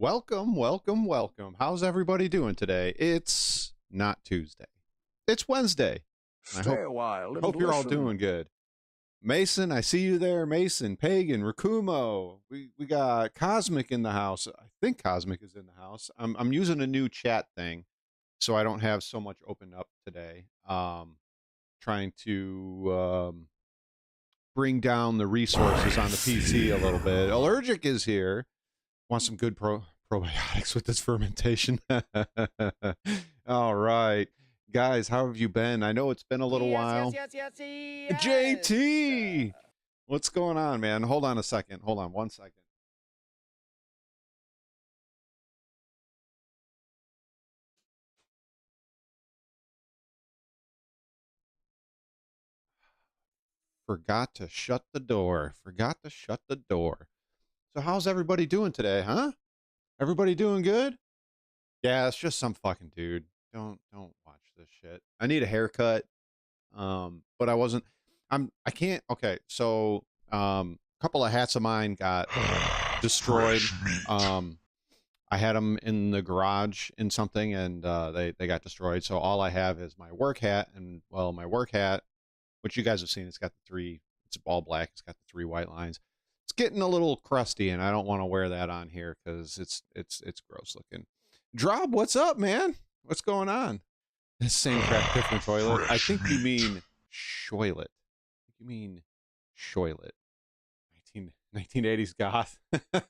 Welcome, welcome, welcome. How's everybody doing today? It's not Tuesday. It's Wednesday. Stay a while and Hope you're all listen. doing good. Mason, I see you there. Mason, Pagan, Rakumo. We got Cosmic in the house. I think Cosmic is in the house. I'm using a new chat thing, so I don't have so much open up today. Trying to bring down the resources on the PC a little bit. Allergic is here. Want some good probiotics with this fermentation. All right. Guys, how have you been? I know it's been a little while. Yes. JT! What's going on, man? Hold on a second. Hold on 1 second. Forgot to shut the door. Forgot to shut the door. So how's everybody doing today, huh? Everybody doing good? Yeah, it's just some fucking dude. Don't watch this shit. I need a haircut. But I can't. Okay, so a couple of hats of mine got destroyed. I had them in the garage in something, and they got destroyed. So all I have is my work hat, and well, my work hat, which you guys have seen, it's got the three. It's all black. It's got the three white lines. It's getting a little crusty, and I don't want to wear that on here because it's gross looking. Drob, what's up, man? What's going on? Same crap, different toilet. I think you mean shoilet. You mean shoilet. 1980s goth. I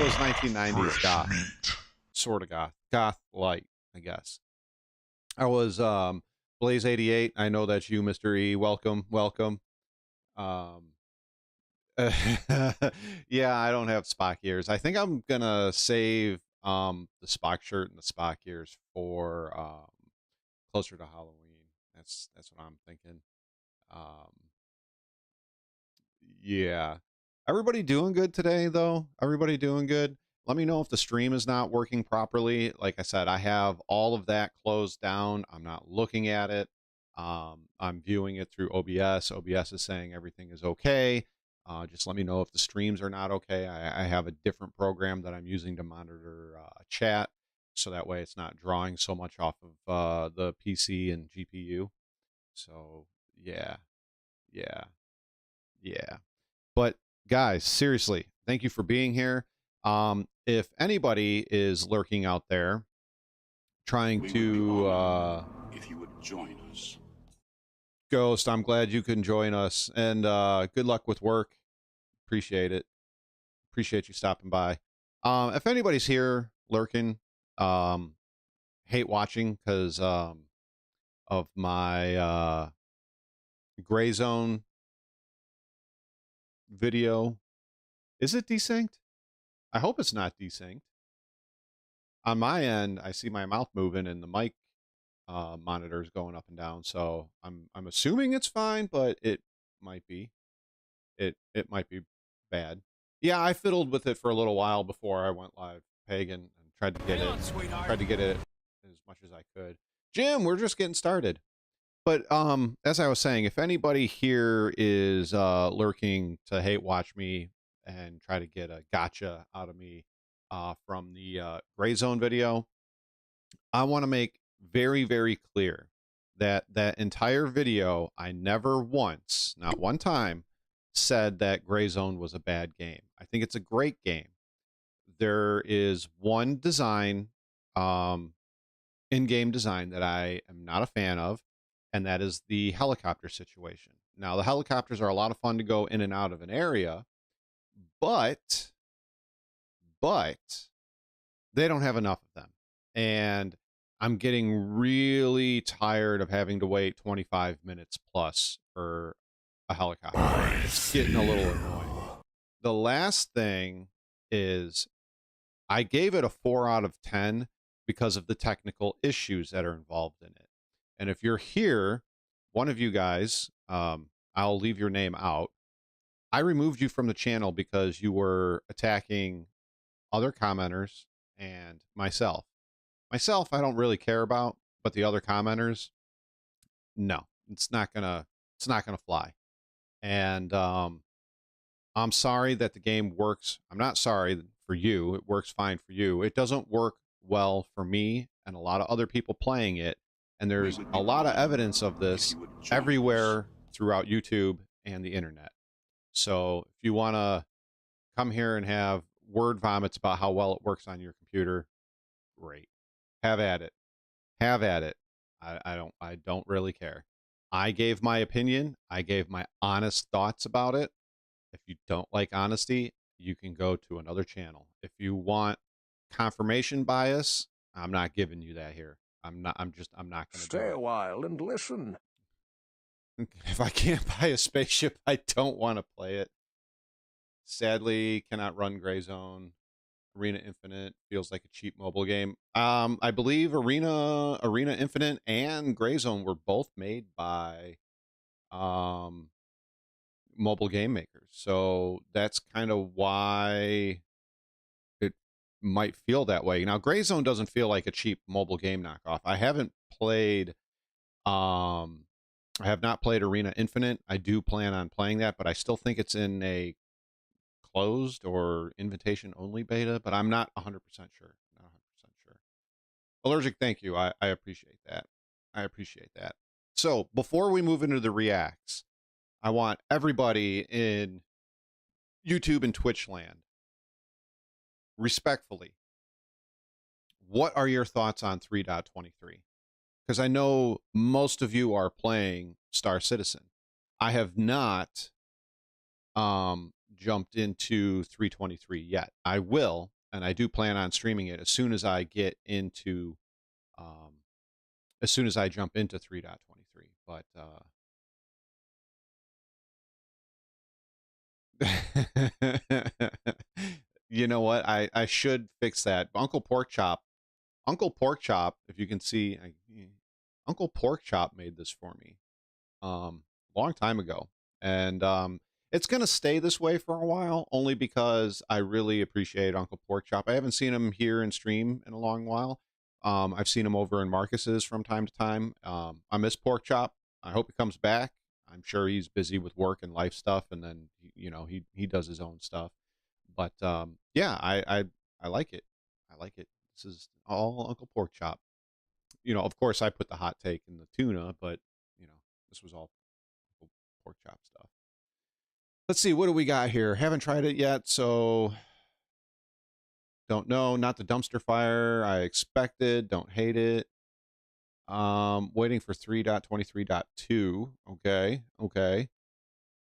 was 1990s goth. Sort of goth. Goth light, I guess. I was Blaze 88. I know that's you, Mr. E. Welcome. Yeah, I don't have Spock ears. I think I'm gonna save the Spock shirt and the Spock ears for closer to Halloween. That's what I'm thinking. Yeah. Everybody doing good today though? Everybody doing good? Let me know if the stream is not working properly. Like I said, I have all of that closed down. I'm not looking at it. I'm viewing it through OBS. OBS is saying everything is okay. Just let me know if the streams are not okay. I have a different program that I'm using to monitor chat, so that way it's not drawing so much off of the PC and GPU. So yeah. But guys, seriously, thank you for being here. If anybody is lurking out there trying to if you would join us. Ghost, I'm glad you can join us, and good luck with work. Appreciate it. Appreciate you stopping by. If anybody's here lurking, hate watching because of my gray zone video. Is it desynced? I hope it's not desynced. On my end, I see my mouth moving and the mic monitors going up and down, so I'm assuming it's fine, but it might be. It might be bad. Yeah, I fiddled with it for a little while before I went live, Pagan, and tried to get it as much as I could. Jim, we're just getting started. But as I was saying, if anybody here is lurking to hate watch me and try to get a gotcha out of me from the gray zone video, I want to make very, very clear that that entire video, I never once, not one time, said that Gray Zone was a bad game. I think it's a great game. There is one design, in-game design, that I am not a fan of, and that is the helicopter situation. Now, the helicopters are a lot of fun to go in and out of an area, but they don't have enough of them. And I'm getting really tired of having to wait 25 minutes plus for a helicopter. It's getting a little annoying. The last thing is I gave it a 4 out of 10 because of the technical issues that are involved in it. And if you're here, one of you guys, I'll leave your name out. I removed you from the channel because you were attacking other commenters and myself. Myself, I don't really care about, but the other commenters, no, it's not gonna fly. And I'm sorry that the game works. I'm not sorry for you. It works fine for you. It doesn't work well for me and a lot of other people playing it. And We there's would be a lot of honored evidence of if this you would join us. everywhere throughout YouTube and the internet. So if you want to come here and have word vomits about how well it works on your computer, great. Have at it. Have at it. I don't really care. I gave my opinion. I gave my honest thoughts about it. If you don't like honesty, you can go to another channel. If you want confirmation bias, I'm not giving you that here. I'm not going to do Stay it. a while and listen. If I can't buy a spaceship, I don't want to play it. Sadly, cannot run Gray Zone. Arena Infinite feels like a cheap mobile game. I believe Arena Infinite and Gray Zone were both made by um mobile game makers. So that's kind of why it might feel that way. Now, Gray Zone doesn't feel like a cheap mobile game knockoff. Um I have not played Arena Infinite. I do plan on playing that, but I still think it's in a closed or invitation only beta, but I'm not 100% sure. Not 100% sure. Allergic, thank you. I appreciate that. I appreciate that. So before we move into the reacts, I want everybody in YouTube and Twitch land, respectfully, what are your thoughts on 3.23? Because I know most of you are playing Star Citizen. I have not jumped into 3.23 yet. I will, and I do plan on streaming it as soon as I get into as soon as I jump into 3.23. But you know what? I should fix that. Uncle Pork Chop, if you can see, Uncle Pork Chop made this for me long time ago. And it's going to stay this way for a while, only because I really appreciate Uncle Pork Chop. I haven't seen him here in stream in a long while. I've seen him over in Marcus's from time to time. I miss Pork Chop. I hope he comes back. I'm sure he's busy with work and life stuff, and then he does his own stuff. But yeah, I like it. I like it. This is all Uncle Pork Chop. Of course, I put the hot take in the tuna, but you know, this was all Uncle Pork Chop stuff. Let's see, what do we got here? Haven't tried it yet, so don't know. Not the dumpster fire I expected. Don't hate it. Waiting for 3.23.2. Okay, okay.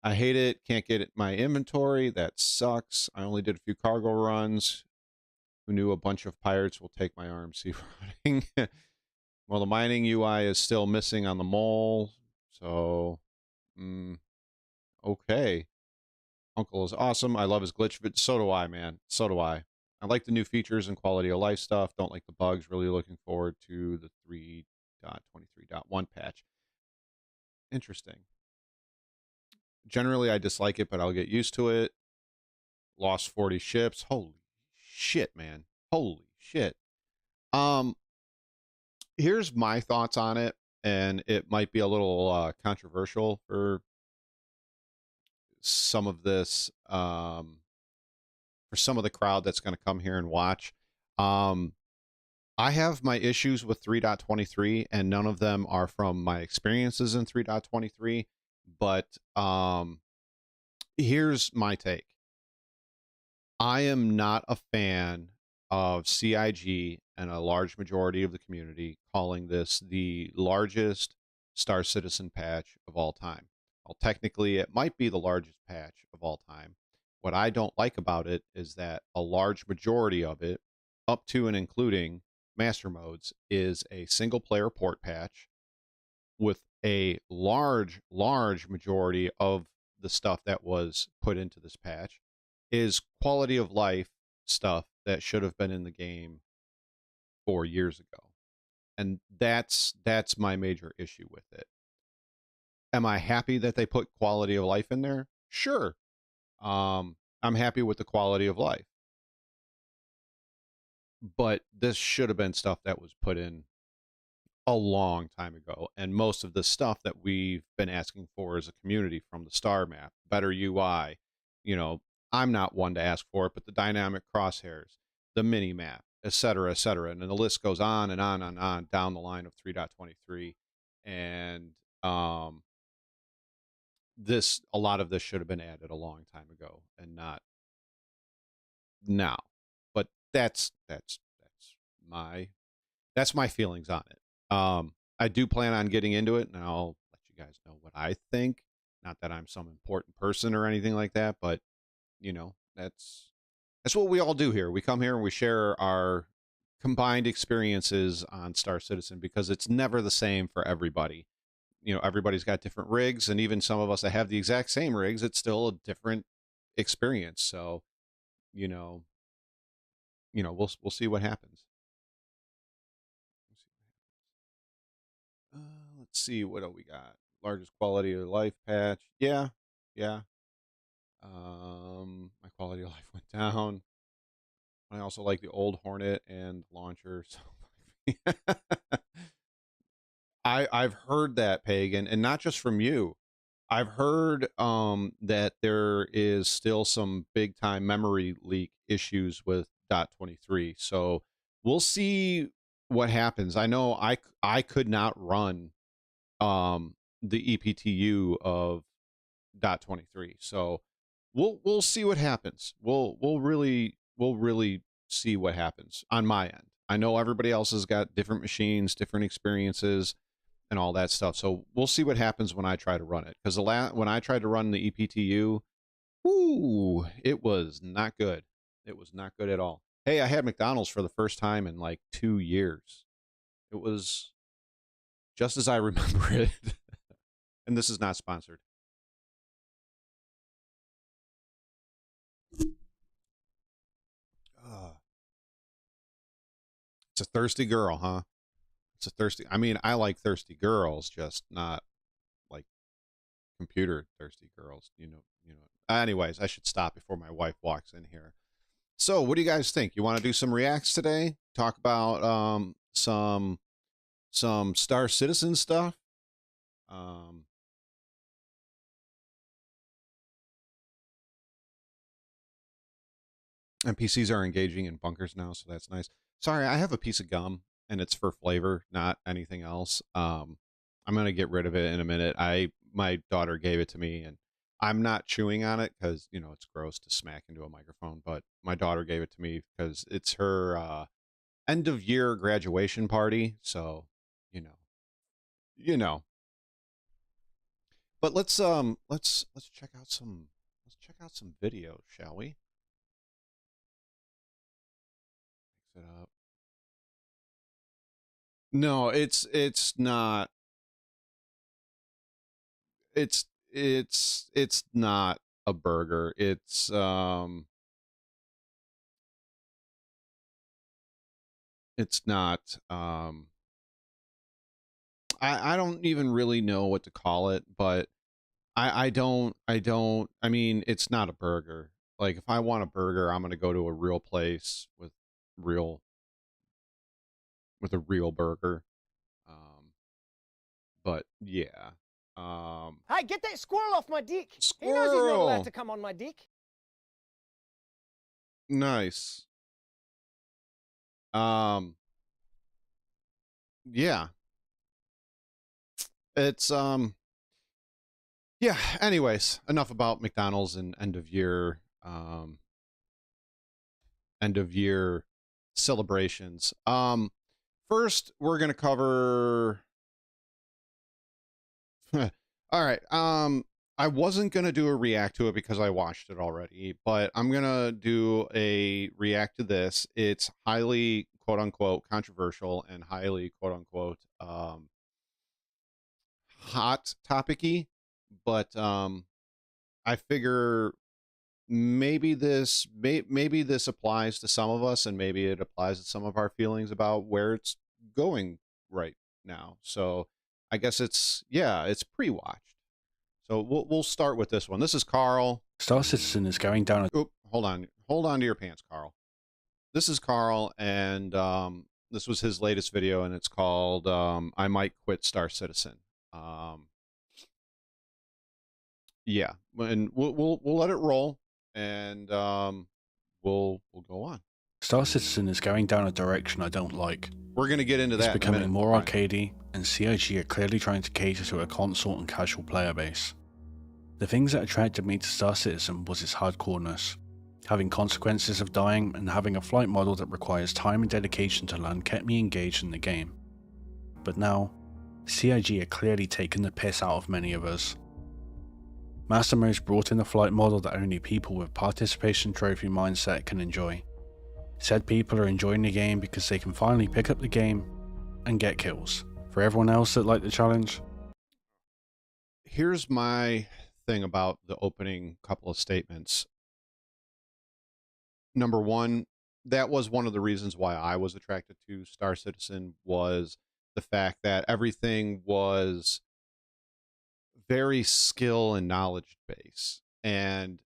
I hate it. Can't get it in my inventory. That sucks. I only did a few cargo runs. Who knew a bunch of pirates will take my RMC running? Well, the mining UI is still missing on the mole. So, okay. Uncle is awesome. I love his glitch, but so do I, man. So do I. I like the new features and quality of life stuff. Don't like the bugs. Really looking forward to the 3.23.1 patch. Interesting. Generally, I dislike it, but I'll get used to it. Lost 40 ships. Holy shit, man. Holy shit. Here's my thoughts on it, and it might be a little controversial for some of this for some of the crowd that's going to come here and watch. I have my issues with 3.23, and none of them are from my experiences in 3.23, but here's my take. I am not a fan of CIG and a large majority of the community calling this the largest Star Citizen patch of all time. Well, technically, it might be the largest patch of all time. What I don't like about it is that a large majority of it, up to and including master modes, is a single player port patch with a large majority of the stuff that was put into this patch is quality of life stuff that should have been in the game 4 years ago. And that's my major issue with it. Am I happy that they put quality of life in there? Sure. I'm happy with the quality of life. But this should have been stuff that was put in a long time ago. And most of the stuff that we've been asking for as a community, from the star map, better UI, I'm not one to ask for it, but the dynamic crosshairs, the mini map, et cetera, and then the list goes on and on and on down the line of 3.23. And a lot of this should have been added a long time ago and not now. But that's my feelings on it. I do plan on getting into it, and I'll let you guys know what I think. Not that I'm some important person or anything like that, but you know, that's what we all do here. We come here and we share our combined experiences on Star Citizen, because it's never the same for everybody. You know, everybody's got different rigs, and even some of us that have the exact same rigs, it's still a different experience. So, you know, we'll see what happens. Let's see what do we got. Largest quality of life patch. Yeah, yeah. My quality of life went down. I also like the old Hornet and launcher. So I've heard that, Pagan, and not just from you. I've heard that there is still some big time memory leak issues with .23. So we'll see what happens. I know I could not run the EPTU of .23. So we'll see what happens. We'll really see what happens on my end. I know everybody else has got different machines, different experiences, and all that stuff. So we'll see what happens when I try to run it. Because when I tried to run the EPTU, ooh, it was not good. It was not good at all. Hey, I had McDonald's for the first time in like 2 years. It was just as I remember it. And this is not sponsored. It's a thirsty girl, huh? It's a thirsty. I mean, I like thirsty girls, just not like computer thirsty girls. Anyways, I should stop before my wife walks in here. So, what do you guys think? You want to do some reacts today? Talk about some Star Citizen stuff. NPCs are engaging in bunkers now, so that's nice. Sorry, I have a piece of gum, and it's for flavor, not anything else. I'm gonna get rid of it in a minute. My daughter gave it to me, and I'm not chewing on it because it's gross to smack into a microphone. But my daughter gave it to me because it's her end of year graduation party. So, you know, you know. But let's check out some videos, shall we? Mix it up. No, it's not. It's not a burger. It's not I don't even really know what to call it, but I mean, it's not a burger. Like, if I want a burger, I'm gonna go to a real place real with a real burger. But yeah. Hey, get that squirrel off my dick. Squirrel. He knows he's not allowed to come on my dick. Nice. Yeah. It's yeah, anyways, enough about McDonald's and end of year celebrations. First we're going to cover all right. I wasn't going to do a react to it because I watched it already, but I'm going to do a react to this. It's highly quote unquote controversial and highly quote unquote hot topicy, but I figure maybe this applies to some of us, and maybe it applies to some of our feelings about where it's going right now. So I guess it's pre-watched. So we'll start with this one. This is Carl. Star Citizen is going down. Oop, hold on to your pants, Carl. This is Carl, and this was his latest video, and it's called "I Might Quit Star Citizen." Yeah, and we'll let it roll. and we'll go on. Star Citizen is going down a direction I don't like. We're going to get into It's that in a becoming minute. more Brian. arcadey, and CIG are clearly trying to cater to a console and casual player base. The things that attracted me to Star Citizen was its hardcoreness, having consequences of dying and having a flight model that requires time and dedication to learn kept me engaged in the game. But now, CIG are clearly taking the piss out of many of us. Master Mode's brought in a flight model that only people with participation trophy mindset can enjoy. Said people are enjoying the game because they can finally pick up the game and get kills. For everyone else that liked the challenge, here's my thing about the opening couple of statements. Number one, that was one of the reasons why I was attracted to Star Citizen, was the fact that everything was very skill and knowledge based. And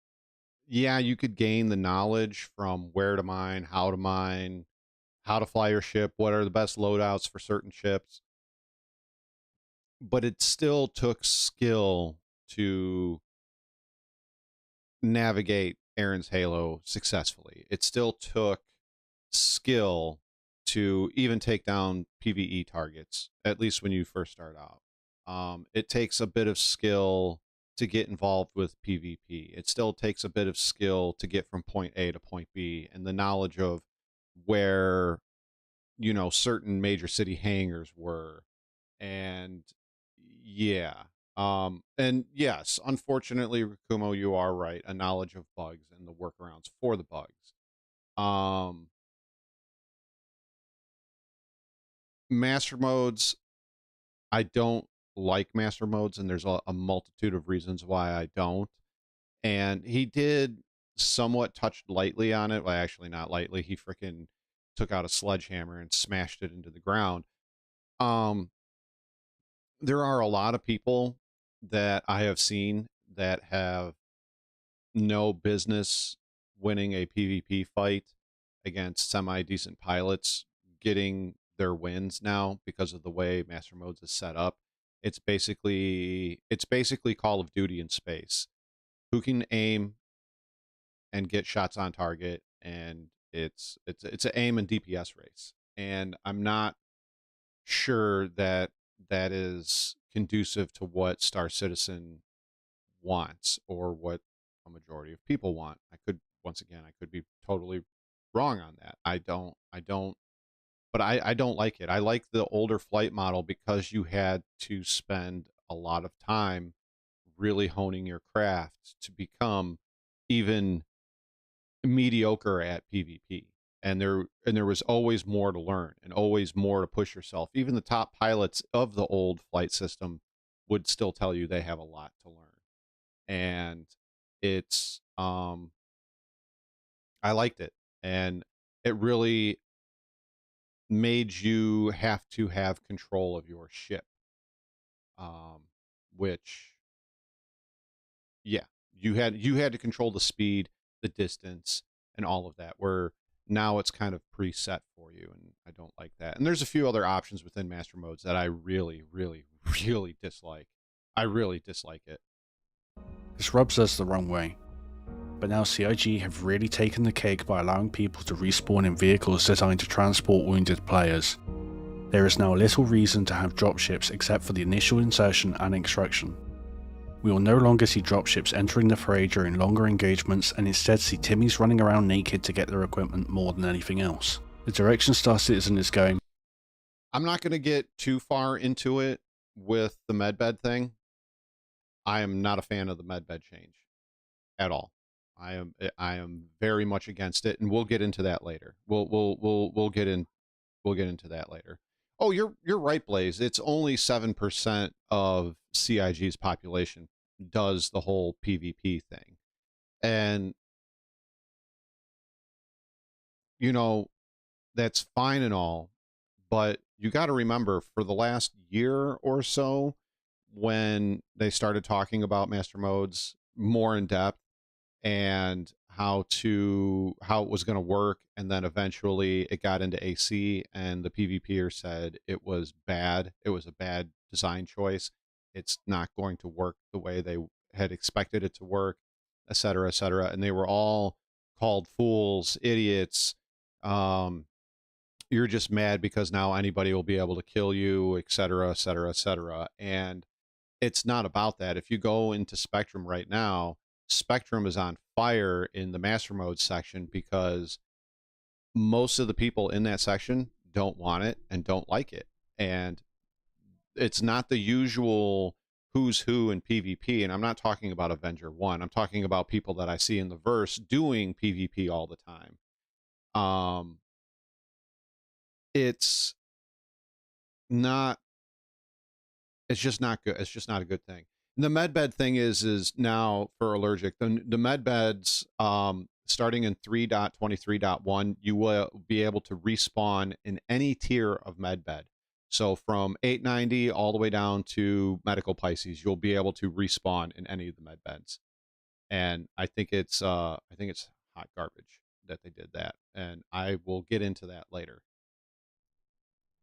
yeah, you could gain the knowledge from where to mine, how to fly your ship, what are the best loadouts for certain ships. But it still took skill to navigate Aaron's Halo successfully. It still took skill to even take down PvE targets, at least when you first start out. It takes a bit of skill to get involved with PvP. It still takes a bit of skill to get from point A to point B, and the knowledge of where, you know, certain major city hangars were. And yeah. And yes, unfortunately, Rakumo, you are right. A knowledge of bugs and the workarounds for the bugs. Master modes, I don't like master modes, and there's a multitude of reasons why I don't. And he did somewhat touch lightly on it. Well, actually, not lightly. He freaking took out a sledgehammer and smashed it into the ground. There are a lot of people that I have seen that have no business winning a PvP fight against semi-decent pilots, getting their wins now because of the way Master Modes is set up. It's basically Call of Duty in space. Who can aim and get shots on target, and it's an aim and DPS race. And I'm not sure that that is conducive to what Star Citizen wants, or what a majority of people want. I could, once again, I could be totally wrong on that. But I don't like it. I like the older flight model because you had to spend a lot of time really honing your craft to become even mediocre at PvP. And there was always more to learn and always more to push yourself. Even the top pilots of the old flight system would still tell you they have a lot to learn. And it's I liked it, and it really made you have to have control of your ship, which, yeah, you had to control the speed, the distance, and all of that, where now it's kind of preset for you, and I don't like that. And there's a few other options within master modes that I really really dislike. I really dislike it. this rubs us the wrong way. But now CIG have really taken the cake by allowing people to respawn in vehicles designed to transport wounded players. There is now little reason to have dropships except for the initial insertion and extraction. We will no longer see dropships entering the fray during longer engagements, and instead see Timmies running around naked to get their equipment more than anything else. The direction Star Citizen is going. I'm not going to get too far into it with the medbed thing. I am not a fan of the medbed change at all. I am very much against it, and we'll get into that later. We'll get into that later. Oh, you're right, Blaze. It's only 7% of CIG's population does the whole PvP thing. And you know, that's fine and all, but you got to remember, for the last year or so, when they started talking about master modes more in depth, and how it was going to work, and then eventually it got into AC, and the PvPer said it was bad. It was a bad design choice. It's not going to work the way they had expected it to work. etc., etc., and they were all called fools, idiots. You're just mad because now anybody will be able to kill you, etc., etc., etc. And it's not about that. If you go into Spectrum right now, Spectrum is on fire in the master mode section because most of the people in that section don't want it and don't like it. And it's not the usual who's who in PvP. And I'm not talking about Avenger 1. I'm talking about people that I see in the verse doing PvP all the time. It's not, it's just not good. It's just not a good thing. And the medbed thing is now for allergic. The medbeds, starting in 3.23.1, you will be able to respawn in any tier of medbed. So from 890 all the way down to medical Pisces, you'll be able to respawn in any of the medbeds. And I think it's hot garbage that they did that. And I will get into that later.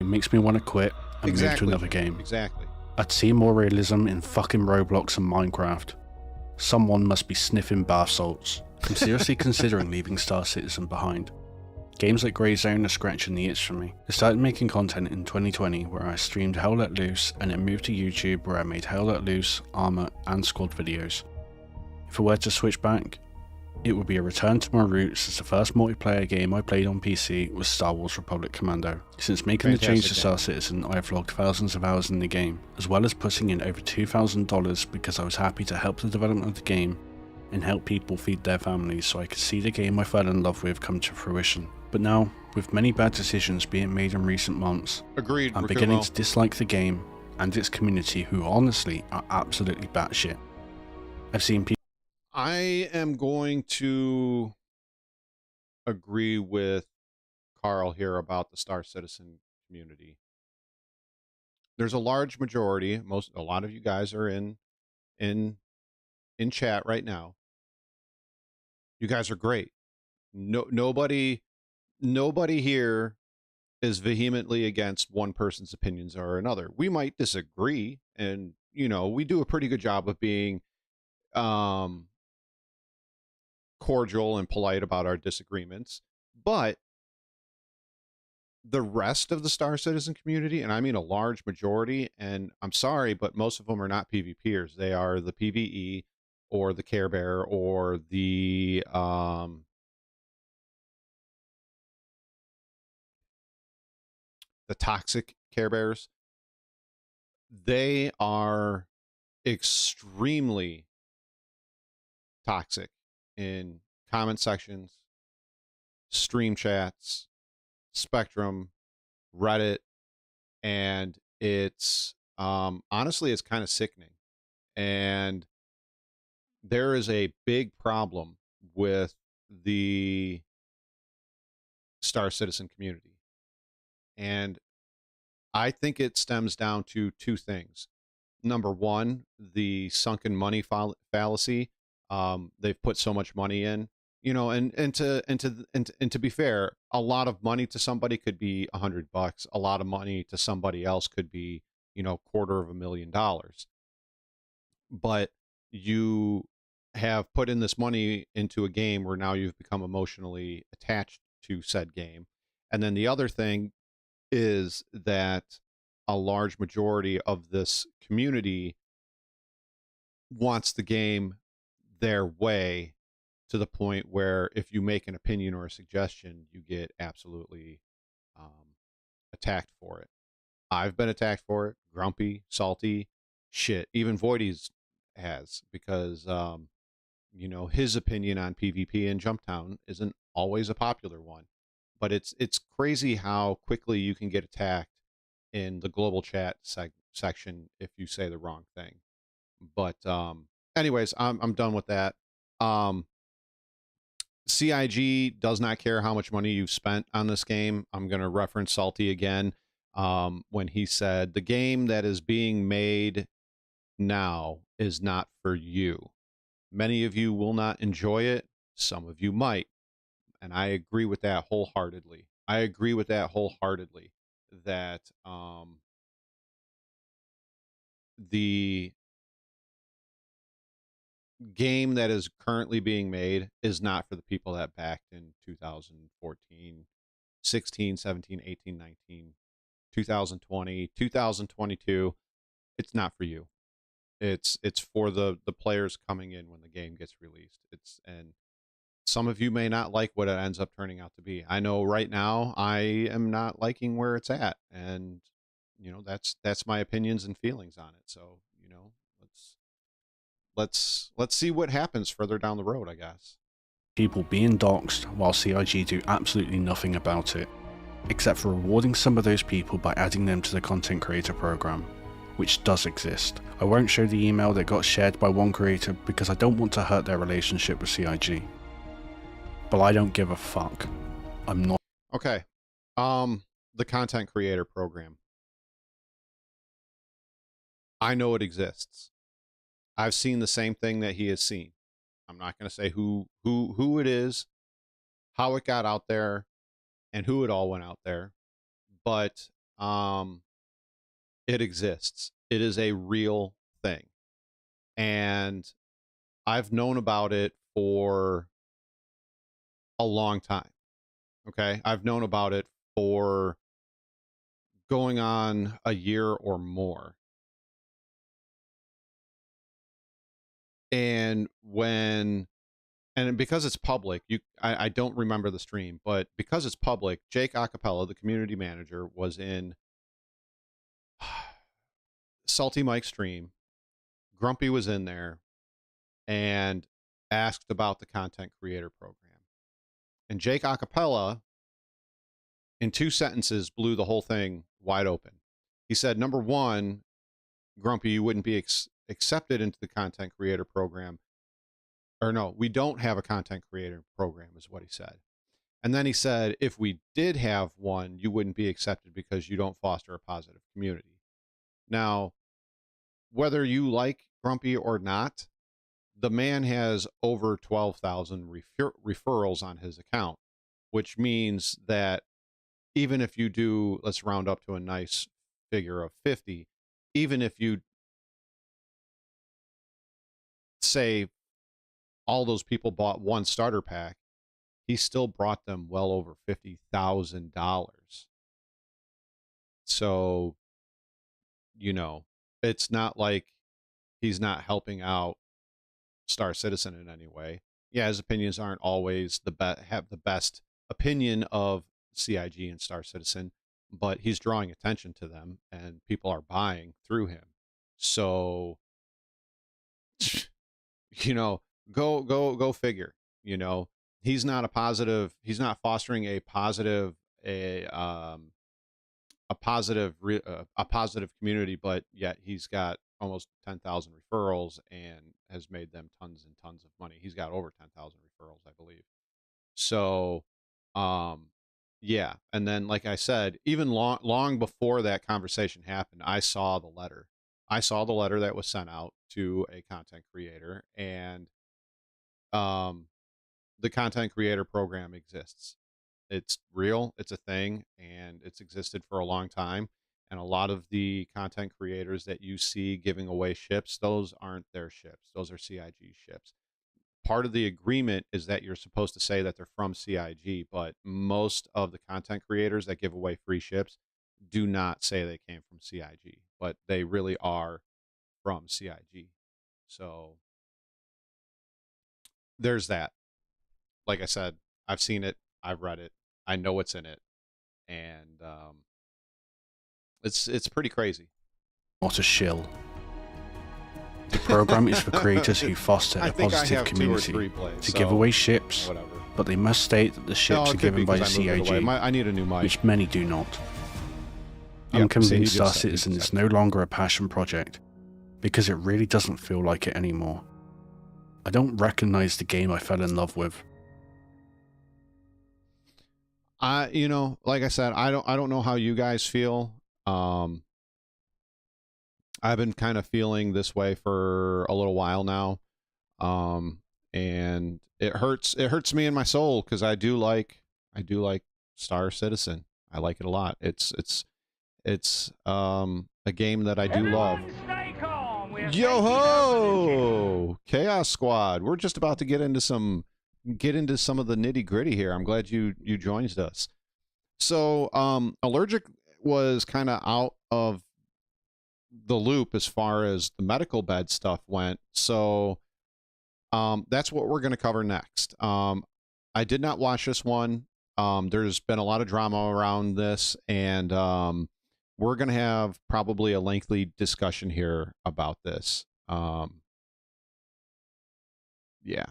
It makes me want to quit and move to another game. Exactly. I'd see more realism in fucking Roblox and Minecraft. Someone must be sniffing bath salts. I'm seriously considering leaving Star Citizen behind. Games like Grey Zone are scratching the itch for me. I started making content in 2020 where I streamed Hell Let Loose, and then moved to YouTube where I made Hell Let Loose, Armor and Squad videos. If I were to switch back, it would be a return to my roots, as the first multiplayer game I played on PC was Star Wars Republic Commando. Since making the change to Star Citizen, I have logged thousands of hours in the game, as well as putting in over $2,000 because I was happy to help the development of the game and help people feed their families so I could see the game I fell in love with come to fruition. But now, with many bad decisions being made in recent months, I'm beginning to dislike the game and its community, who honestly are absolutely batshit. I've seen people. I am going to agree with Carl here about the Star Citizen community. There's a large majority, a lot of you guys are in chat right now. You guys are great. Nobody here is vehemently against one person's opinions or another. We might disagree, and we do a pretty good job of being cordial and polite about our disagreements. But the rest of the Star Citizen community, and I mean a large majority, and I'm sorry, but most of them are not PvPers. They are the PvE or the Care Bear or the toxic Care Bears. They are extremely toxic in comment sections, stream chats, Spectrum, Reddit, and it's honestly, it's kind of sickening. And there is a big problem with the Star Citizen community. And I think it stems down to two things. Number one, the sunken money fallacy. They've put so much money in, and to be fair, a lot of money to somebody could be $100. A lot of money to somebody else could be, $250,000. But you have put in this money into a game where now you've become emotionally attached to said game. And then the other thing is that a large majority of this community wants the game their way, to the point where if you make an opinion or a suggestion, you get absolutely attacked for it. I've been attacked for it, grumpy, salty, shit. Even Voidy's has, because his opinion on PvP in Jumptown isn't always a popular one. But it's crazy how quickly you can get attacked in the global chat section if you say the wrong thing. But anyways, I'm done with that. CIG does not care how much money you've spent on this game. I'm going to reference Salty again, when he said the game that is being made now is not for you. Many of you will not enjoy it. Some of you might. And I agree with that wholeheartedly. That the game that is currently being made is not for the people that backed in 2014, 16, 17, 18, 19, 2020, 2022. It's not for you. It's for the players coming in when the game gets released. And some of you may not like what it ends up turning out to be. I know right now I am not liking where it's at, and you know that's my opinions and feelings on it. So you know, let's see what happens further down the road, I guess. People being doxxed while CIG do absolutely nothing about it, except for rewarding some of those people by adding them to the content creator program, which does exist. I won't show the email that got shared by one creator because I don't want to hurt their relationship with CIG. But I don't give a fuck. I'm not. Okay. The content creator program. I know it exists. I've seen the same thing that he has seen. I'm not going to say who it is, how it got out there, and who it all went out there, but it exists. It is a real thing. And I've known about it for a long time. Okay? I've known about it for going on a year or more. And because it's public, I don't remember the stream, but because it's public, Jake Acapella, the community manager, was in Salty Mike's stream. Grumpy was in there and asked about the content creator program. And Jake Acapella, in 2 sentences, blew the whole thing wide open. He said, number one, Grumpy, you wouldn't be accepted into the content creator program. Or no, we don't have a content creator program, is what he said. And then he said, if we did have one, you wouldn't be accepted because you don't foster a positive community. Now, whether you like Grumpy or not, the man has over 12,000 referrals on his account, which means that even if you do, let's round up to a nice figure of 50, even if you say all those people bought one starter pack, he still brought them well over $50,000. So, you know, it's not like he's not helping out Star Citizen in any way. Yeah, his opinions aren't always have the best opinion of CIG and Star Citizen, but he's drawing attention to them and people are buying through him. So, you know, go figure. You know, he's not fostering a positive community, but yet he's got almost 10,000 referrals and has made them tons and tons of money. He's got over 10,000 referrals, I believe. So, yeah. And then, like I said, even long before that conversation happened, I saw the letter. I saw the letter that was sent out to a content creator, and the content creator program exists. It's real, it's a thing, and it's existed for a long time. And a lot of the content creators that you see giving away ships, those aren't their ships. Those are CIG ships. Part of the agreement is that you're supposed to say that they're from CIG, but most of the content creators that give away free ships do not say they came from CIG, but they really are from CIG. So there's that. Like I said, I've seen it, I've read it, I know what's in it, and it's pretty crazy. Not a shill. The program is for creators who foster a positive community to give away ships, whatever. but they must state that the ships are given by CIG, I need a new mic. which many do not. Yep, I'm convinced see, Star Citizen is no longer a passion project, because it really doesn't feel like it anymore. I don't recognize the game I fell in love with. You know, like I said, I don't know how you guys feel. I've been kind of feeling this way for a little while now. And it hurts me in my soul because I do like Star Citizen. I like it a lot. It's a game that I do love. Stay calm. We Yo ho! Chaos Squad. We're just about to get into some of the nitty gritty here. I'm glad you joined us. So Allergic was kind of out of the loop as far as the medical bed stuff went. So that's what we're going to cover next. I did not watch this one. There's been a lot of drama around this, and we're going to have probably a lengthy discussion here about this. Yeah.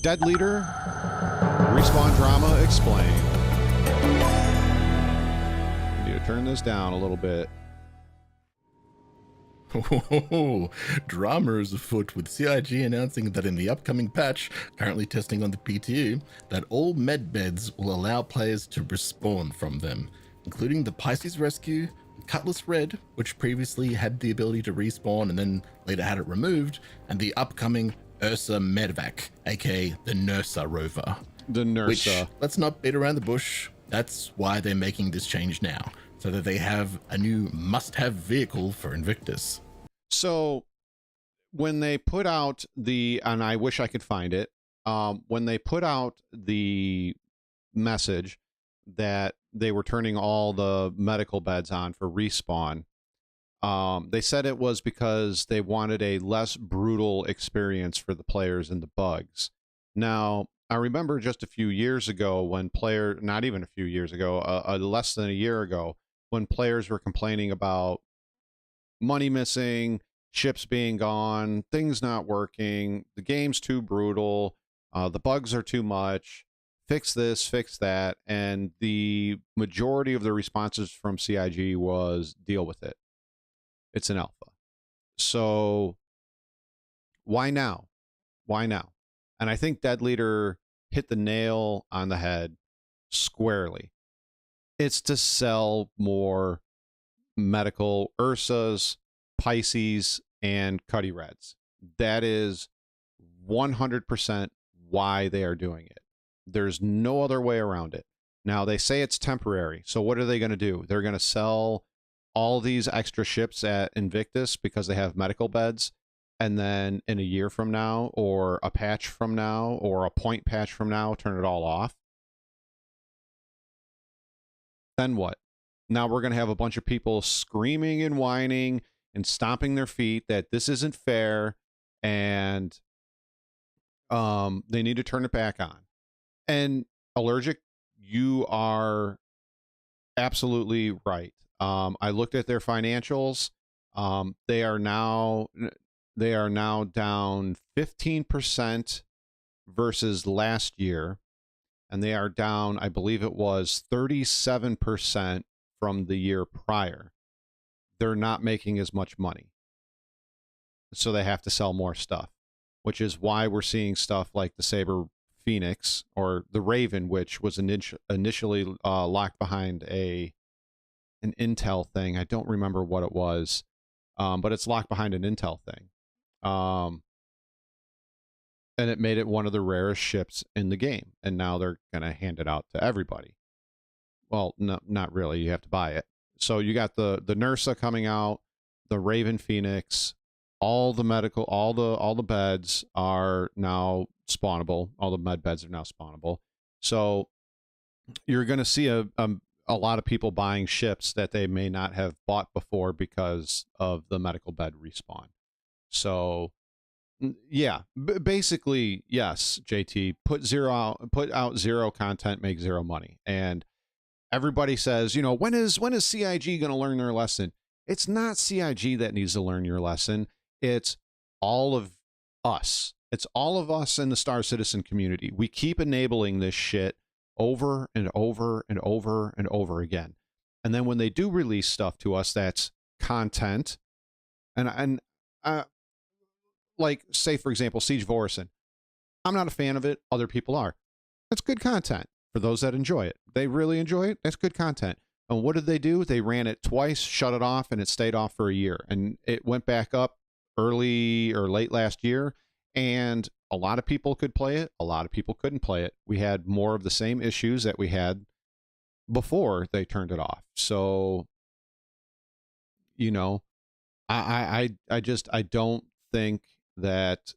Dead Leader, Respawn Drama Explained. I need to turn this down a little bit. Oh, drama is afoot with CIG announcing that in the upcoming patch, currently testing on the PTU, that all med beds will allow players to respawn from them, including the Pisces Rescue, Cutlass Red, which previously had the ability to respawn and then later had it removed, and the upcoming Ursa Medvac, aka the NERSA rover. The NERSA. Which, let's not beat around the bush, that's why they're making this change now, so that they have a new must-have vehicle for Invictus. So when they put out and I wish I could find it, when they put out the message that they were turning all the medical beds on for respawn, they said it was because they wanted a less brutal experience for the players and the bugs. Now, I remember just a few years ago when not even a few years ago, less than a year ago, when players were complaining about money missing, ships being gone, things not working, the game's too brutal, the bugs are too much, fix this, fix that, and the majority of the responses from CIG was deal with it. It's an alpha. So why now? Why now? And I think Dead Leader hit the nail on the head squarely. It's to sell more medical Ursas, Pisces, and Cuddy Reds. That is 100% why they are doing it. There's no other way around it. Now, they say it's temporary. So what are they going to do? They're going to sell all these extra ships at Invictus because they have medical beds, and then in a year from now, or a patch from now, or a point patch from now, turn it all off. Then what? Now we're going to have a bunch of people screaming and whining and stomping their feet that this isn't fair, and they need to turn it back on. And Allergic, you are absolutely right. I looked at their financials. They are now down 15% versus last year, and they are down, I believe it was 37% from the year prior. They're not making as much money, so they have to sell more stuff, which is why we're seeing stuff like the Saber Phoenix or the Raven, which was initially locked behind an Intel thing. I don't remember what it was, but it's locked behind an Intel thing. And it made it one of the rarest ships in the game, and now they're going to hand it out to everybody. Well, no, not really. You have to buy it. So you got the NERSA coming out, the Raven Phoenix, all the medical, all the beds are now spawnable. All the med beds are now spawnable. So you're going to see a lot of people buying ships that they may not have bought before because of the medical bed respawn. So yeah, basically, yes, JT, put out zero content, make zero money. And everybody says, when is CIG going to learn their lesson? It's not CIG that needs to learn your lesson. It's all of us. It's all of us in the Star Citizen community. We keep enabling this shit over and over and over and over again. And then when they do release stuff to us that's content, and like, say, for example, Siege of Orison. I'm not a fan of it. Other people are. That's good content for those that enjoy it. They really enjoy it. That's good content. And what did they do? They ran it twice, shut it off, and it stayed off for a year. And it went back up early or late last year. And a lot of people could play it. A lot of people couldn't play it. We had more of the same issues that we had before they turned it off. So you know, I don't think that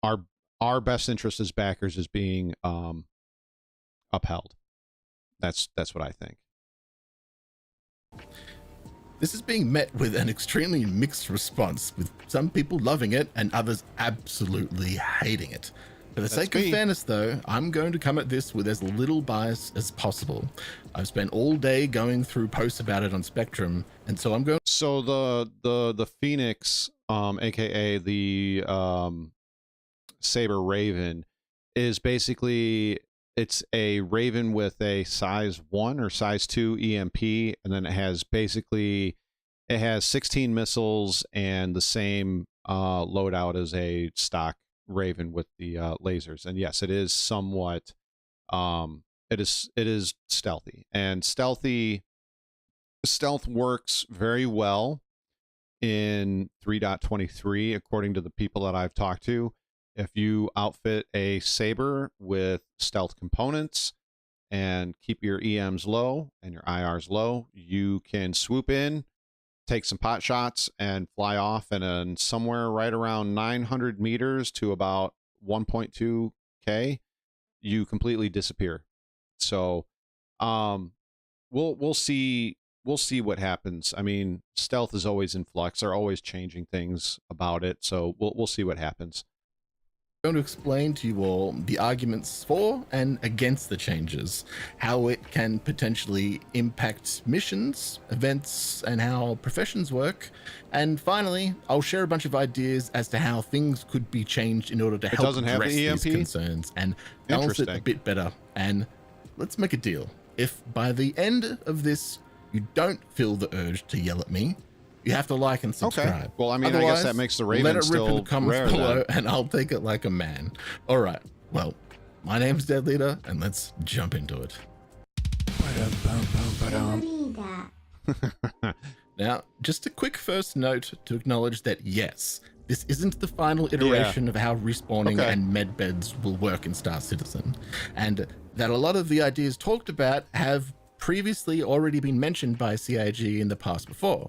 our best interest as backers is being upheld. That's what I think. This is being met with an extremely mixed response, with some people loving it and others absolutely hating it. For the sake of fairness, though, I'm going to come at this with as little bias as possible. I've spent all day going through posts about it on Spectrum, and so I'm going. So the Phoenix, aka the Saber Raven, is basically, it's a Raven with a size 1 or size 2 EMP, and then it has 16 missiles and the same loadout as a stock Raven with the lasers. And yes, it is somewhat it is stealthy, and stealth works very well in 3.23 according to the people that I've talked to. If you outfit a Saber with stealth components and keep your EMs low and your IRs low, you can swoop in, take some pot shots, and fly off, and then somewhere right around 900 meters to about 1.2K, you completely disappear. So we'll see what happens. I mean, stealth is always in flux. They're always changing things about it, so we'll see what happens. I'm going to explain to you all the arguments for and against the changes, how it can potentially impact missions, events, and how professions work. And finally, I'll share a bunch of ideas as to how things could be changed in order to help address these concerns and balance it a bit better. And let's make a deal. If by the end of this you don't feel the urge to yell at me, you have to like and subscribe. Okay. Well, I mean, I guess that makes the Raven let it still rip in the comments rare below, then. and I'll take it like a man. All right. Well, my name's Dead Leader, and let's jump into it. Now, just a quick first note to acknowledge that yes, this isn't the final iteration of how respawning and medbeds will work in Star Citizen, and that a lot of the ideas talked about have previously already been mentioned by CIG in the past before.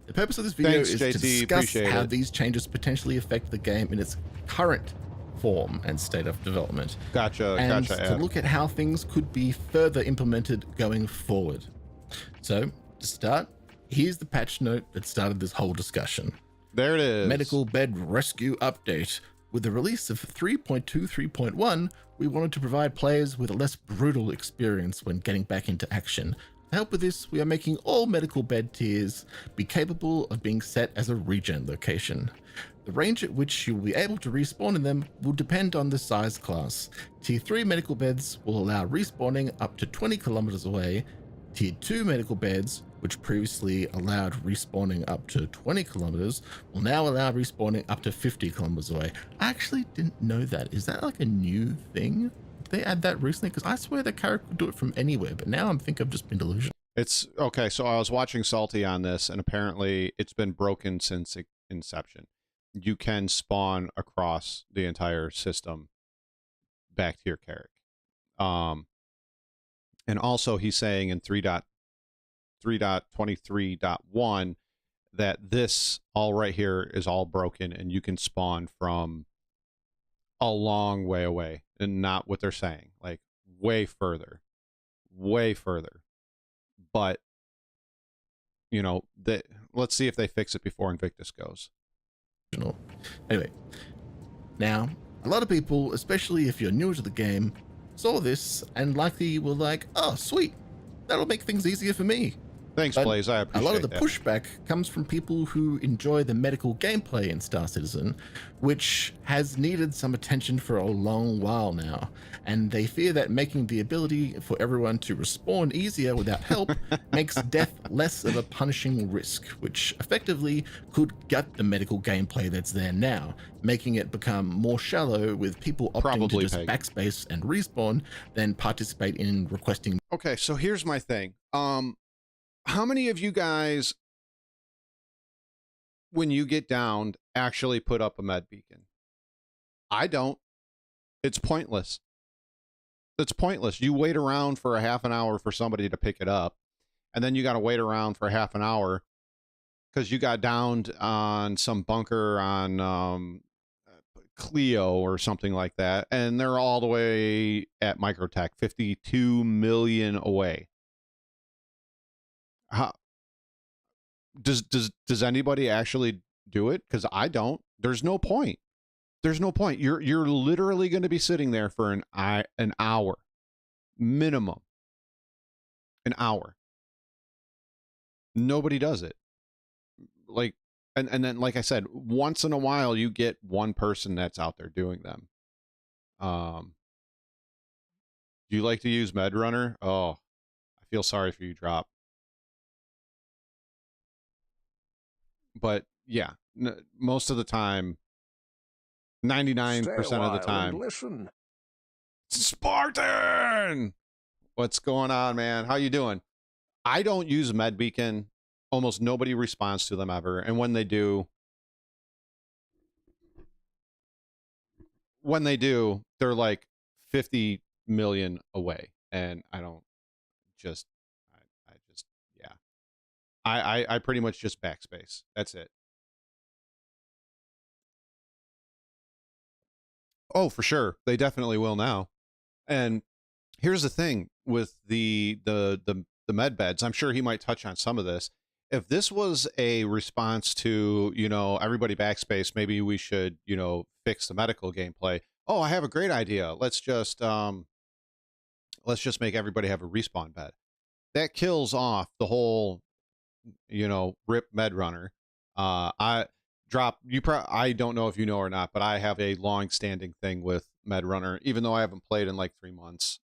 The purpose of this video is to discuss how these changes potentially affect the game in its current form and state of development. And to look at how things could be further implemented going forward. So, to start, here's the patch note that started this whole discussion. There it is. Medical bed rescue update. With the release of 3.23.1, we wanted to provide players with a less brutal experience when getting back into action. To help with this, we are making all medical bed tiers be capable of being set as a regen location. The range at which you will be able to respawn in them will depend on the size class. Tier 3 medical beds will allow respawning up to 20 kilometers away. Tier 2 medical beds, which previously allowed respawning up to 20 kilometers, will now allow respawning up to 50 kilometers away. I actually didn't know that. Is that like a new thing? Did they add that recently? Because I swear the character could do it from anywhere, but now I think I've just been delusional. It's okay. So I was watching Salty on this, and apparently it's been broken since inception. You can spawn across the entire system back to your character. And also he's saying in 3.23.1 that this all right here is all broken, and you can spawn from a long way away, and not what they're saying, like way further. But you know, let's see if they fix it before Invictus goes. Anyway, now a lot of people, especially if you're new to the game, saw this and likely were like, oh sweet, that'll make things easier for me. Thanks, Blaze. I appreciate a lot of the that. pushback comes from people who enjoy the medical gameplay in Star Citizen, which has needed some attention for a long while now, and they fear that making the ability for everyone to respawn easier without help makes death less of a punishing risk, which effectively could gut the medical gameplay that's there now, making it become more shallow, with people opting to just backspace and respawn than participate in requesting. Okay, so here's my thing. How many of you guys, when you get downed, actually put up a med beacon? I don't. It's pointless. It's pointless. You wait around for a half an hour for somebody to pick it up, and then you got to wait around for half an hour because you got downed on some bunker on Clio or something like that, and they're all the way at Microtech, 52 million away. How does anybody actually do it? Because I don't. There's no point. There's no point. You're literally going to be sitting there for an hour minimum. An hour. Nobody does it. Like, and then, like I said, once in a while you get one person that's out there doing them. Do you like to use MedRunner? Oh, I feel sorry for you, Drop. But yeah, most of the time, 99% of the time. Listen. Spartan! What's going on, man? How you doing? I don't use MedBeacon. Almost nobody responds to them ever. And when they do, they're like 50 million away. And I don't just, I just, yeah. I pretty much just backspace. That's it. Oh, for sure. They definitely will now. And here's the thing with the med beds. I'm sure he might touch on some of this. If this was a response to, you know, everybody backspace, maybe we should, you know, fix the medical gameplay. Oh, I have a great idea. Let's just make everybody have a respawn bed. That kills off the whole, you know, rip med runner. I don't know if you know or not, but I have a long standing thing with med runner, even though I haven't played in like 3 months.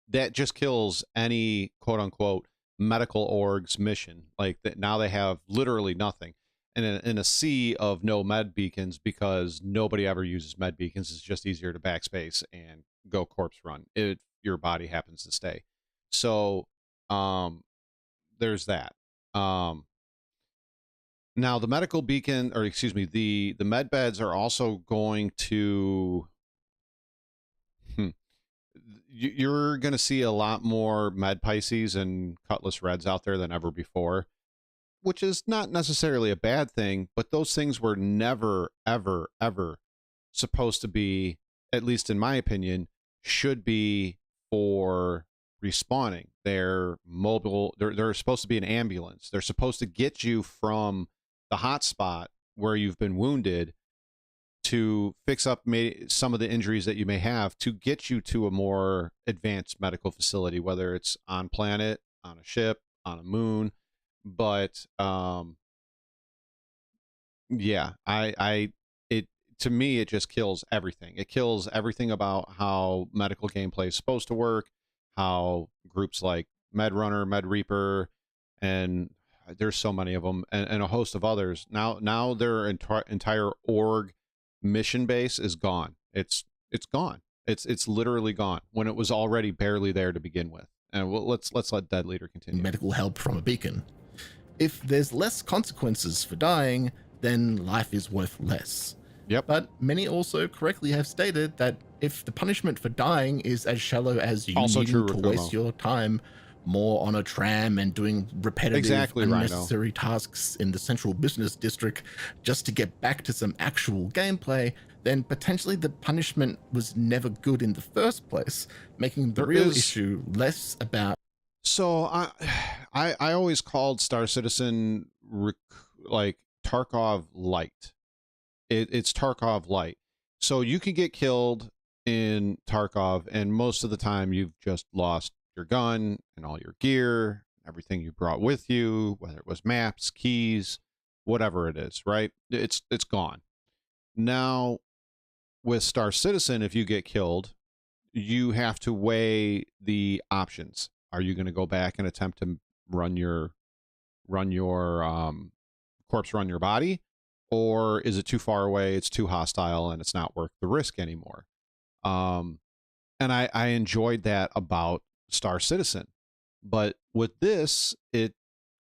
That just kills any quote unquote medical org's mission. Like that now they have literally nothing. And in a sea of no med beacons, because nobody ever uses med beacons, it's just easier to backspace and go corpse run if your body happens to stay. So there's that. Now the medical beacon, or excuse me, the med beds are also going to you're going to see a lot more med Pisces and Cutlass Reds out there than ever before, which is not necessarily a bad thing, but those things were never, ever, ever supposed to be, at least in my opinion, should be for respawning. They're mobile. They're supposed to be an ambulance. They're supposed to get you from the hot spot where you've been wounded to fix up some of the injuries that you may have to get you to a more advanced medical facility, whether it's on planet, on a ship, on a moon. But yeah, to me, it just kills everything. It kills everything about how medical gameplay is supposed to work, how groups like MedRunner, MedReaper, and there's so many of them, and a host of others. Now their entire org mission base is gone. It's gone. It's literally gone when it was already barely there to begin with. And let's let Dead Leader continue. Medical help from a beacon. If there's less consequences for dying, then life is worth less. Yep. But many also correctly have stated that if the punishment for dying is as shallow as you also needing to waste your time more on a tram and doing repetitive, unnecessary tasks in the central business district just to get back to some actual gameplay, then potentially the punishment was never good in the first place, making the real issue less about. So I always called Star Citizen like Tarkov light. It's Tarkov light. So you can get killed in Tarkov, and most of the time you've just lost your gun and all your gear, everything you brought with you, whether it was maps, keys, whatever it is, right? It's gone. Now with Star Citizen, if you get killed, you have to weigh the options. Are you going to go back and attempt to corpse run your body, or is it too far away, it's too hostile, and it's not worth the risk anymore? And I enjoyed that about Star Citizen, but with this, it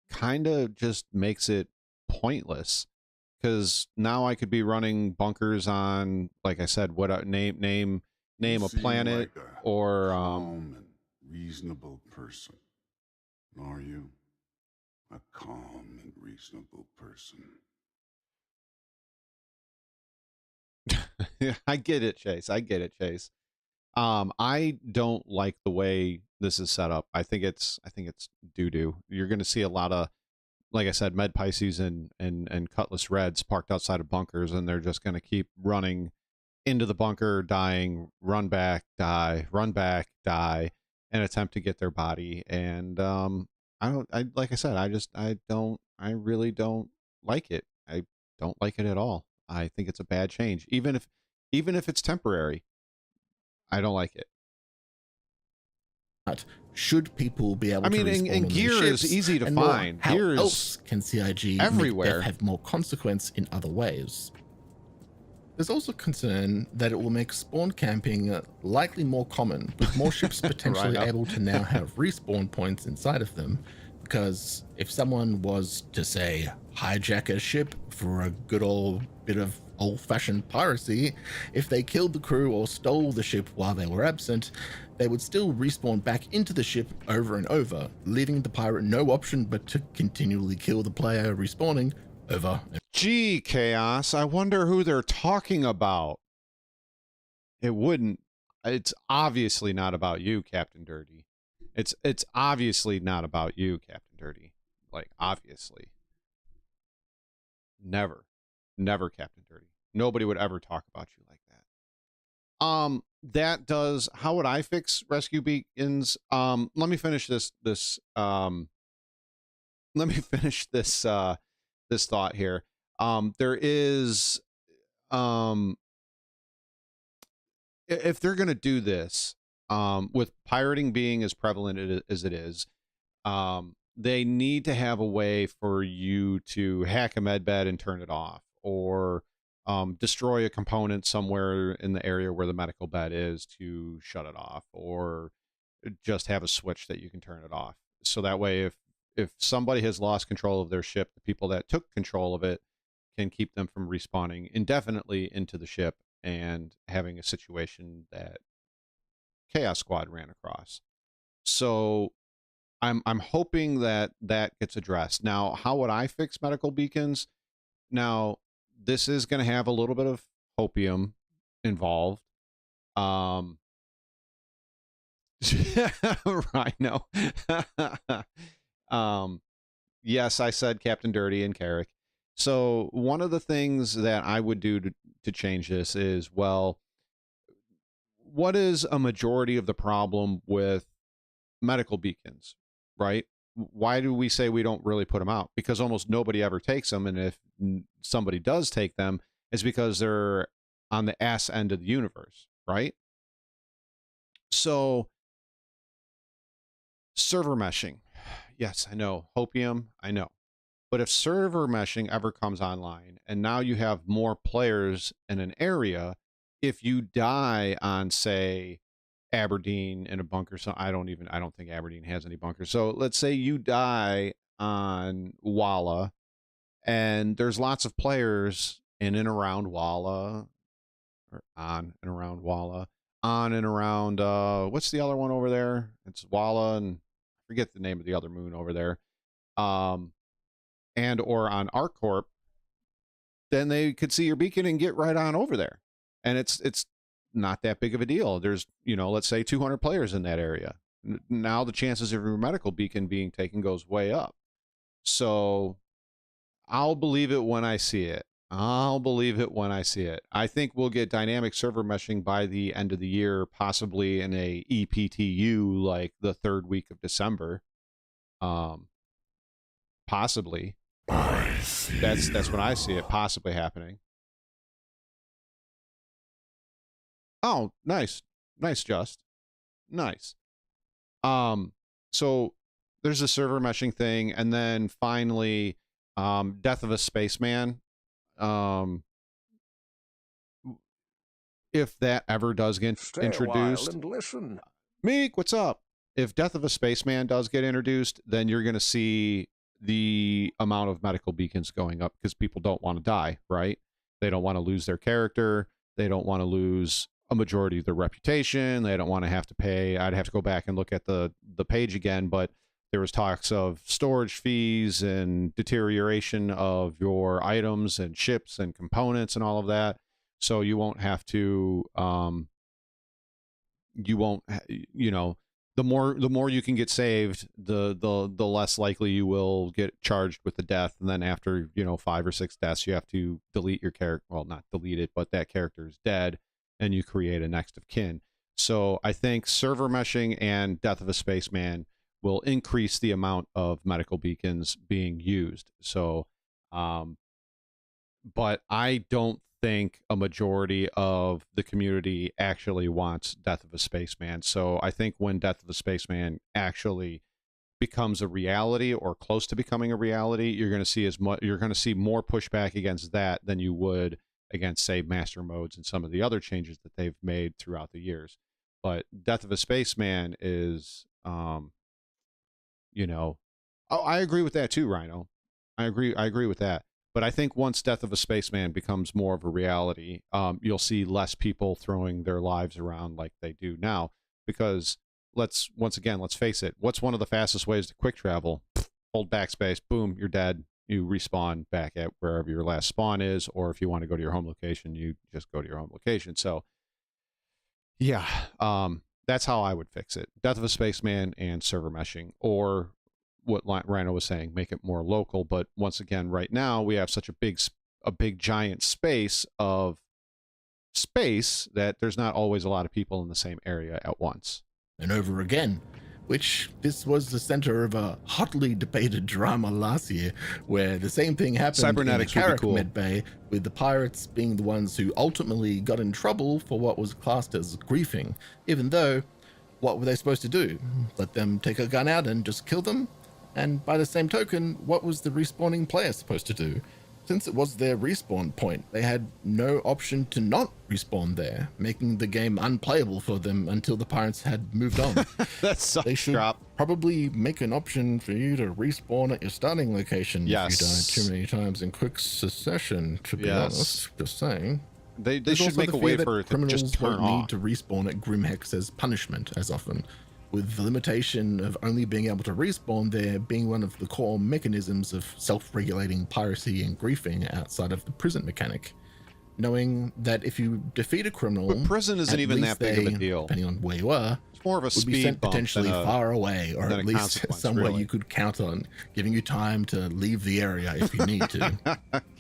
kind of just makes it pointless, because now I could be running bunkers on, like I said, what name a planet, like or calm and reasonable person, are you? a calm and reasonable person. I get it, Chase. I get it, Chase. I don't like the way this is set up. I think it's doo-doo. You're going to see a lot of, like I said, Med Pisces and Cutlass Reds parked outside of bunkers, and they're just going to keep running into the bunker, dying, run back, die, and attempt to get their body. And like I said, I really don't like it. I don't like it at all. I think it's a bad change, even if it's temporary. I don't like it. But should people be able to respawn and on gear their ships, is easy to and more, find. how Gear is else can CIG everywhere. make death have more consequence in other ways? There's also concern that it will make spawn camping likely more common, with more ships potentially Right. able to now have respawn points inside of them. Because if someone was to, say, hijack a ship for a good old bit of old-fashioned piracy, if they killed the crew or stole the ship while they were absent, they would still respawn back into the ship over and over, leaving the pirate no option but to continually kill the player respawning over. Gee, Chaos, I wonder who they're talking about. It's obviously not about you, Captain Dirty. It's obviously not about you, Captain Dirty. Like, obviously. Never, Captain Dirty. Nobody would ever talk about you like that. That does, how would I fix rescue beacons? Let me finish this thought here. There is, if they're going to do this, with pirating being as prevalent as it is, they need to have a way for you to hack a medbed and turn it off, or destroy a component somewhere in the area where the medical bed is to shut it off, or just have a switch that you can turn it off. So that way, if somebody has lost control of their ship, the people that took control of it can keep them from respawning indefinitely into the ship and having a situation that Chaos Squad ran across. So I'm hoping that gets addressed. Now, how would I fix medical beacons? Now, this is going to have a little bit of hopium involved. Rhino. Yes, I said Captain Dirty and Carrick. So one of the things that I would do to change this is, well, what is a majority of the problem with medical beacons, right? Why do we say we don't really put them out? Because almost nobody ever takes them, and if somebody does take them, it's because they're on the ass end of the universe, right? So server meshing, yes, I know, hopium, I know. But if server meshing ever comes online and now you have more players in an area, if you die on, say, Aberdeen in a bunker, so I don't think Aberdeen has any bunkers. So let's say you die on Walla, and there's lots of players in and around Walla, or on and around Walla, on and around, what's the other one over there? It's Walla, and I forget the name of the other moon over there. And or on ArcCorp, then they could see your beacon and get right on over there. And it's not that big of a deal. There's, let's say 200 players in that area. Now the chances of your medical beacon being taken goes way up. So I'll believe it when I see it. I think we'll get dynamic server meshing by the end of the year, possibly in a EPTU, like the third week of December. Possibly. That's when I see it possibly happening. Oh, nice, Just. Nice. So there's a server meshing thing, and then finally, Death of a Spaceman. If that ever does get introduced, and listen. Meek, what's up? If Death of a Spaceman does get introduced, then you're going to see the amount of medical beacons going up, because people don't want to die, right? They don't want to lose their character. They don't want to lose a majority of their reputation. They don't want to have to pay. I'd have to go back and look at the page again, but there was talks of storage fees and deterioration of your items and ships and components and all of that. So you won't have to, you know, the more you can get saved, the less likely you will get charged with the death. And then after, you know, 5 or 6 deaths, you have to delete your character. Well, not delete it, but that character is dead, and you create a next of kin. So I think server meshing and Death of a Spaceman will increase the amount of medical beacons being used. So, but I don't think a majority of the community actually wants Death of a Spaceman. So I think when Death of a Spaceman actually becomes a reality or close to becoming a reality, you're going to see more pushback against that than you would against, say, master modes and some of the other changes that they've made throughout the years. But Death of a Spaceman is, you know, I agree with that too, Rhino. I agree with that. But I think once Death of a Spaceman becomes more of a reality, you'll see less people throwing their lives around like they do now. Because let's face it, what's one of the fastest ways to quick travel? Hold backspace, boom, you're dead. You respawn back at wherever your last spawn is, or if you want to go to your home location, you just go to your home location. So, yeah, that's how I would fix it. Death of a Spaceman and server meshing, or what Rhino was saying, make it more local. But once again, right now we have such a big giant space of space that there's not always a lot of people in the same area at once. And over again, which this was the center of a hotly debated drama last year, where the same thing happened Cybernetics in the would be cool. Carrick Medbay, with the pirates being the ones who ultimately got in trouble for what was classed as griefing, even though, what were they supposed to do? Let them take a gun out and just kill them? And by the same token, what was the respawning player supposed to do? Since it was their respawn point, they had no option to not respawn there, making the game unplayable for them until the pirates had moved on. That's They should probably make an option for you to respawn at your starting location if you die too many times in quick succession, to be honest. Just saying. They should make a way for it to just turn won't need to respawn at Grimhex as punishment as often, with the limitation of only being able to respawn there being one of the core mechanisms of self-regulating piracy and griefing outside of the prison mechanic. Knowing that if you defeat a criminal, but prison isn't even that big of a deal. Depending on where you are, it's more of a would speed be sent bump potentially far away, or at least somewhere you could count on, giving you time to leave the area if you need to.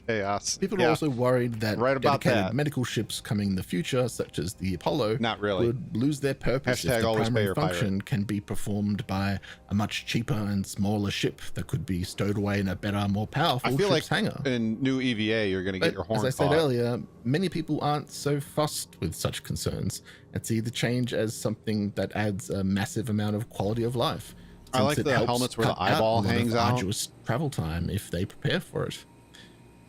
Chaos. People are also worried that dedicated that. medical ships coming in the future, such as the Apollo, would lose their purpose if the primary function can be performed by a much cheaper and smaller ship that could be stowed away in a better, more powerful ship's hangar. In new EVA, you're going to get your horn caught. As I said earlier, many people aren't so fussed with such concerns and see the change as something that adds a massive amount of quality of life. I like the helmets where the eyeball hangs out. Arduous travel time if they prepare for it.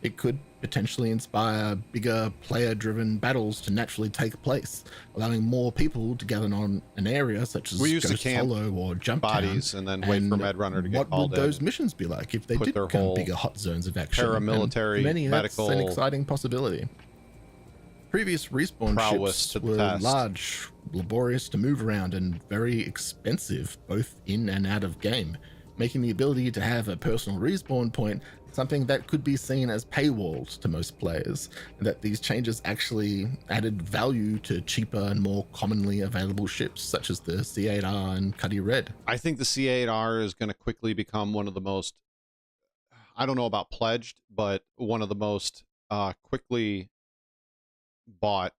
It could potentially inspire bigger player-driven battles to naturally take place, allowing more people to gather on an area such as Ghost Hollow or Jump bodies Town, and then wait for Medrunner to get called in. What would those missions be like if they did become bigger hot zones of action? Paramilitary, many, medical, that's an exciting possibility. Previous respawn ships were large, laborious to move around, and very expensive, both in and out of game, making the ability to have a personal respawn point something that could be seen as paywalled to most players, and that these changes actually added value to cheaper and more commonly available ships such as the C8R and Cuddy Red. I think the C8R is going to quickly become one of the most, I don't know about pledged, but one of the most quickly bought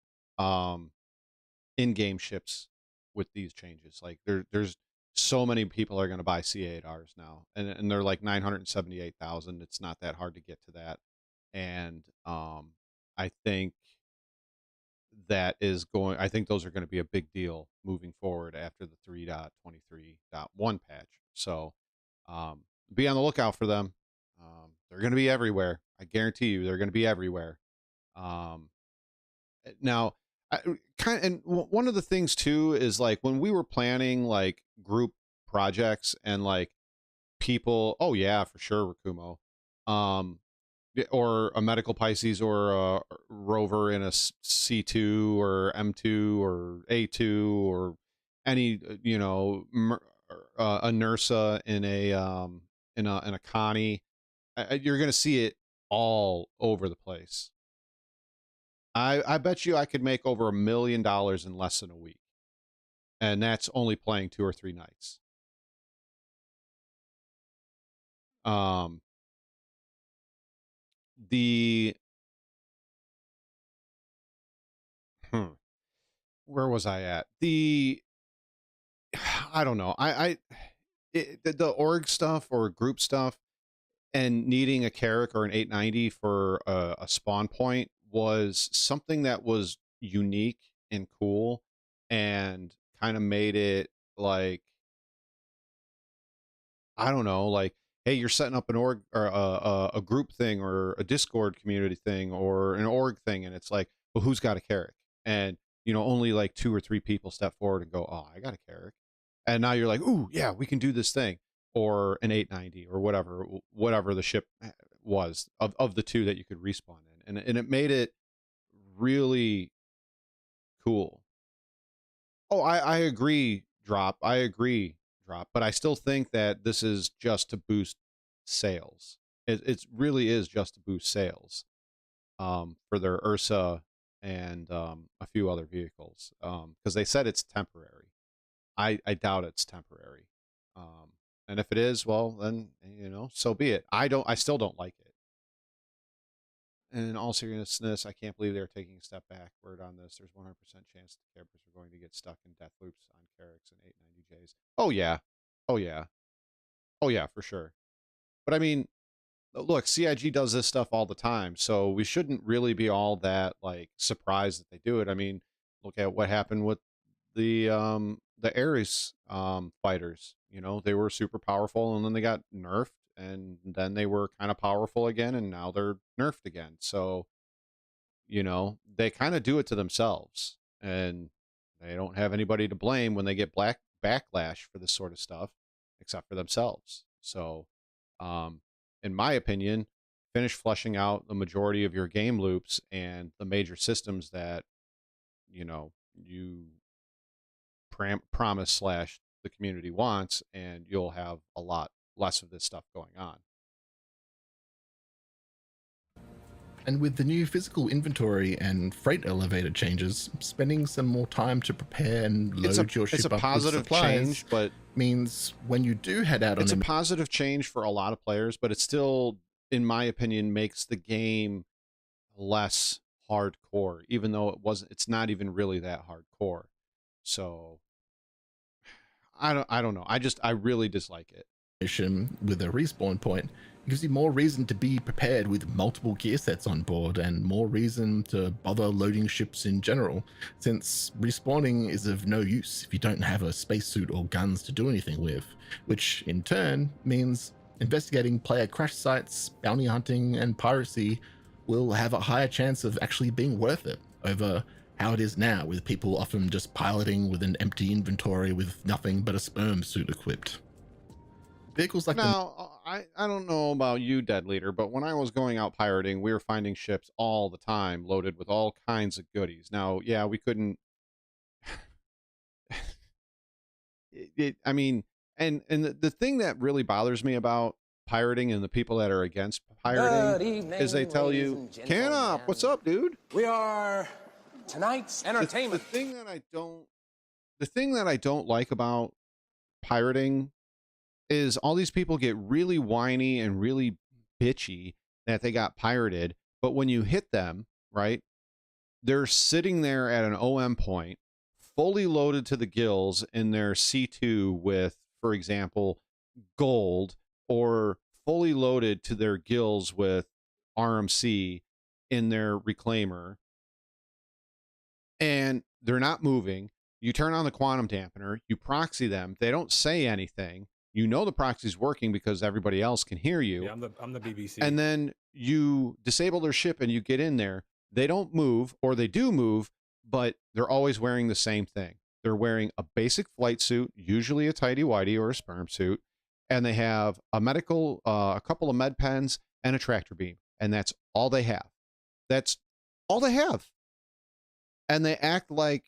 in-game ships with these changes. Like there's so many people are going to buy C8Rs now, and they're like 978,000. It's not that hard to get to that. And I think I think those are going to be a big deal moving forward after the 3.23.1 patch. So be on the lookout for them. They're going to be everywhere. I guarantee you they're going to be everywhere. Now, one of the things too is like when we were planning like group projects and like people, oh yeah, for sure, Rakumo, or a medical Pisces or a rover in a C2 or M2 or A2 or any, a Nursa in a Connie. You're gonna see it all over the place. I bet you I could make over $1 million in less than a week, and that's only playing 2 or 3 nights. The where was I at? I don't know. The org stuff or group stuff and needing a Carrack or an 890 for a spawn point was something that was unique and cool and kind of made it like, I don't know, like, hey, you're setting up an org or a group thing or a Discord community thing or an org thing, and it's like, well, who's got a Carrack? And only like 2 or 3 people step forward and go, oh, I got a Carrack. And now you're like, ooh, yeah, we can do this thing, or an 890 or whatever the ship was of the 2 that you could respawn in, and it made it really cool. Oh, I agree, Drop. I agree, Drop. But I still think that this is just to boost sales. It really is just to boost sales for their Ursa and a few other vehicles, because they said it's temporary. I doubt it's temporary. And if it is, well, then, so be it. I still don't like it. And in all seriousness, I can't believe they're taking a step backward on this. There's 100% chance the campers are going to get stuck in death loops on Carracks and 890Js. Oh, yeah. Oh, yeah. Oh, yeah, for sure. But I mean, look, CIG does this stuff all the time, so we shouldn't really be all that, like, surprised that they do it. I mean, look at what happened with the Ares fighters. They were super powerful, and then they got nerfed, and then they were kind of powerful again, and now they're nerfed again. So, they kind of do it to themselves, and they don't have anybody to blame when they get backlash for this sort of stuff, except for themselves. So, in my opinion, finish fleshing out the majority of your game loops and the major systems that, you promise / the community wants, and you'll have a lot less of this stuff going on. And with the new physical inventory and freight elevator changes, spending some more time to prepare and load your ship up with supplies change, but means when you do head out on it's a positive change for a lot of players, but it still, in my opinion, makes the game less hardcore, even though it's not even really that hardcore. So I don't know. I really dislike it. With a respawn point, it gives you more reason to be prepared with multiple gear sets on board and more reason to bother loading ships in general, since respawning is of no use if you don't have a spacesuit or guns to do anything with, which in turn means investigating player crash sites, bounty hunting, and piracy will have a higher chance of actually being worth it over how it is now, with people often just piloting with an empty inventory with nothing but a sperm suit equipped. Vehicles like I don't know about you, Dead Leader, but when I was going out pirating, we were finding ships all the time loaded with all kinds of goodies. Now, yeah, we couldn't. I mean, and the thing that really bothers me about pirating and the people that are against pirating is they tell you, "Canop, what's up, dude? We are tonight's entertainment." The thing that I don't like about pirating is all these people get really whiny and really bitchy that they got pirated, but when you hit them, right, they're sitting there at an OM point, fully loaded to the gills in their C2 with, for example, gold, or fully loaded to their gills with RMC in their reclaimer, and they're not moving. You turn on the quantum dampener, you proxy them, they don't say anything. The proxy's working because everybody else can hear you. Yeah, I'm the BBC. And then you disable their ship and you get in there. They don't move, or they do move, but they're always wearing the same thing. They're wearing a basic flight suit, usually a tighty-whitey or a sperm suit, and they have a couple of med pens and a tractor beam, and that's all they have. That's all they have. And they act like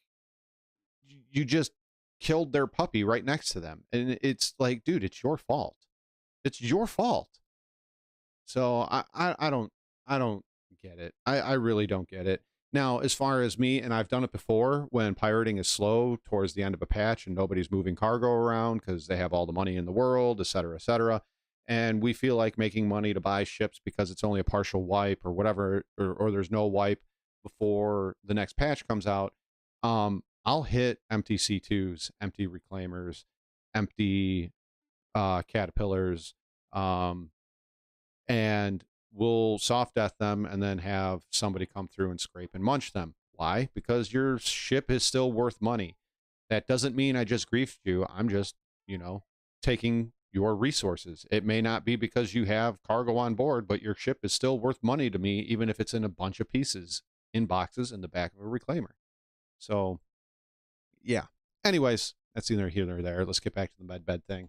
you just killed their puppy right next to them. And it's like, dude, it's your fault. It's your fault. So I don't get it. I really don't get it. Now, as far as me, and I've done it before when pirating is slow towards the end of a patch and nobody's moving cargo around because they have all the money in the world, et cetera, et cetera. And we feel like making money to buy ships because it's only a partial wipe or whatever, or there's no wipe before the next patch comes out. I'll hit empty C2s, empty reclaimers, empty caterpillars, and we'll soft death them and then have somebody come through and scrape and munch them. Why? Because your ship is still worth money. That doesn't mean I just griefed you. I'm just, taking your resources. It may not be because you have cargo on board, but your ship is still worth money to me, even if it's in a bunch of pieces in boxes in the back of a reclaimer. So, yeah. Anyways, that's either here or there. Let's get back to the medbed thing.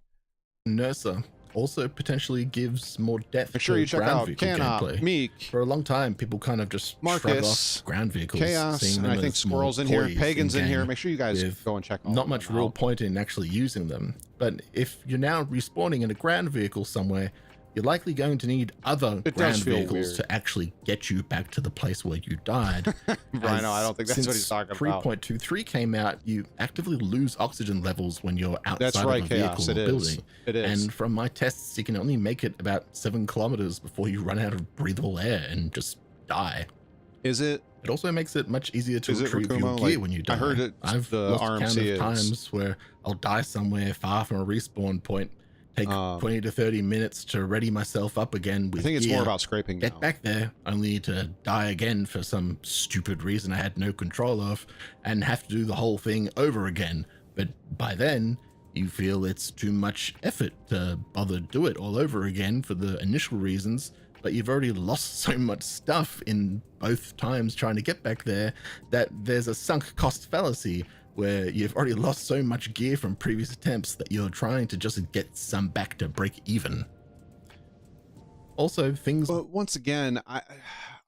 NERSA also potentially gives more depth Make sure to you check ground out vehicle gameplay. Meek, For a long time, people kind of just shrug Marcus, off ground vehicles, Chaos, seeing and them I think as Squirrel's in more here, toys Pagan's in in-game here. Make sure you guys with go and check all not of much them real out. point in actually using them. But if you're now respawning in a ground vehicle somewhere, you're likely going to need other ground vehicles to actually get you back to the place where you died. Rhino, I don't think that's what he's talking about. 3.23 came out, you actively lose oxygen levels when you're outside of a vehicle or building. It is. And from my tests, you can only make it about 7 kilometers before you run out of breathable air and just die. Is it? It also makes it much easier to retrieve Rakumo? your gear when you die. I heard I've the lost count RMC of times where I'll die somewhere far from a respawn point, take 20 to 30 minutes to ready myself up again with I think it's gear, more about scraping get now. back there, only to die again for some stupid reason I had no control of, and have to do the whole thing over again. But by then, you feel it's too much effort to bother do it all over again for the initial reasons, but you've already lost so much stuff in both times trying to get back there that there's a sunk cost fallacy where you've already lost so much gear from previous attempts that you're trying to just get some back to break even. Also, things... But once again, I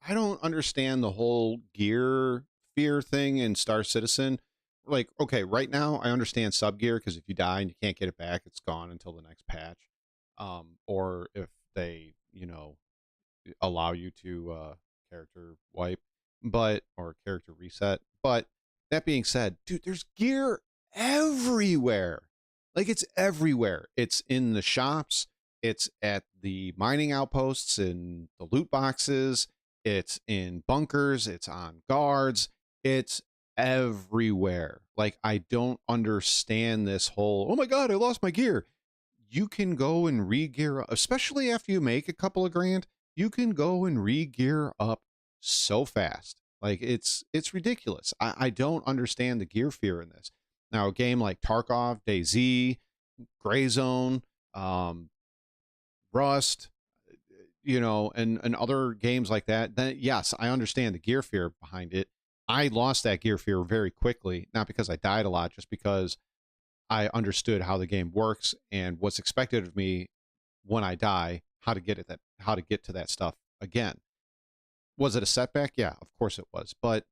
don't understand the whole gear fear thing in Star Citizen. Like, okay, right now I understand sub gear because if you die and you can't get it back, it's gone until the next patch. Or if they, allow you to character wipe, or character reset. But that being said, dude, there's gear everywhere. Like, it's everywhere. It's in the shops. It's at the mining outposts, in the loot boxes. It's in bunkers. It's on guards. It's everywhere. Like, I don't understand this whole, oh my God, I lost my gear. You can go and re-gear up, especially after you make a couple of grand. You can go and re-gear up so fast. Like, it's ridiculous. I don't understand the gear fear in this. Now, a game like Tarkov, DayZ, Gray Zone, Rust, and other games like that, then yes, I understand the gear fear behind it. I lost that gear fear very quickly, not because I died a lot, just because I understood how the game works and what's expected of me when I die, how to get to that stuff again. Was it a setback? Yeah, of course it was. But,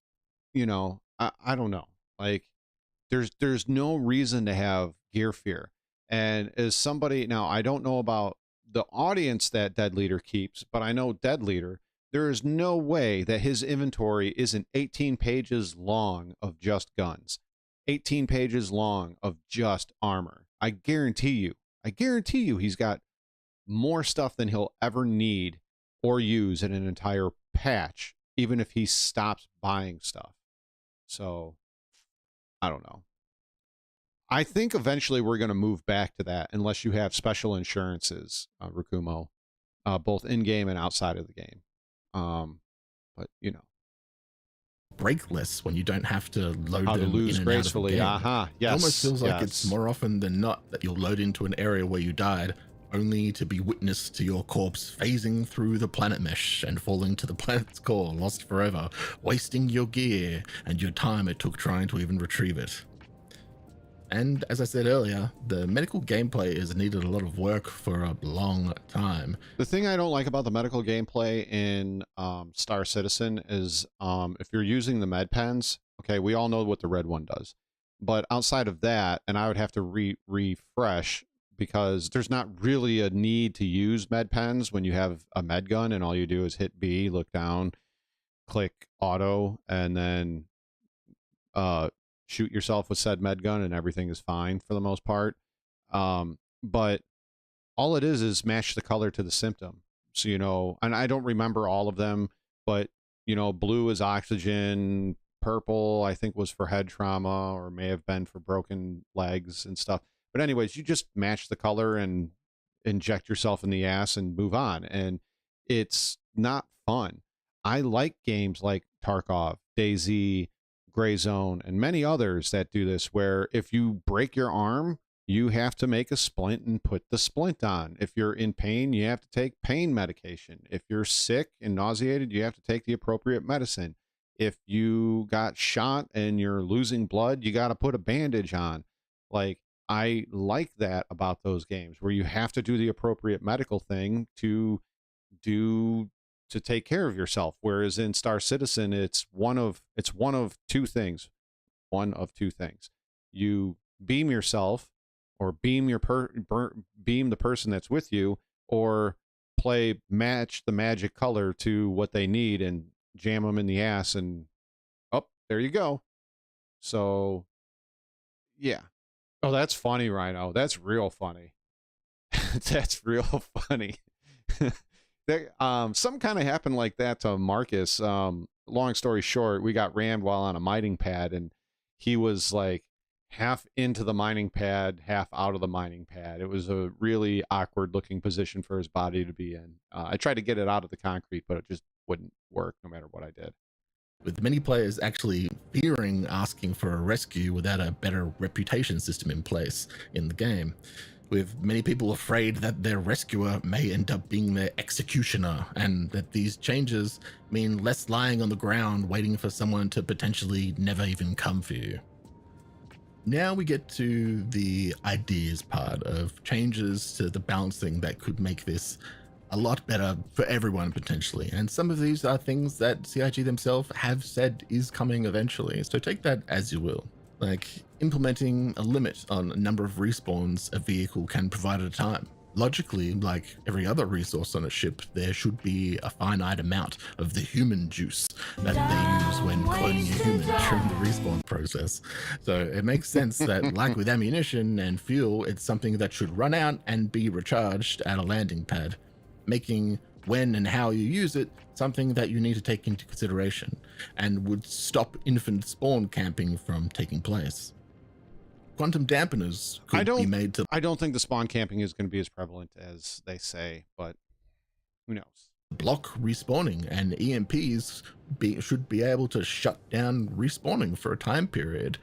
I don't know. Like, there's no reason to have gear fear. And as somebody, now I don't know about the audience that Dead Leader keeps, but I know Dead Leader, there is no way that his inventory isn't 18 pages long of just guns, 18 pages long of just armor. I guarantee you he's got more stuff than he'll ever need or use in an entire patch, even if he stops buying stuff. So, I don't know. I think eventually we're going to move back to that unless you have special insurances, Rakumo, both in-game and outside of the game. But, break less when you don't have to load how them to lose in and gracefully. out of the game. Yes. It almost feels like yes. it's more often than not that you'll load into an area where you died only to be witness to your corpse phasing through the planet mesh and falling to the planet's core, lost forever, wasting your gear and your time it took trying to even retrieve it. And as I said earlier, the medical gameplay has needed a lot of work for a long time. The thing I don't like about the medical gameplay in Star Citizen is if you're using the med pens, okay, we all know what the red one does. But outside of that, and I would have to refresh because there's not really a need to use med pens when you have a med gun and all you do is hit B, look down, click auto, and then shoot yourself with said med gun, and everything is fine for the most part. But all it is match the color to the symptom. So, you know, and I don't remember all of them, but, you know, blue is oxygen, purple I think was for head trauma, or may have been for broken legs and stuff. But anyways, you just match the color and inject yourself in the ass and move on. And it's not fun. I like games like Tarkov, DayZ, Gray Zone, and many others that do this, where if you break your arm, you have to make a splint and put the splint on. If you're in pain, you have to take pain medication. If you're sick and nauseated, you have to take the appropriate medicine. If you got shot and you're losing blood, you got to put a bandage on. Like, I like that about those games, where you have to do the appropriate medical thing to take care of yourself. Whereas in Star Citizen, it's one of two things. One of two things. You beam yourself, or beam beam the person that's with you, or match the magic color to what they need and jam them in the ass, and there you go. So yeah. Oh, that's funny, Rhino. That's real funny. That's real funny. Some kind of happened like that to Marcus. Long story short, we got rammed while on a mining pad, and he was like half into the mining pad, half out of the mining pad. It was a really awkward looking position for his body to be in. I tried to get it out of the concrete, but it just wouldn't work no matter what I did. With many players actually fearing asking for a rescue without a better reputation system in place in the game, with many people afraid that their rescuer may end up being their executioner, and that these changes mean less lying on the ground waiting for someone to potentially never even come for you. Now we get to the ideas part of changes to the balancing that could make this a lot better for everyone potentially. And some of these are things that CIG themselves have said is coming eventually. So take that as you will. Like implementing a limit on a number of respawns a vehicle can provide at a time. Logically, like every other resource on a ship, there should be a finite amount of the human juice that they use when cloning a human during the respawn process. So it makes sense that, like with ammunition and fuel, it's something that should run out and be recharged at a landing pad, making when and how you use it something that you need to take into consideration, and would stop infinite spawn camping from taking place. Quantum dampeners could be made to... I don't think the spawn camping is going to be as prevalent as they say, but who knows? Block respawning, and EMPs should be able to shut down respawning for a time period.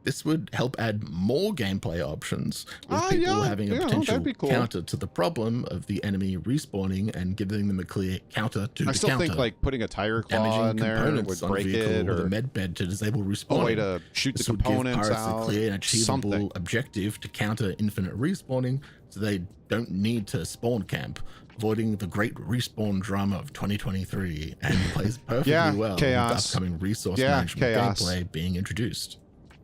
This would help add more gameplay options, with people having a potential counter to the problem of the enemy respawning and giving them a clear counter to the counter. I still think like putting a tire claw in there would break it, or a med bed to disable respawning. A way to shoot the components out. A clear and achievable something. Objective to counter infinite respawning, so they don't need to spawn camp, avoiding the great respawn drama of 2023, and plays perfectly well with the upcoming resource management gameplay being introduced.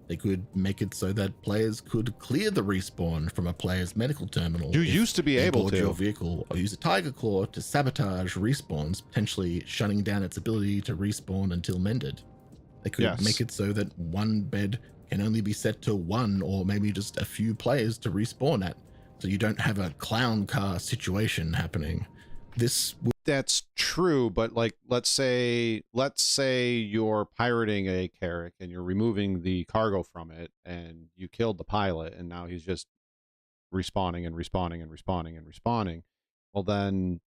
They could make it so that players could clear the respawn from a player's medical terminal. You used to be able to. Your vehicle, or use a tiger claw to sabotage respawns, potentially shutting down its ability to respawn until mended. They could make it so that one bed can only be set to one, or maybe just a few players to respawn at, so you don't have a clown car situation happening. That's true, but like let's say you're pirating a Carrack and you're removing the cargo from it, and you killed the pilot, and now he's just respawning and respawning and respawning and respawning. Well, then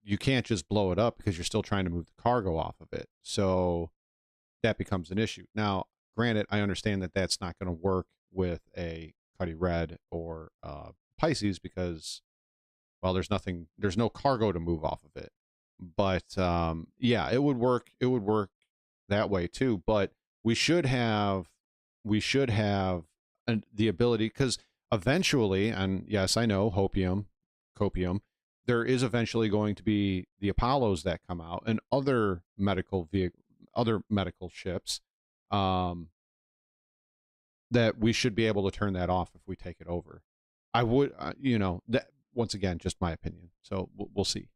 you can't just blow it up because you're still trying to move the cargo off of it. So that becomes an issue. Now, granted, I understand that that's not going to work with a Cuddy Red or Pisces because, well, there's no cargo to move off of it. But yeah, it would work that way too. But we should have the ability, because eventually, and yes, I know copium, there is eventually going to be the Apollos that come out and other medical ships that that we should be able to turn that off if we take it over. I would, you know, that once again, just my opinion. So we'll see.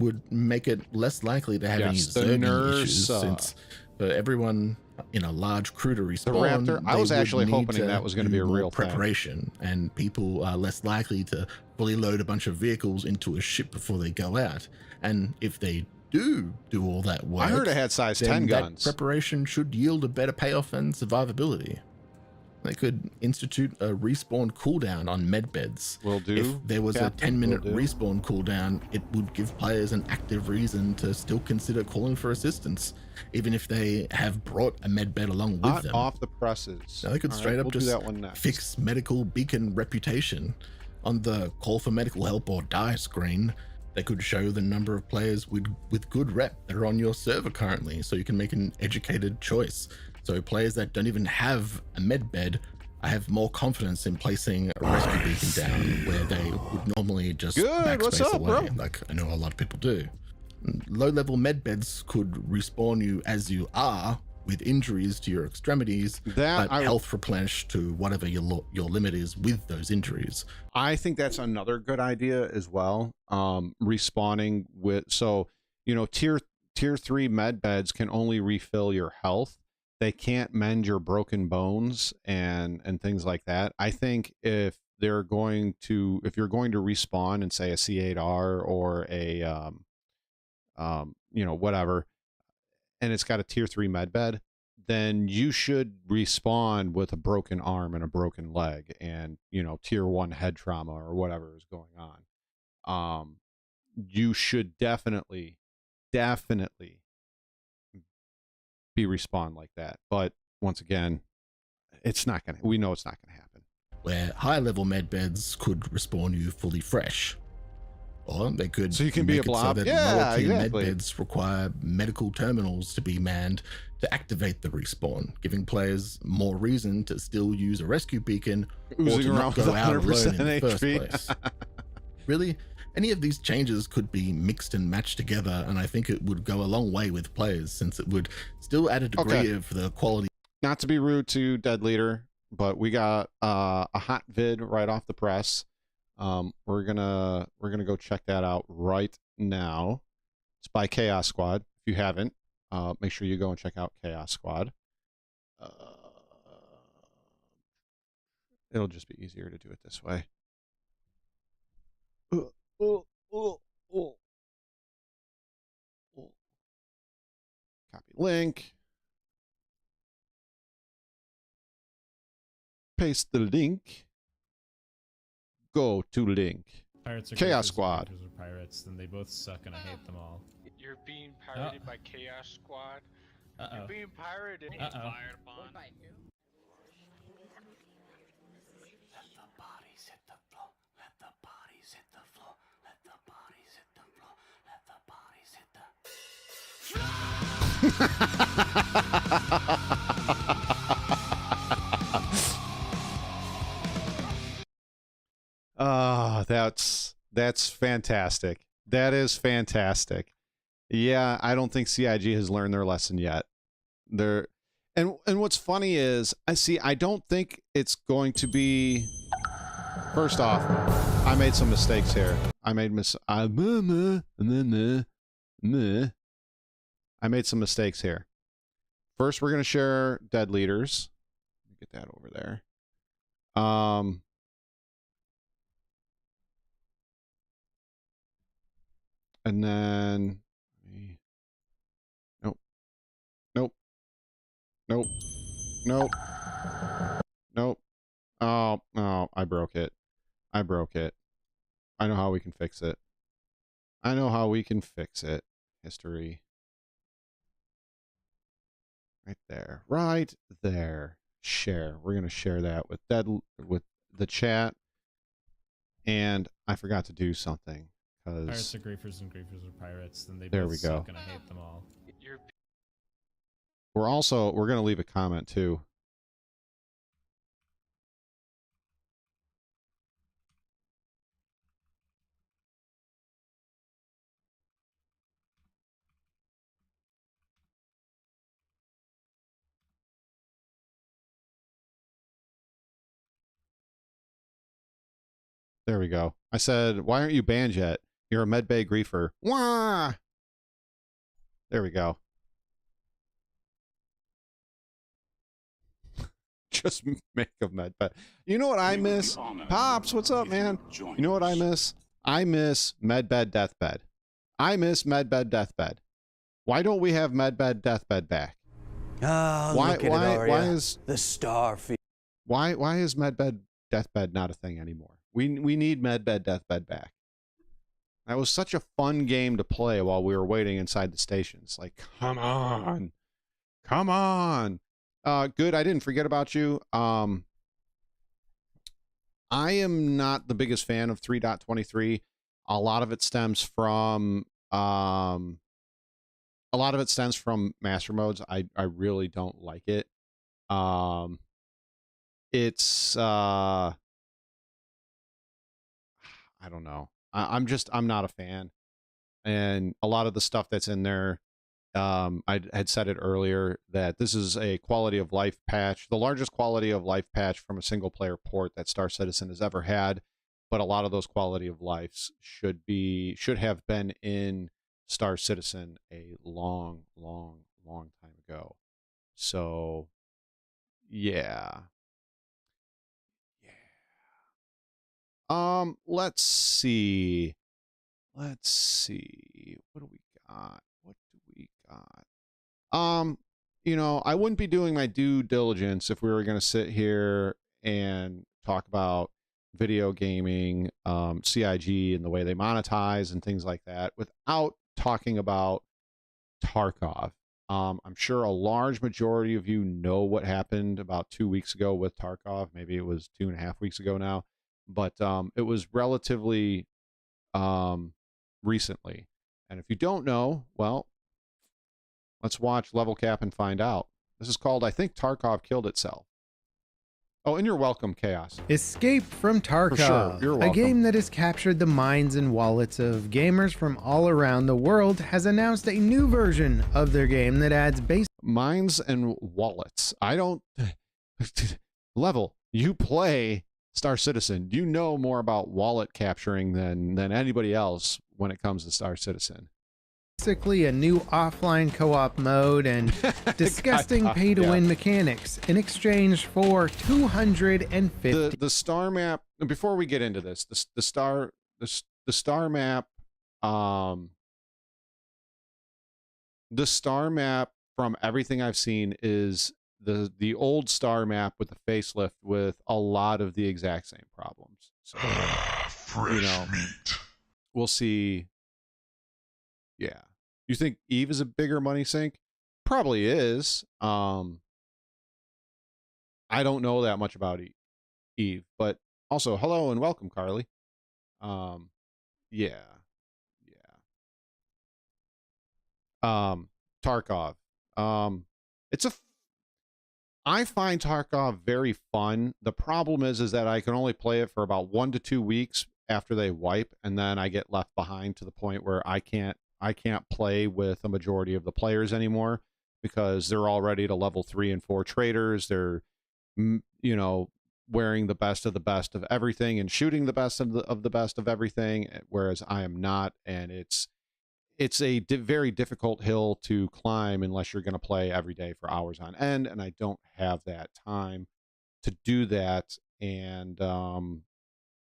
Would make it less likely to have any zerging issues, since for everyone in a large crew to respawn, the Raptor, I was actually hoping that was going to be a real preparation, and people are less likely to fully load a bunch of vehicles into a ship before they go out. And if they do all that work, I heard it had size 10 guns. Preparation should yield a better payoff and survivability. They could institute a respawn cooldown on medbeds. Will do. If there was a 10-minute respawn cooldown, it would give players an active reason to still consider calling for assistance, even if they have brought a medbed along with them. Off the presses. Now they could straight up just fix medical beacon reputation. On the call for medical help or die screen, they could show the number of players with good rep that are on your server currently, so you can make an educated choice. So players that don't even have a med bed, I have more confidence in placing a rescue beacon down where they would normally just backspace away, like I know a lot of people do. Low-level med beds could respawn you as you are with injuries to your extremities, but health replenish to whatever your limit is with those injuries. I think that's another good idea as well. Respawning with, so, you know, tier 3 med beds can only refill your health. They can't mend your broken bones and things like that. I think if you're going to respawn in, say, a C8R or a you know, whatever, and it's got a tier 3 med bed, then you should respawn with a broken arm and a broken leg and, you know, tier 1 head trauma or whatever is going on. You should definitely be respawn like that. But once again, we know it's not gonna happen. Where high level med beds could respawn you fully fresh, or they could, so you can be a blob. So that lower tier med beds require medical terminals to be manned to activate the respawn, giving players more reason to still use a rescue beacon or to not go out alone in the first place. Really, any of these changes could be mixed and matched together, and I think it would go a long way with players, since it would still add a degree of the quality. Not to be rude to Dead Leader, but we got a hot vid right off the press. We're gonna go check that out right now. It's by Chaos Squad. If you haven't, make sure you go and check out Chaos Squad. It'll just be easier to do it this way. Copy link. Paste the link. Go to link. Pirates are Chaos Squad. Pirates, then they both suck and I hate them all. You're being pirated by Chaos Squad. You're being pirated. Fired upon. Let the bodies hit the floor. Let the bodies hit the floor. Let the bodies hit the floor. Let the bodies hit the that's fantastic. That is fantastic. Yeah, I don't think CIG has learned their lesson yet. And what's funny is, I don't think it's going to be. First off, I made some mistakes here. I made some mistakes here. First, we're gonna share Dead Leaders. Get that over there. And then, nope. Oh, no, I broke it. I know how we can fix it. History. Right there. Share. We're going to share that with the chat. And I forgot to do something. Pirates are griefers and griefers are pirates, then they both suck and I hate them all. We're going to leave a comment too. There we go. I said, why aren't you banned yet? You're a medbay griefer. Wah! There we go. Just make a medbay. You know what I miss? Pops, what's up, man? You know what I miss? I miss medbed deathbed. I miss medbed deathbed. Why don't we have medbed deathbed back? Oh, why look at why it, Arya. why is the starfield? Why is medbed deathbed not a thing anymore? We need medbed deathbed back. That was such a fun game to play while we were waiting inside the stations. Like, come on. Come on. Good, I didn't forget about you. I am not the biggest fan of 3.23. A lot of it stems from master modes. I really don't like it. It's I don't know. I'm not a fan. And a lot of the stuff that's in there, I had said it earlier that this is a quality of life patch, the largest quality of life patch from a single player port that Star Citizen has ever had. But a lot of those quality of lives should have been in Star Citizen a long time ago. So yeah. Let's see. What do we got? You know, I wouldn't be doing my due diligence if we were going to sit here and talk about video gaming, CIG and the way they monetize and things like that without talking about Tarkov. I'm sure a large majority of you know what happened about 2 weeks ago with Tarkov. Maybe it was 2.5 weeks ago now, but it was relatively recently. And if you don't know, well, let's watch Level Cap and find out. This is called, I think, Tarkov Killed Itself. Oh, and you're welcome, Chaos. Escape from Tarkov, For sure. You're welcome. A game that has captured the minds and wallets of gamers from all around the world, has announced a new version of their game that adds base minds and wallets. I don't Level, you play Star Citizen. You know more about wallet capturing than anybody else when it comes to Star Citizen. Basically a new offline co-op mode and disgusting pay-to-win mechanics in exchange for 250. The star map. Before we get into this, the star map. The star map from everything I've seen is the old star map with the facelift with a lot of the exact same problems. So, fresh meat. We'll see. Yeah. You think Eve is a bigger money sink? Probably is. I don't know that much about Eve, but also hello and welcome, Carly. Yeah. Tarkov. I find Tarkov very fun. The problem is that I can only play it for about 1 to 2 weeks after they wipe, and then I get left behind to the point where I can't play with a majority of the players anymore because they're all ready to level 3 and 4 traders. They're, you know, wearing the best of everything and shooting the best of the best of everything, whereas I am not, and it's a very difficult hill to climb unless you're going to play every day for hours on end, and I don't have that time to do that. And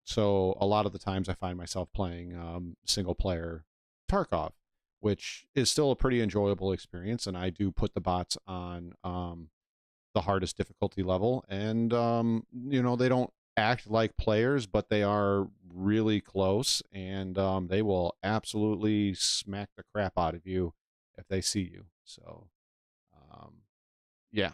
so a lot of the times I find myself playing single player Tarkov, which is still a pretty enjoyable experience, and I do put the bots on the hardest difficulty level, and you know, they don't act like players, but they are really close, and they will absolutely smack the crap out of you if they see you. So yeah.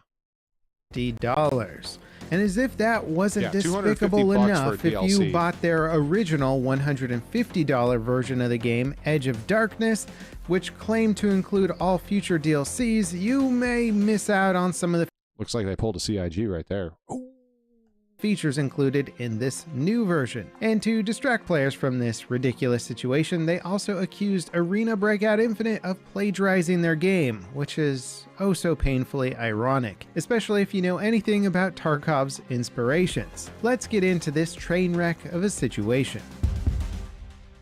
$50. And as if that wasn't despicable enough, if you bought their original $150 version of the game, Edge of Darkness, which claimed to include all future DLCs, you may miss out on some of the looks like they pulled a CIG right there. features included in this new version. And to distract players from this ridiculous situation, they also accused Arena Breakout Infinite of plagiarizing their game, which is oh so painfully ironic, especially if you know anything about Tarkov's inspirations. Let's get into this train wreck of a situation.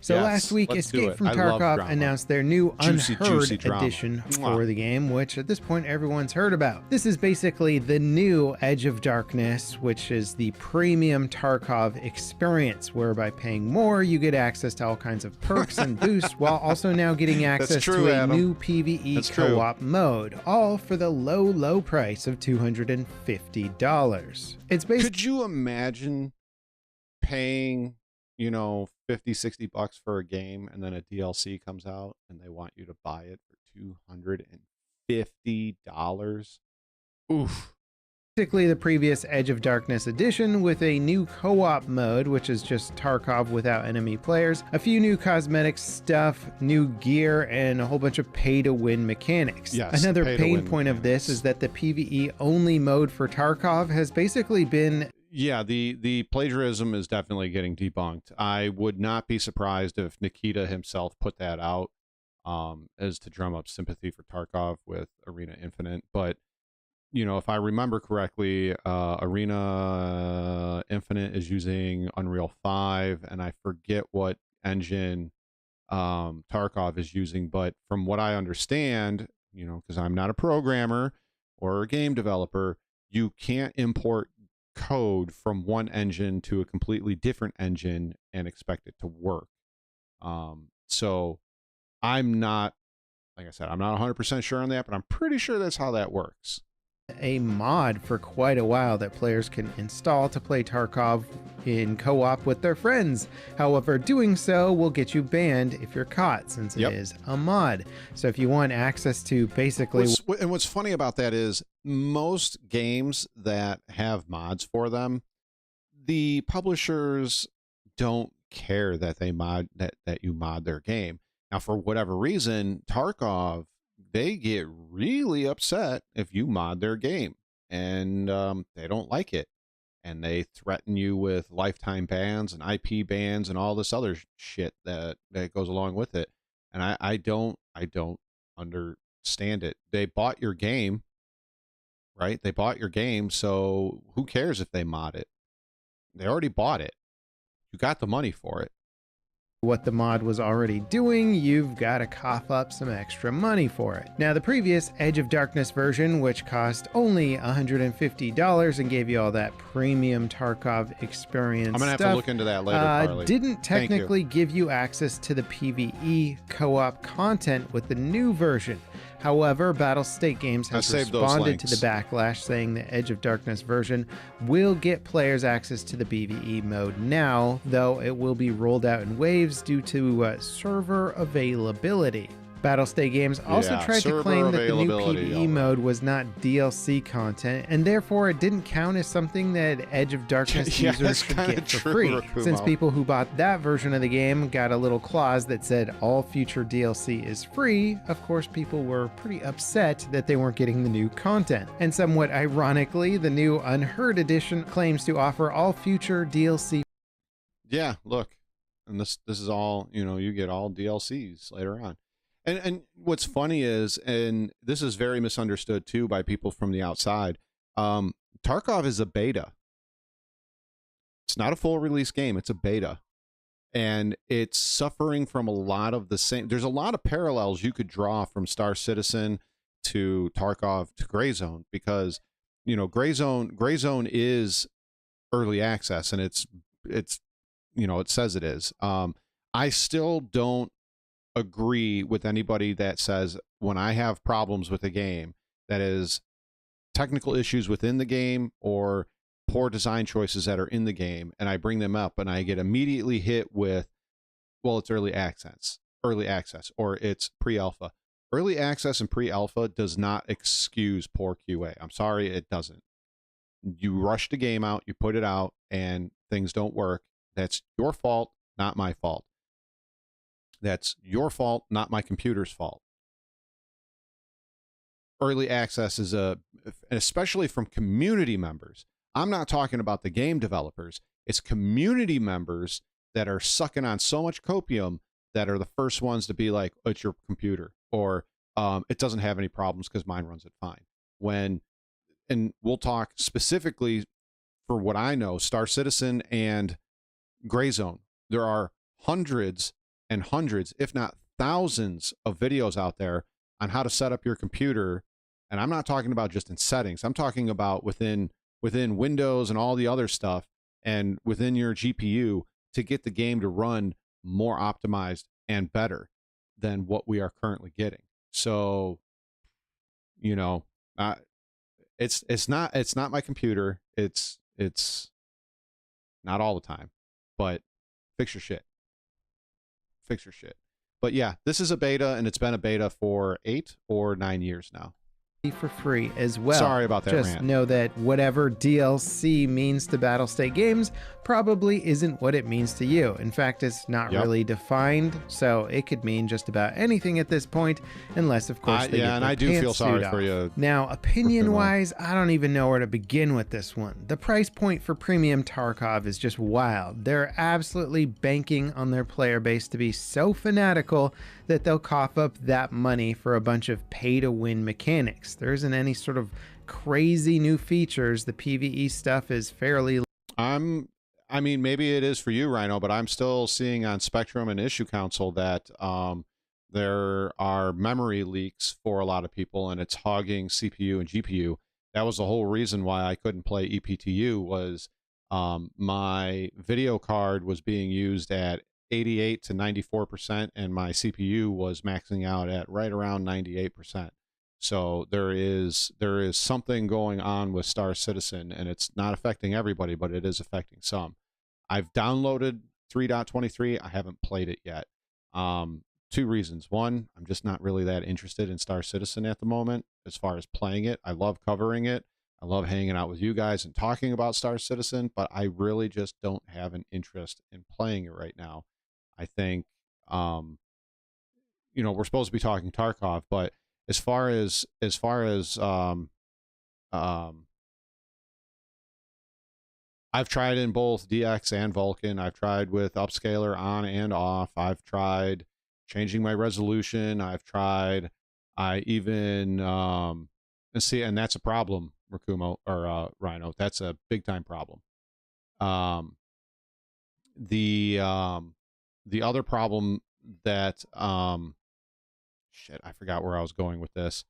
So last week, Escape from Tarkov announced their new Unheard edition for the game, which at this point everyone's heard about. This is basically the new Edge of Darkness, which is the premium Tarkov experience, where by paying more, you get access to all kinds of perks and boosts, while also now getting access to a new PvE co-op mode, all for the low, low price of $250. Could you imagine paying, you know, $50-$60 for a game, and then a DLC comes out and they want you to buy it for $250? Oof. Basically the previous Edge of Darkness edition with a new co-op mode, which is just Tarkov without enemy players, a few new cosmetic stuff, new gear, and a whole bunch of pay-to-win mechanics. Yes, another pain point of this is that the PvE only mode for Tarkov has basically been... Yeah, the plagiarism is definitely getting debunked. I would not be surprised if Nikita himself put that out as to drum up sympathy for Tarkov with Arena Infinite. But, you know, if I remember correctly, Arena Infinite is using Unreal 5, and I forget what engine Tarkov is using. But from what I understand, you know, because I'm not a programmer or a game developer, you can't import code from one engine to a completely different engine and expect it to work. So I'm not, like I said, I'm not 100% sure on that, but I'm pretty sure that's how that works. A mod for quite a while that players can install to play Tarkov in co-op with their friends. However, doing so will get you banned if you're caught, since it is a mod. So if you want access to basically... What's funny about that is most games that have mods for them, the publishers don't care that they mod that you mod their game. Now, for whatever reason, Tarkov, they get really upset if you mod their game, and they don't like it, and they threaten you with lifetime bans and IP bans and all this other shit that goes along with it. And I don't understand it. They bought your game, right? They bought your game, so who cares if they mod it? They already bought it. You got the money for it. What the mod was already doing, you've got to cough up some extra money for it. Now, the previous Edge of Darkness version, which cost only $150 and gave you all that premium Tarkov experience I'm gonna have to look into that later, Carly. Didn't technically give you access to the PvE co-op content with the new version. However, Battlestate Games has responded to the backlash, saying the Edge of Darkness version will get players access to the PvE mode now, though it will be rolled out in waves due to server availability. Battlestate Games also tried to claim that the new PvE mode was not DLC content, and therefore it didn't count as something that Edge of Darkness users should get for free, since people who bought that version of the game got a little clause that said all future DLC is free. Of course, people were pretty upset that they weren't getting the new content. And somewhat ironically, the new Unheard edition claims to offer all future DLC. Yeah, look, and this is all, you know, you get all DLCs later on. And what's funny is, and this is very misunderstood too by people from the outside, Tarkov is a beta. It's not a full release game, it's a beta. And it's suffering from a lot of the same, there's a lot of parallels you could draw from Star Citizen to Tarkov to Gray Zone, because, you know, Gray Zone is early access, and it's you know, it says it is. I still don't agree with anybody that says when I have problems with a game that is technical issues within the game or poor design choices that are in the game, and I bring them up and I get immediately hit with, well, it's early access, or it's pre-alpha. Early access and pre-alpha does not excuse poor QA. I'm sorry, it doesn't. You rush the game out, you put it out, and things don't work. That's your fault, not my fault. That's your fault, not my computer's fault. Early access is especially from community members. I'm not talking about the game developers. It's community members that are sucking on so much copium that are the first ones to be like, oh, it's your computer, or it doesn't have any problems because mine runs it fine. And we'll talk specifically for what I know, Star Citizen and Gray Zone. There are hundreds and hundreds, if not thousands, of videos out there on how to set up your computer. And I'm not talking about just in settings. I'm talking about within Windows and all the other stuff, and within your GPU, to get the game to run more optimized and better than what we are currently getting. So, you know, it's not my computer. It's not all the time, but fix your shit. But yeah, this is a beta, and it's been a beta for 8 or 9 years now. For free as well. Sorry about that. Just rant. know that whatever DLC means to Battlestate Games probably isn't what it means to you. In fact, it's not really defined, so it could mean just about anything at this point, unless of course they get and their I do feel sorry for you. Now, opinion-wise, I don't even know where to begin with this one. The price point for Premium Tarkov is just wild. They're absolutely banking on their player base to be so fanatical that they'll cough up that money for a bunch of pay-to-win mechanics. There isn't any sort of crazy new features. The PvE stuff is fairly... I mean, maybe it is for you, Rhino, but I'm still seeing on Spectrum and Issue Council that there are memory leaks for a lot of people, and it's hogging CPU and GPU. That was the whole reason why I couldn't play EPTU, was my video card was being used at 88 to 94%, and my CPU was maxing out at right around 98%. So there is something going on with Star Citizen, and it's not affecting everybody, but it is affecting some. I've downloaded 3.23. I haven't played it yet. 2 reasons. One, I'm just not really that interested in Star Citizen at the moment as far as playing it. I love covering it. I love hanging out with you guys and talking about Star Citizen, but I really just don't have an interest in playing it right now. I think, you know, we're supposed to be talking Tarkov, but as far as I've tried in both DX and Vulkan. I've tried with upscaler on and off. I've tried changing my resolution. I even and that's a problem, Rakumo, or Rhino. That's a big time problem. The other problem that shit, I forgot where I was going with this.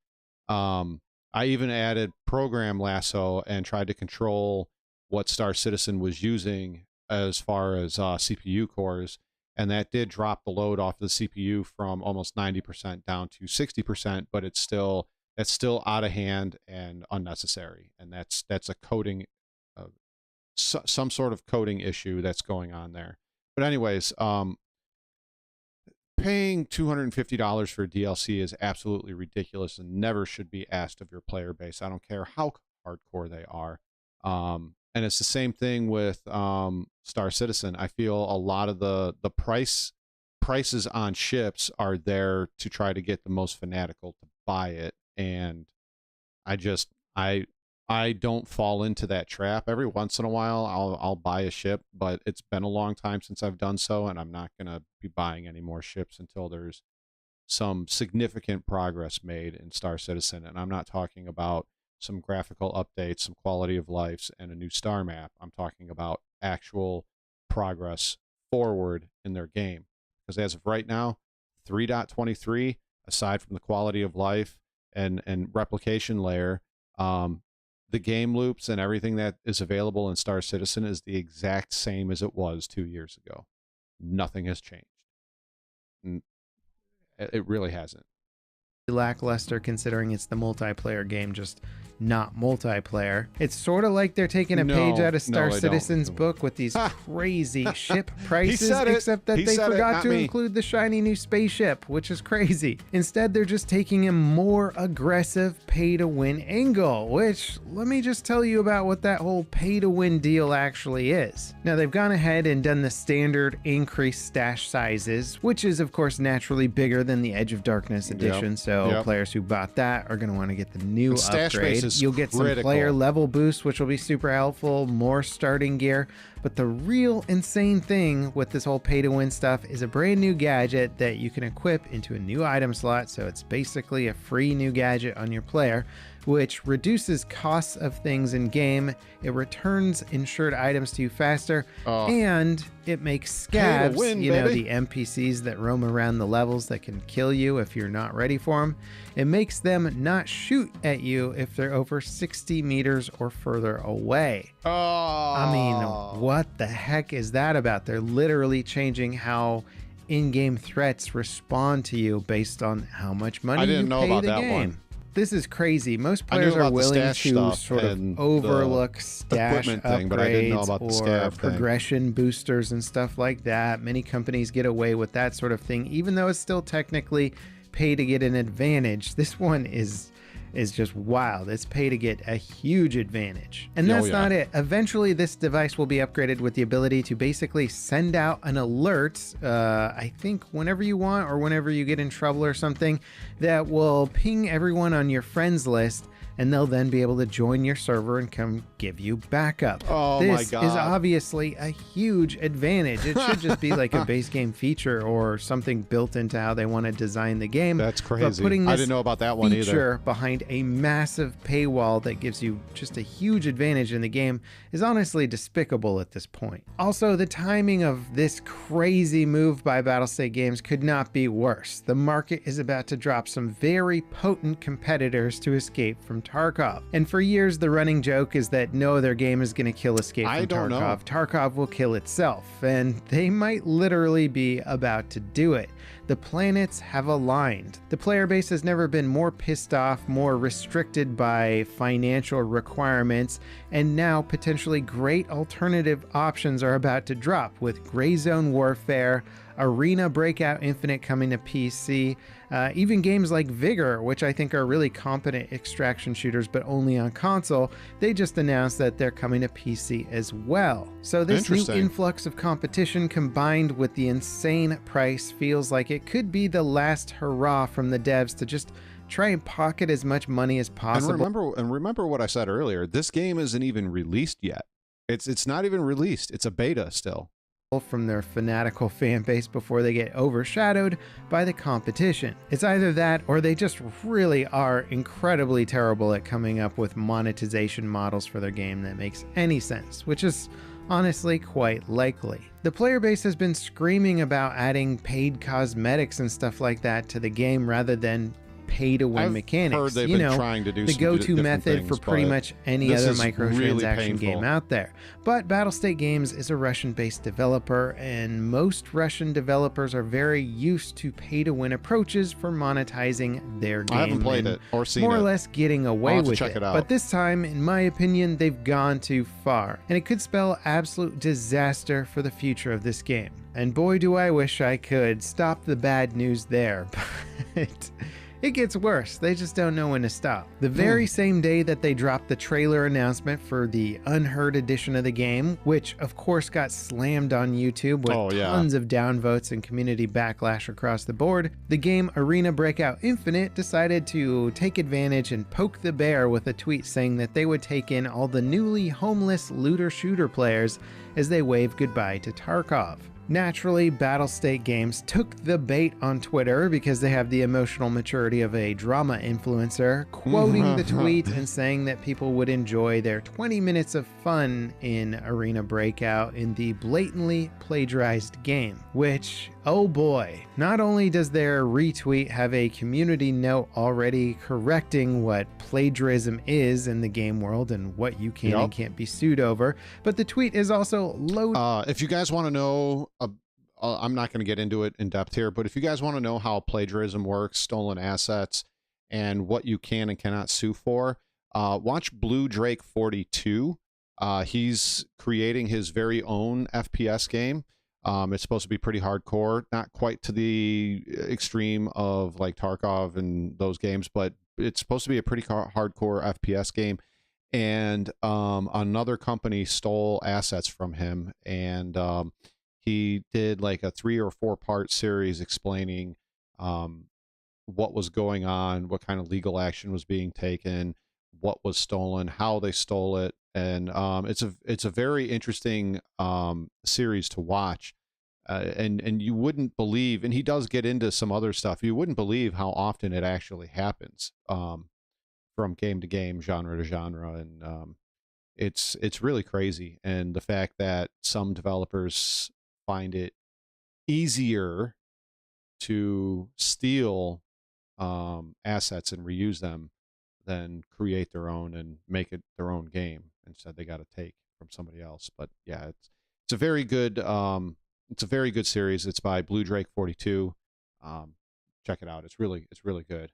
I even added program lasso and tried to control what Star Citizen was using as far as CPU cores, and that did drop the load off the CPU from almost 90% down to 60%, but that's still out of hand and unnecessary, and that's a coding some sort of coding issue that's going on there. But anyways, paying $250 for DLC is absolutely ridiculous and never should be asked of your player base. I don't care how hardcore they are. And it's the same thing with Star Citizen. I feel a lot of the prices on ships are there to try to get the most fanatical to buy it, and I don't fall into that trap. Every once in a while I'll buy a ship, but it's been a long time since I've done so, and I'm not going to be buying any more ships until there's some significant progress made in Star Citizen. And I'm not talking about some graphical updates, some quality of life, and a new star map. I'm talking about actual progress forward in their game. Because as of right now, 3.23, aside from the quality of life and replication layer, the game loops and everything that is available in Star Citizen is the exact same as it was 2 years ago. Nothing has changed. It really hasn't. Lackluster considering it's the multiplayer game, just not multiplayer. It's sort of like they're taking a page out of Star Citizen's book with these crazy ship prices, except that they forgot to include the shiny new spaceship, which is crazy. Instead, they're just taking a more aggressive pay-to-win angle, which let me just tell you about what that whole pay-to-win deal actually is. Now, they've gone ahead and done the standard increased stash sizes, which is of course naturally bigger than the Edge of Darkness edition, so players who bought that are going to want to get the new stash upgrade. base You'll get some player level boosts, which will be super helpful, more starting gear. But the real insane thing with this whole pay-to-win stuff is a brand new gadget that you can equip into a new item slot. So it's basically a free new gadget on your player, which reduces costs of things in game. It returns insured items to you faster, and it makes scabs, the NPCs that roam around the levels that can kill you if you're not ready for them. It makes them not shoot at you if they're over 60 meters or further away. I mean, what the heck is that about? They're literally changing how in-game threats respond to you based on how much money you pay the game. This is crazy. Most players are willing to sort of overlook stash upgrades but I didn't know about or progression boosters and stuff like that. Many companies get away with that sort of thing, even though it's still technically pay to get an advantage. This one is just wild. It's pay to get a huge advantage. And that's not it. Eventually, this device will be upgraded with the ability to basically send out an alert, I think whenever you want or whenever you get in trouble or something, that will ping everyone on your friends list, and they'll then be able to join your server and come give you backup. This is obviously a huge advantage. It should just be like a base game feature or something built into how they want to design the game. That's crazy. But putting this I didn't know about that one either. Behind a massive paywall that gives you just a huge advantage in the game is honestly despicable at this point. Also, the timing of this crazy move by Battlestate Games could not be worse. The market is about to drop some very potent competitors to escape from Tarkov. And for years, the running joke is that no other game is going to kill Escape from Tarkov. Tarkov will kill itself, and they might literally be about to do it. The planets have aligned. The player base has never been more pissed off, more restricted by financial requirements, and now potentially great alternative options are about to drop with Gray Zone Warfare, Arena Breakout Infinite coming to PC, even games like Vigor, which I think are really competent extraction shooters, but only on console. They just announced that they're coming to PC as well. So this new influx of competition combined with the insane price feels like it could be the last hurrah from the devs to just try and pocket as much money as possible. And remember what I said earlier. This game isn't even released yet. It's not even released. It's a beta still. From their fanatical fan base before they get overshadowed by the competition. It's either that or they just really are incredibly terrible at coming up with monetization models for their game that makes any sense, which is honestly quite likely. The player base has been screaming about adding paid cosmetics and stuff like that to the game rather than pay-to-win mechanics. Heard they've been trying to do the go-to method for pretty much any other microtransaction game out there. But Battlestate Games is a Russian-based developer, and most Russian developers are very used to pay-to-win approaches for monetizing their game. I haven't played it or seen it. More or less getting away with it. But this time, in my opinion, they've gone too far, and it could spell absolute disaster for the future of this game. And boy, do I wish I could stop the bad news there, but it gets worse. They just don't know when to stop. The very same day that they dropped the trailer announcement for the Unheard edition of the game, which of course got slammed on YouTube with tons of downvotes and community backlash across the board, the game Arena Breakout Infinite decided to take advantage and poke the bear with a tweet saying that they would take in all the newly homeless looter-shooter players as they wave goodbye to Tarkov. Naturally, Battlestate Games took the bait on Twitter because they have the emotional maturity of a drama influencer, quoting the tweet and saying that people would enjoy their 20 minutes of fun in Arena Breakout in the blatantly plagiarized game, which, oh boy, not only does their retweet have a community note already correcting what plagiarism is in the game world and what you can and can't be sued over, but the tweet is also loaded. If you guys want to know, I'm not going to get into it in depth here, but if you guys want to know how plagiarism works, stolen assets, and what you can and cannot sue for, watch Blue Drake 42. He's creating his very own FPS game. It's supposed to be pretty hardcore, not quite to the extreme of like Tarkov and those games, but it's supposed to be a pretty hardcore FPS game. And another company stole assets from him, and he did like a 3 or 4 part series explaining what was going on, what kind of legal action was being taken, what was stolen, how they stole it, and it's a very interesting series to watch. And you wouldn't believe, and he does get into some other stuff. You wouldn't believe how often it actually happens, from game to game, genre to genre, and it's really crazy. And the fact that some developers find it easier to steal assets and reuse them than create their own and make it their own game. Instead, they got to take from somebody else. But yeah, it's a very good series. It's by Blue Drake 42. Check it out. It's really good.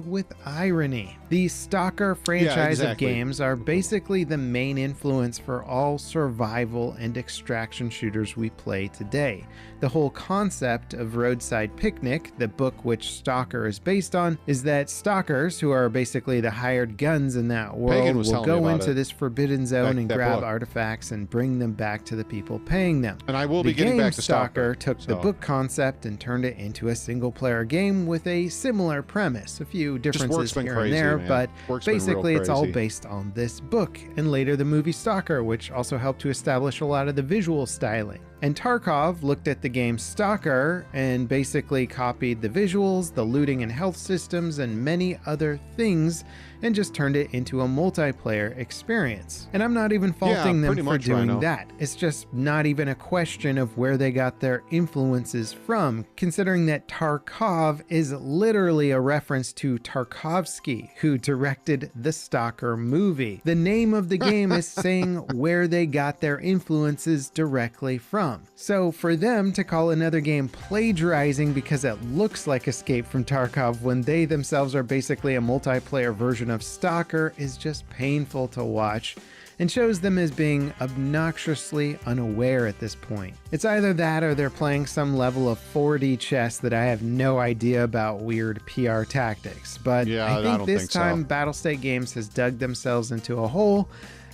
With irony. The Stalker franchise of games are basically the main influence for all survival and extraction shooters we play today. The whole concept of Roadside Picnic, the book which Stalker is based on, is that stalkers, who are basically the hired guns in that world, will go into this forbidden zone and grab artifacts and bring them back to the people paying them. And I will be getting back to Stalker. Took the book concept and turned it into a single-player game with a similar premise. A few differences here and there, but basically it's all based on this book, and later the movie Stalker, which also helped to establish a lot of the visual styling. And Tarkov looked at the game Stalker and basically copied the visuals, the looting and health systems, and many other things, and just turned it into a multiplayer experience. And I'm not even faulting them for doing that. It's just not even a question of where they got their influences from, considering that Tarkov is literally a reference to Tarkovsky, who directed the Stalker movie. The name of the game is saying where they got their influences directly from. So for them to call another game plagiarizing because it looks like Escape from Tarkov when they themselves are basically a multiplayer version of Stalker is just painful to watch, and shows them as being obnoxiously unaware at this point. It's either that or they're playing some level of 4D chess that I have no idea about weird PR tactics. But I think this time Battlestate Games has dug themselves into a hole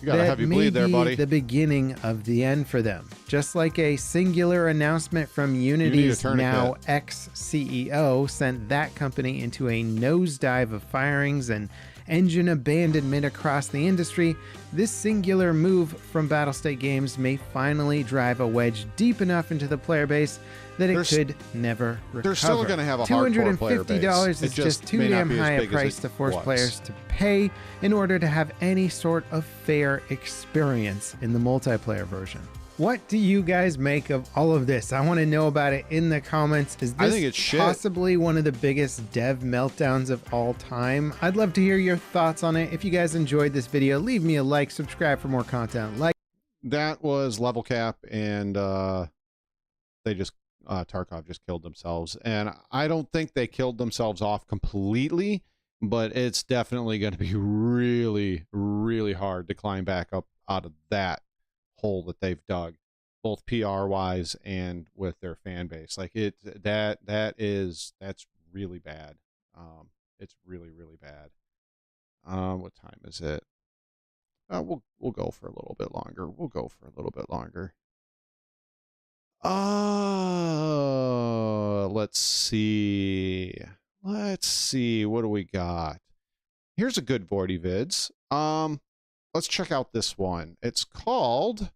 that may be the beginning of the end for them. Just like a singular announcement from Unity's now ex-CEO sent that company into a nosedive of firings and engine abandonment across the industry, this singular move from Battlestate Games may finally drive a wedge deep enough into the player base that it could never recover. They're still going to have a hardcore player base. $250 is just too damn high a price to force players to pay in order to have any sort of fair experience in the multiplayer version. What do you guys make of all of this? I want to know about it in the comments. Is this possibly one of the biggest dev meltdowns of all time? I'd love to hear your thoughts on it. If you guys enjoyed this video, leave me a like, subscribe for more content. That was level cap, and they just Tarkov just killed themselves. And I don't think they killed themselves off completely, but it's definitely going to be really, really hard to climb back up out of that hole that they've dug, both PR wise and with their fan base. Like that's really bad. It's really, really bad. What time is it? We'll go for a little bit longer. Let's see. What do we got? Here's a good Voidy vids. Let's check out this one. It's called,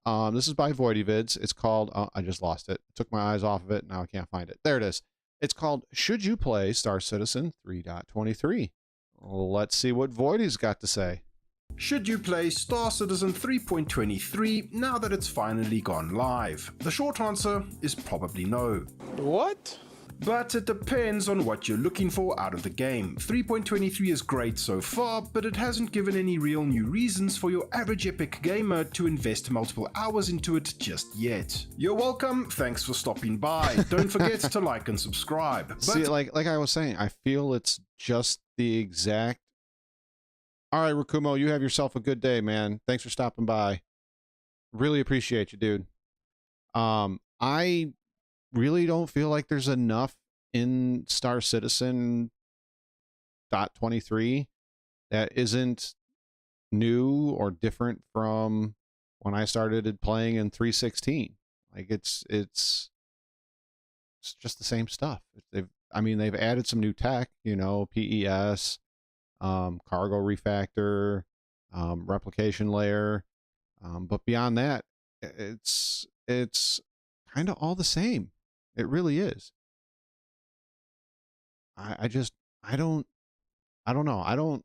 this is by Voidy vids. It's called, I just lost it. Took my eyes off of it. Now I can't find it. There it is. It's called Should You Play Star Citizen 3.23? Let's see what Voidy's got to say. Should you play Star Citizen 3.23 now that it's finally gone live? The short answer is probably no. What? But it depends on what you're looking for out of the game. 3.23 is great so far, but it hasn't given any real new reasons for your average epic gamer to invest multiple hours into it just yet. You're welcome, thanks for stopping by. Don't forget to like and subscribe. See, like I was saying, I feel it's just the exact... All right, Rakumo, you have yourself a good day, man. Thanks for stopping by. Really appreciate you, dude. I really don't feel like there's enough in Star Citizen .23 that isn't new or different from when I started playing in 3.16. Like it's just the same stuff. They've added some new tech, you know, PES, cargo refactor, replication layer. But beyond that, it's kind of all the same. It really is. I don't know.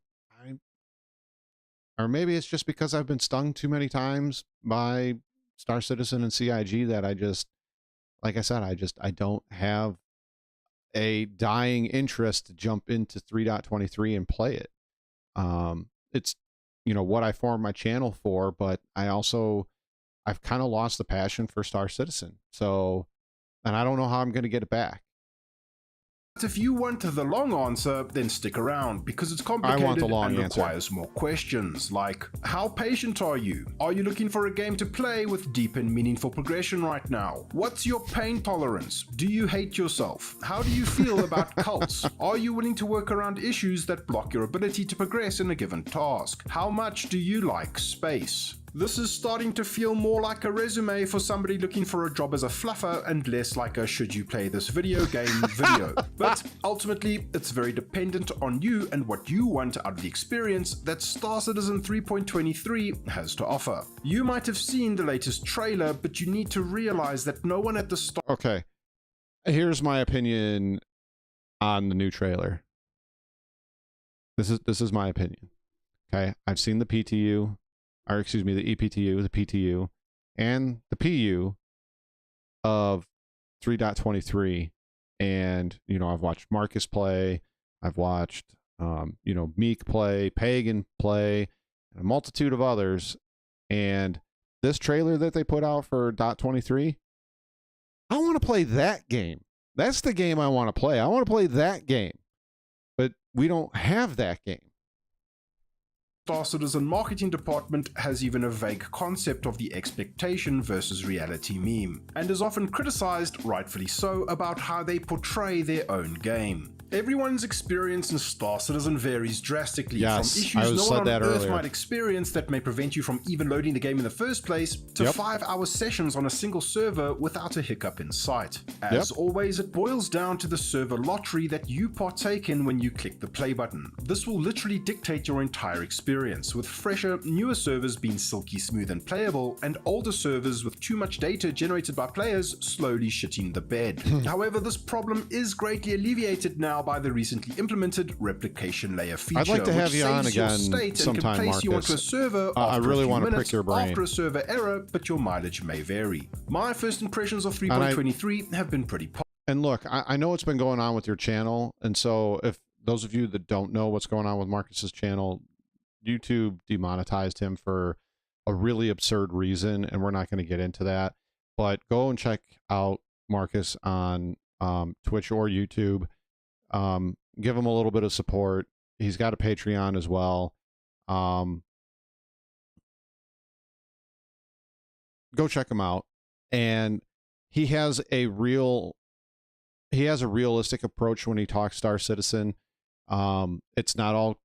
Or maybe it's just because I've been stung too many times by Star Citizen and CIG that like I said, I don't have a dying interest to jump into 3.23 and play it. It's, what I formed my channel for, but I've kind of lost the passion for Star Citizen. So, and I don't know how I'm going to get it back. If you want the long answer, then stick around, because it's complicated and requires more questions, like, how patient are you? Are you looking for a game to play with deep and meaningful progression right now? What's your pain tolerance? Do you hate yourself? How do you feel about cults? Are you willing to work around issues that block your ability to progress in a given task? How much do you like space? This is starting to feel more like a resume for somebody looking for a job as a fluffer and less like a should you play this video game video. But ultimately, it's very dependent on you and what you want out of the experience that Star Citizen 3.23 has to offer. You might have seen the latest trailer, but you need to realize that no one at the start... Okay, here's my opinion on the new trailer. This is my opinion. Okay, I've seen the PTU, or excuse me, the EPTU, the PTU, and the PU of 3.23. And, I've watched Marcus play, I've watched, Meek play, Pagan play, and a multitude of others. And this trailer that they put out for .23, I want to play that game. That's the game I want to play. I want to play that game. But we don't have that game. Star Citizen marketing department has even a vague concept of the expectation versus reality meme, and is often criticized, rightfully so, about how they portray their own game. Everyone's experience in Star Citizen varies drastically, from issues no one on Earth might experience that may prevent you from even loading the game in the first place, to 5-hour sessions on a single server without a hiccup in sight. As always, it boils down to the server lottery that you partake in when you click the play button. This will literally dictate your entire experience, with fresher, newer servers being silky smooth and playable, and older servers with too much data generated by players slowly shitting the bed. However, this problem is greatly alleviated now by the recently implemented replication layer feature. I'd like to have you on again sometime, Marcus. You onto a server I really want to prick your brain. After a server error, but your mileage may vary. My first impressions of 3.23 have been pretty positive. And look, I know what's been going on with your channel, and so if those of you that don't know what's going on with Marcus's channel, YouTube demonetized him for a really absurd reason, and we're not going to get into that. But go and check out Marcus on Twitch or YouTube. Give him a little bit of support. He's got a Patreon as well. Go check him out. And he has a realistic approach when he talks Star Citizen. It's not all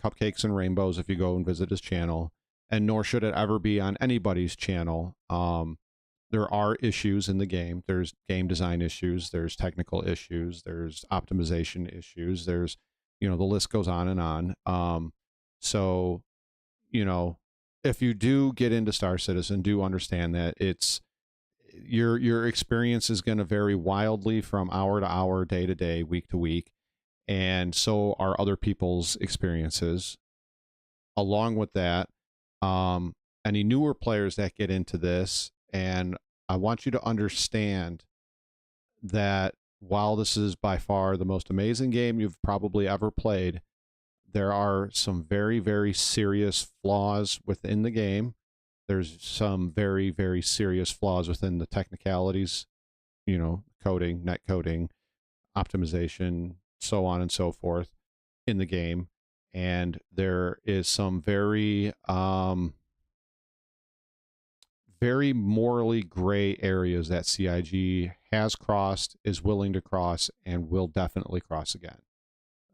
cupcakes and rainbows if you go and visit his channel, and nor should it ever be on anybody's channel. There are issues in the game. There's game design issues. There's technical issues. There's optimization issues. There's, the list goes on and on. So, if you do get into Star Citizen, do understand that it's your experience is going to vary wildly from hour to hour, day to day, week to week. And so are other people's experiences. Along with that, any newer players that get into this, and I want you to understand that while this is by far the most amazing game you've probably ever played, there are some very, very serious flaws within the game. There's some very, very serious flaws within the technicalities, coding, net coding, optimization, so on and so forth in the game. And there is some very morally gray areas that CIG has crossed, is willing to cross, and will definitely cross again.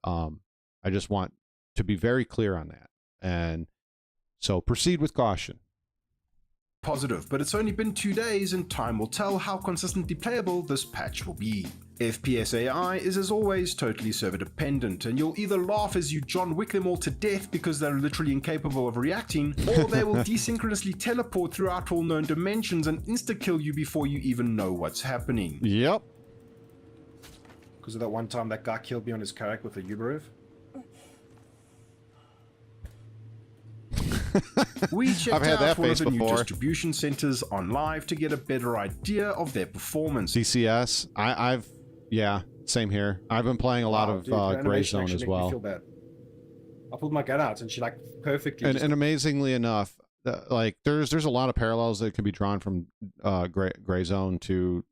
I just want to be very clear on that. And so proceed with caution. Positive, but it's only been 2 days and time will tell how consistently playable this patch will be. FPS AI is as always totally server dependent, and you'll either laugh as you John Wick them all to death because they're literally incapable of reacting, or they will desynchronously teleport throughout all known dimensions and insta-kill you before you even know what's happening. Yep. Because of that one time that guy killed me on his kayak with a Uberev. We checked out one of the new distribution centers on live to get a better idea of their performance. DCS, yeah, same here. I've been playing a lot of Gray Zone as well. Feel bad. I pulled my gun out and she like perfectly. And amazingly enough, like there's a lot of parallels that can be drawn from Gray Zone to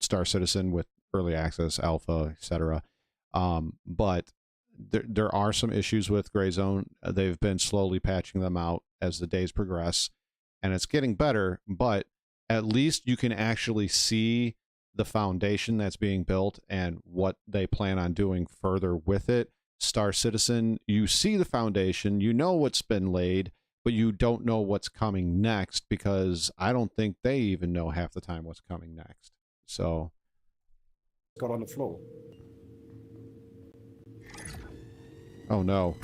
Star Citizen with early access, alpha, etc. But there are some issues with Gray Zone. They've been slowly patching them out as the days progress, and it's getting better. But at least you can actually see the foundation that's being built and what they plan on doing further with it. Star Citizen, you see the foundation, you know what's been laid, but you don't know what's coming next, because I don't think they even know half the time what's coming next. So got on the floor. Oh no.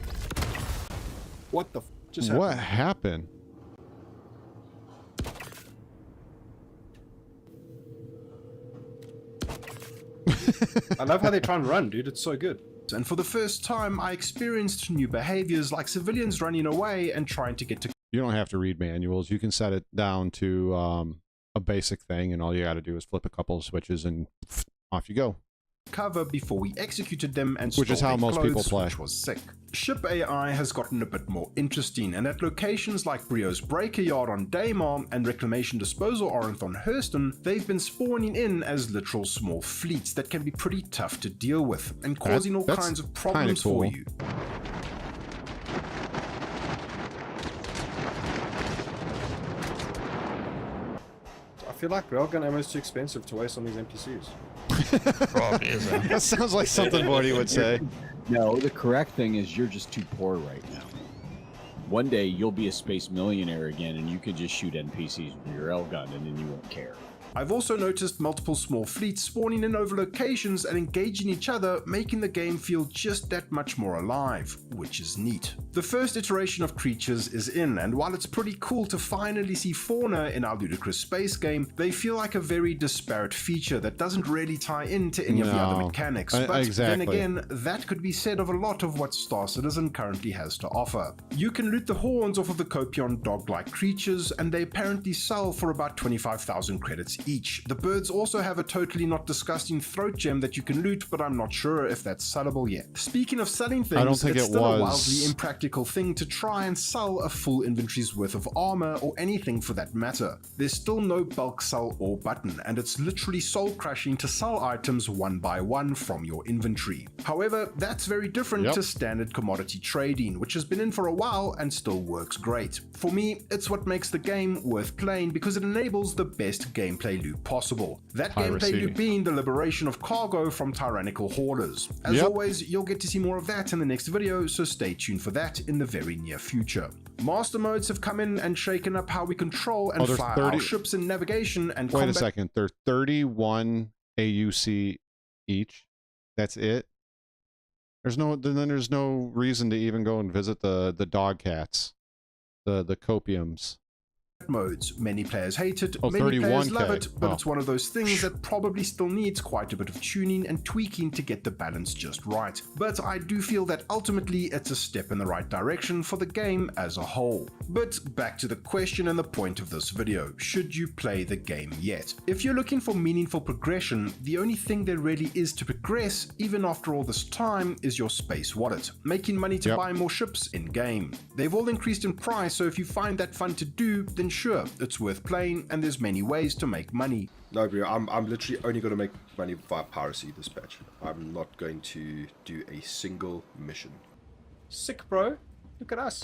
What the just happened? What happened? I love how they try and run, dude. It's so good. And for the first time, I experienced new behaviors like civilians running away and trying to get to... You don't have to read manuals. You can set it down to a basic thing, and all you got to do is flip a couple of switches and off you go. Cover before we executed them and which is how most people play. Which was sick. Ship AI has gotten a bit more interesting, and at locations like Brio's Breaker Yard on Daymar and Reclamation Disposal Orinth on Hurston, they've been spawning in as literal small fleets that can be pretty tough to deal with and causing all kinds of problems for you. I feel like railgun ammo is too expensive to waste on these NPCs. Probably isn't. That sounds like something Morty would say. No, the correct thing is you're just too poor right now. One day you'll be a space millionaire again and you can just shoot NPCs with your railgun and then you won't care. I've also noticed multiple small fleets spawning in over locations and engaging each other, making the game feel just that much more alive, which is neat. The first iteration of creatures is in, and while it's pretty cool to finally see fauna in our ludicrous space game, they feel like a very disparate feature that doesn't really tie into any of the other mechanics. But then again, that could be said of a lot of what Star Citizen currently has to offer. You can loot the horns off of the Copion dog-like creatures, and they apparently sell for about 25,000 credits each. The birds also have a totally not disgusting throat gem that you can loot, but I'm not sure if that's sellable yet. Speaking of selling things, I don't think it's it still was. a wildly impractical thing to try and sell a full inventory's worth of armor or anything for that matter. There's still no bulk sell or button, and it's literally soul crushing to sell items one by one from your inventory. However, that's very different to standard commodity trading, which has been in for a while and still works great. For me, it's what makes the game worth playing because it enables the best gameplay loop possible. That Piracy. gameplay loop being the liberation of cargo from tyrannical hoarders. As always, you'll get to see more of that in the next video, so stay tuned for that in the very near future. Master modes have come in and shaken up how we control and fly our ships in navigation and combat. Wait a second, they're 31 aUEC each. That's it? There's no reason to even go and visit the dog cats, the copiums. Modes. Many players hate it, Oh, many players 31K. love it, but it's one of those things that probably still needs quite a bit of tuning and tweaking to get the balance just right. But I do feel that ultimately it's a step in the right direction for the game as a whole. But back to the question and the point of this video, should you play the game yet? If you're looking for meaningful progression, the only thing there really is to progress, even after all this time, is your space wallet, making money to buy more ships in-game. They've all increased in price, so if you find that fun to do, then sure, it's worth playing, and there's many ways to make money. No, bro, I'm literally only going to make money via piracy this patch. I'm not going to do a single mission. Sick, bro. Look at us.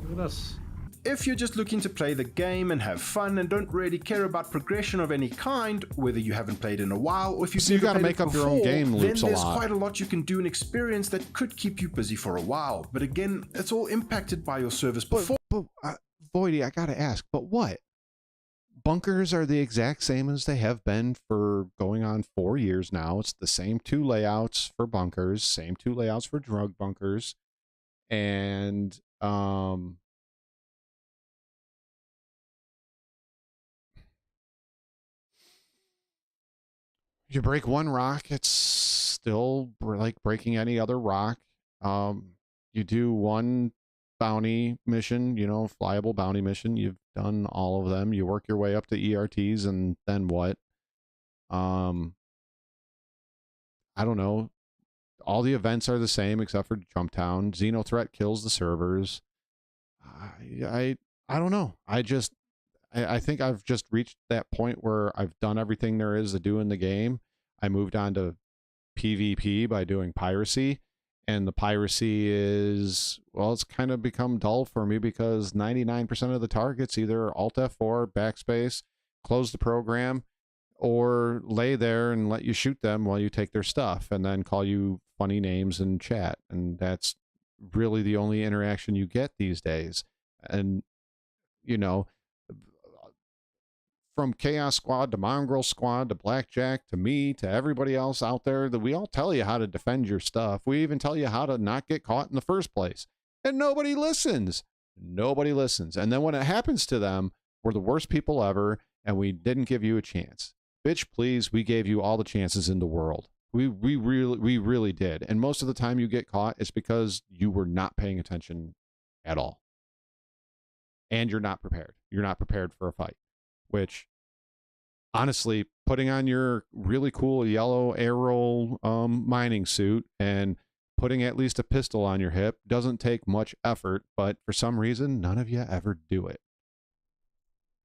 Look at us. If you're just looking to play the game and have fun and don't really care about progression of any kind, whether you haven't played in a while or if you've you got to make up your own game loops then a there's lot. quite a lot you can do and experience that could keep you busy for a while. But again, it's all impacted by your service performance. Voidy, I gotta ask, but what? bunkers are the exact same as they have been for going on 4 years now. It's the same 2 layouts for bunkers, same 2 layouts for drug bunkers. And you break one rock, it's still like breaking any other rock. You do one bounty mission, you know, flyable bounty mission. You've done all of them. You work your way up to ERTs, and then what? I don't know. All the events are the same except for Jump Town. Xeno Threat kills the servers. I don't know. I think I've just reached that point where I've done everything there is to do in the game. I moved on to PvP by doing piracy, and the piracy is, well, it's kind of become dull for me because 99% of the targets either Alt F4, backspace, close the program, or lay there and let you shoot them while you take their stuff and then call you funny names in chat. And that's really the only interaction you get these days. And, you know, from Chaos Squad to Mongrel Squad to Blackjack to me to everybody else out there, that we all tell you how to defend your stuff. We even tell you how to not get caught in the first place. And nobody listens. Nobody listens. And then when it happens to them, we're the worst people ever, and we didn't give you a chance. Bitch, please, we gave you all the chances in the world. We really did. And most of the time you get caught, it's because you were not paying attention at all. And you're not prepared. You're not prepared for a fight. Which, honestly, putting on your really cool yellow Aero mining suit and putting at least a pistol on your hip doesn't take much effort, but for some reason, none of you ever do it.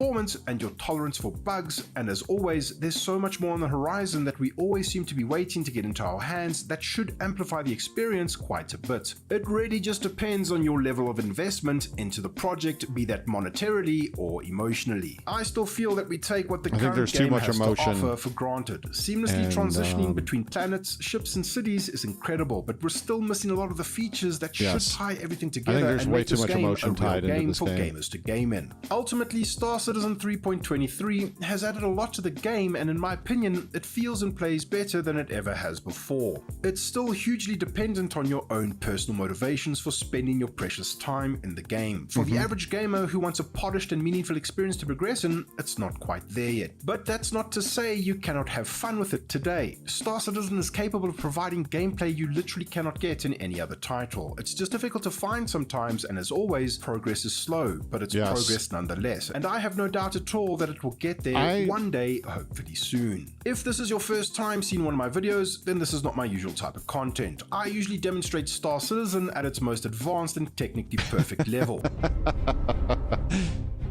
Performance and your tolerance for bugs, and as always, there's so much more on the horizon that we always seem to be waiting to get into our hands that should amplify the experience quite a bit. It really just depends on your level of investment into the project, be that monetarily or emotionally. I still feel that we take what the current game has to offer for granted. Seamlessly transitioning between planets, ships and cities is incredible, but we're still missing a lot of the features that should tie everything together and make this game a real game for gamers to game in. Ultimately, StarCitizen 3.23 has added a lot to the game, and in my opinion, it feels and plays better than it ever has before. It's still hugely dependent on your own personal motivations for spending your precious time in the game. For the average gamer who wants a polished and meaningful experience to progress in, it's not quite there yet. But that's not to say you cannot have fun with it today. Star Citizen is capable of providing gameplay you literally cannot get in any other title. It's just difficult to find sometimes, and as always, progress is slow, but it's progress nonetheless. And I have no doubt at all that it will get there one day, hopefully soon. If this is your first time seeing one of my videos, then this is not my usual type of content. I usually demonstrate Star Citizen at its most advanced and technically perfect level.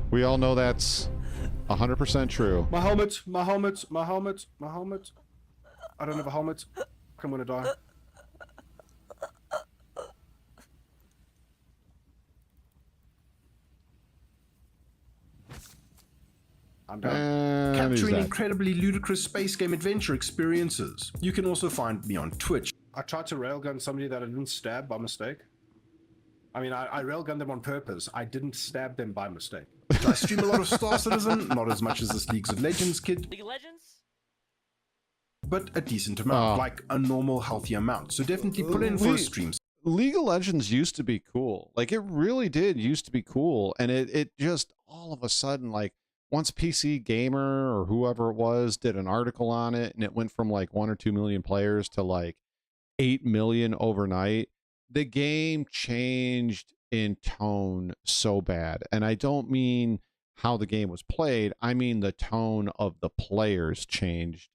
We all know that's 100% true. My helmet, my helmet, my helmet, my helmet. I don't have a helmet. I'm gonna die. I'm done. Capturing incredibly ludicrous space game adventure experiences. You can also find me on Twitch. I tried to railgun somebody that I didn't stab by mistake. I mean, I railgunned them on purpose. I didn't stab them by mistake. I stream a lot of Star Citizen, not as much as this League of Legends kid. League of Legends? But a decent amount, like a normal, healthy amount. So definitely put in for a stream. League of Legends used to be cool. Like, it really did used to be cool. And it just, all of a sudden, like, once pcgamer or whoever it was did an article on it, and it went from like 1 or 2 million players to like 8 million overnight, the game changed in tone so bad. And I don't mean how the game was played. I mean the tone of the players changed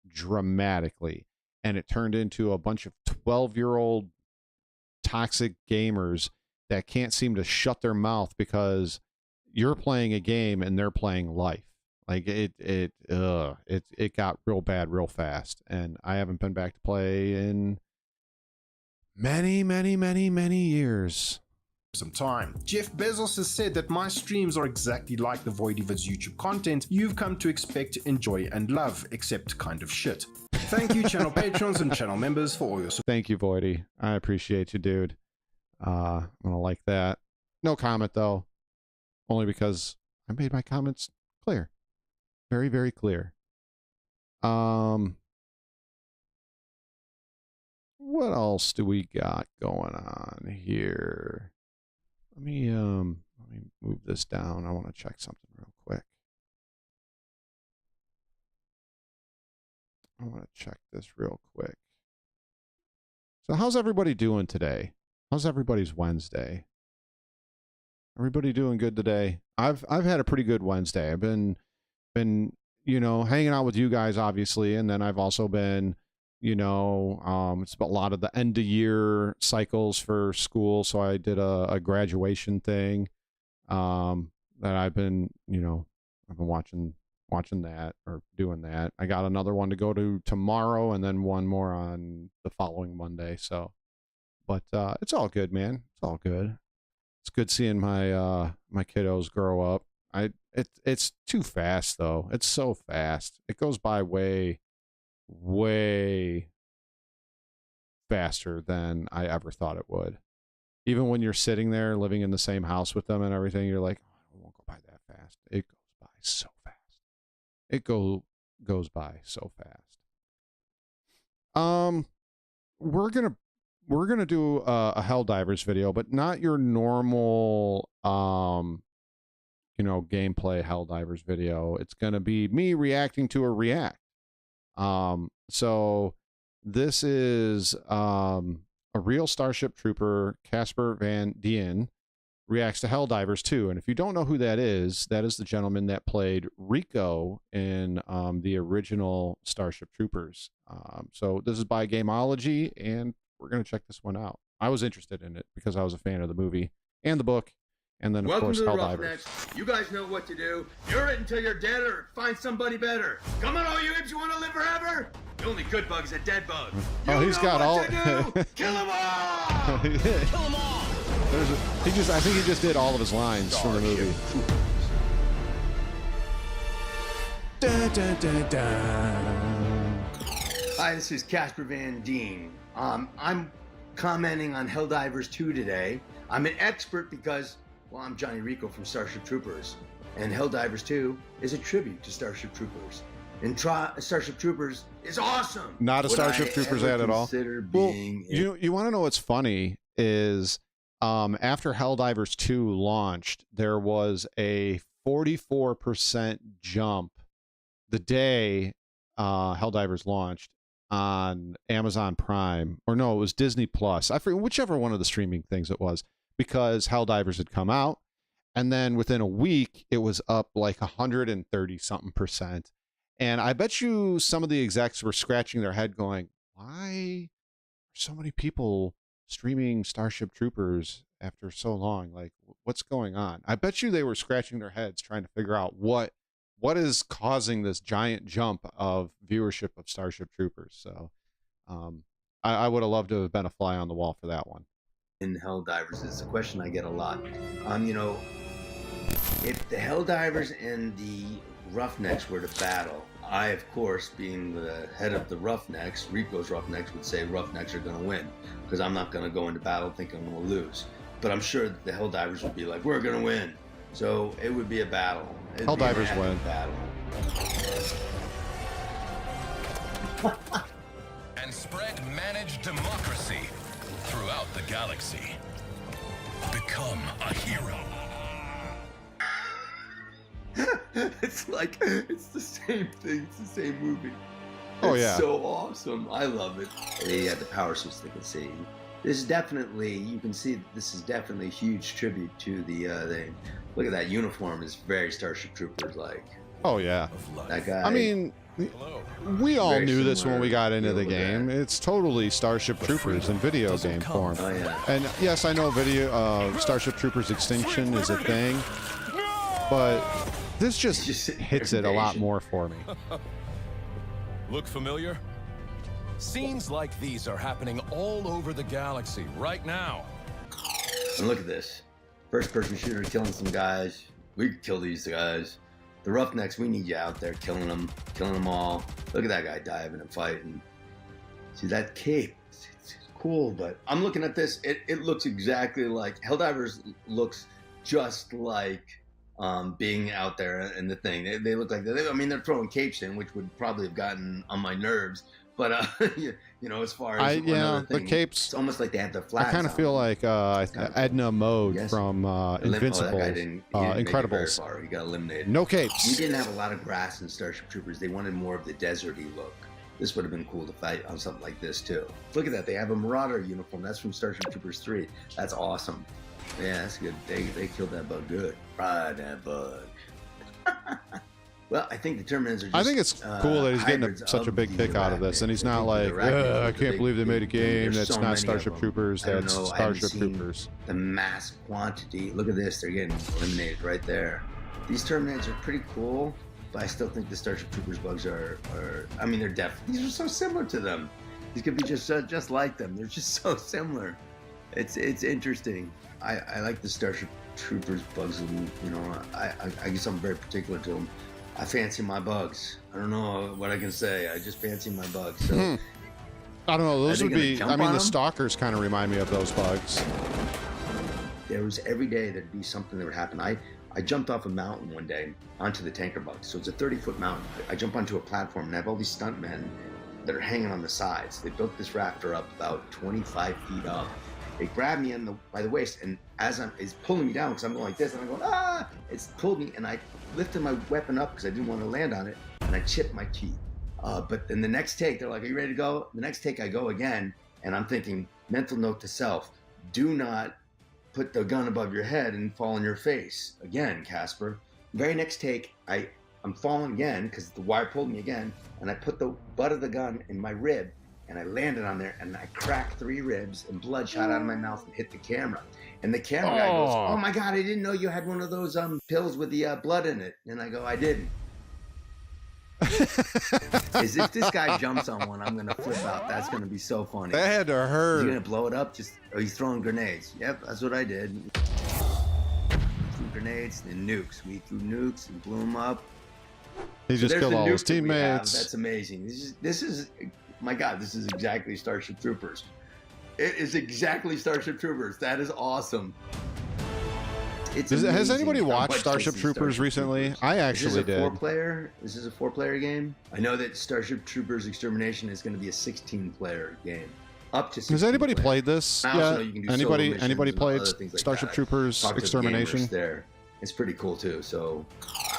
dramatically. And it turned into a bunch of 12-year-old toxic gamers that can't seem to shut their mouth because you're playing a game and they're playing life. Like it got real bad real fast, and I haven't been back to play in many years. Some time. Jeff Bezos has said that my streams are exactly like the Voidyvid's YouTube content you've come to expect, enjoy, and love, except kind of shit. Thank you, channel patrons and channel members, for all your support. Thank you, Voidy. I appreciate you, dude. I'm gonna like that. No comment though. Only because I made my comments clear. Very, very clear. What else do we got going on here? Let me move this down. I want to check something real quick. I want to check this real quick. So how's everybody doing today? How's everybody's Wednesday? Everybody doing good today? I've had a pretty good Wednesday. I've been you know, hanging out with you guys, obviously, and then I've also been, you know, it's a lot of the end of year cycles for school. So I did a graduation thing that I've been, you know, I've been watching that or doing that. I got another one to go to tomorrow and then one more on the following Monday. So, but it's all good, man. It's all good. It's good seeing my my kiddos grow up. It's too fast though. It's so fast. It goes by way faster than I ever thought it would. Even when you're sitting there living in the same house with them and everything, you're like, oh, it won't go by that fast. It goes by so fast. It goes by so fast. We're gonna do a Helldivers video, but not your normal you know, gameplay Helldivers video. It's gonna be me reacting to a react. So this is a real Starship Trooper, Casper Van Dien, reacts to Helldivers 2. And if you don't know who that is the gentleman that played Rico in the original Starship Troopers. So this is by Gameology, and we're going to check this one out. I was interested in it because I was a fan of the movie and the book, and then, of Welcome course, to the Helldivers. Roughnecks. You guys know what to do. You're it until you're dead or find somebody better. Come on, all you imps, you want to live forever? The only good bug is a dead bug. Oh, he's got all... Kill them all! Kill them all! I think he just did all of his lines from the movie. Dun, dun, dun, dun. Hi, this is Casper Van Dien. I'm commenting on Helldivers 2 today. I'm an expert because, well, I'm Johnny Rico from Starship Troopers, and Helldivers 2 is a tribute to Starship Troopers. And Starship Troopers is awesome. Not a Starship Troopers ad at all. Well, you want to know what's funny is after Helldivers 2 launched, there was a 44% jump the day Helldivers launched on Amazon Prime, or no, it was Disney Plus. I forget whichever one of the streaming things it was, because Helldivers had come out, and then within a week it was up like 130 something percent. And I bet you some of the execs were scratching their head going, why are so many people streaming Starship Troopers after so long? Like, what's going on? I bet you they were scratching their heads trying to figure out what is causing this giant jump of viewership of Starship Troopers. So I would have loved to have been a fly on the wall for that one. In Helldivers, it's a question I get a lot. You know, if the Helldivers and the Roughnecks were to battle, I, of course, being the head of the Roughnecks, Rico's Roughnecks, would say Roughnecks are going to win, because I'm not going to go into battle thinking I'm going to lose. But I'm sure that the Helldivers would be like, we're going to win. So it would be a battle. Helldivers win. Battle. And spread managed democracy throughout the galaxy. Become a hero. It's like, it's the same thing. It's the same movie. Oh, it's yeah. so awesome. I love it. They had the power suits they can see. This is definitely, you can see that this is definitely a huge tribute to the thing. Look at that uniform, is very Starship Troopers like. Oh, yeah. That guy. I mean, we all knew this when we got into the game. It's totally Starship Troopers in video game form. Oh, yeah. And yes, I know Starship Troopers Extinction is a thing, but this just hits it a lot more for me. Look familiar? Scenes like these are happening all over the galaxy right now. And look at this. First-person shooter killing some guys. We could kill these guys. The Roughnecks, we need you out there killing them all. Look at that guy diving and fighting. See that cape? It's cool, but I'm looking at this. It looks exactly like Helldivers looks just like being out there in the thing. They look like I mean, they're throwing capes in, which would probably have gotten on my nerves. But you know, as far as the capes, it's almost like they have the flags. I kind of feel like Edna Mode from Invincible, Incredibles. He got eliminated. No capes. We didn't have a lot of grass in Starship Troopers. They wanted more of the deserty look. This would have been cool to fight on something like this too. Look at that. They have a Marauder uniform. That's from Starship Troopers 3. That's awesome. Yeah, that's good. They killed that bug good. Ride that bug. Well, I think the Terminators are just, I think it's cool that he's getting such a big kick out of this, and he's not like, I can't believe they made a game that's not Starship Troopers, that's Starship Troopers. The mass quantity. Look at this. They're getting eliminated right there. These Terminators are pretty cool, but I still think the Starship Troopers bugs are I mean, they're definitely, these are so similar to them. These could be just like them. They're just so similar. It's interesting. I like the Starship Troopers bugs, you know, I guess I'm very particular to them. I fancy my bugs. I don't know what I can say. I just fancy my bugs. So I don't know. Those would be. I mean, the stalkers kind of remind me of those bugs. There was every day there'd be something that would happen. I jumped off a mountain one day onto the tanker bugs. So it's a 30-foot mountain. I jump onto a platform and I have all these stuntmen that are hanging on the sides. They built this rafter up about 25 feet up. They grabbed me by the waist, and as it's pulling me down because I'm going like this, and I'm going, ah! It's pulled me, and I lifted my weapon up because I didn't want to land on it, and I chipped my teeth. But then the next take, they're like, are you ready to go? The next take, I go again, and I'm thinking, mental note to self, do not put the gun above your head and fall on your face. Again, Casper. Very next take, I'm falling again because the wire pulled me again, and I put the butt of the gun in my rib, and I landed on there, and I cracked 3 ribs, and blood shot out of my mouth and hit the camera. And the camera guy goes, oh my God, I didn't know you had one of those pills with the blood in it. And I go, I didn't. As if this guy jumps on one, I'm going to flip out. That's going to be so funny. That had to hurt. Is he going to blow it up? He's throwing grenades. Yep, that's what I did. Threw grenades and nukes. We threw nukes and blew them up. He just killed all his teammates. That's amazing. This is, my God, this is exactly Starship Troopers. It is exactly Starship Troopers. That is awesome. Has anybody watched Starship Troopers recently? I actually did. This is a 4-player game. I know that Starship Troopers Extermination is going to be a 16-player game. Up to 16 Has anybody players. played this yet? Anybody played Starship Troopers Extermination? There. It's pretty cool too. So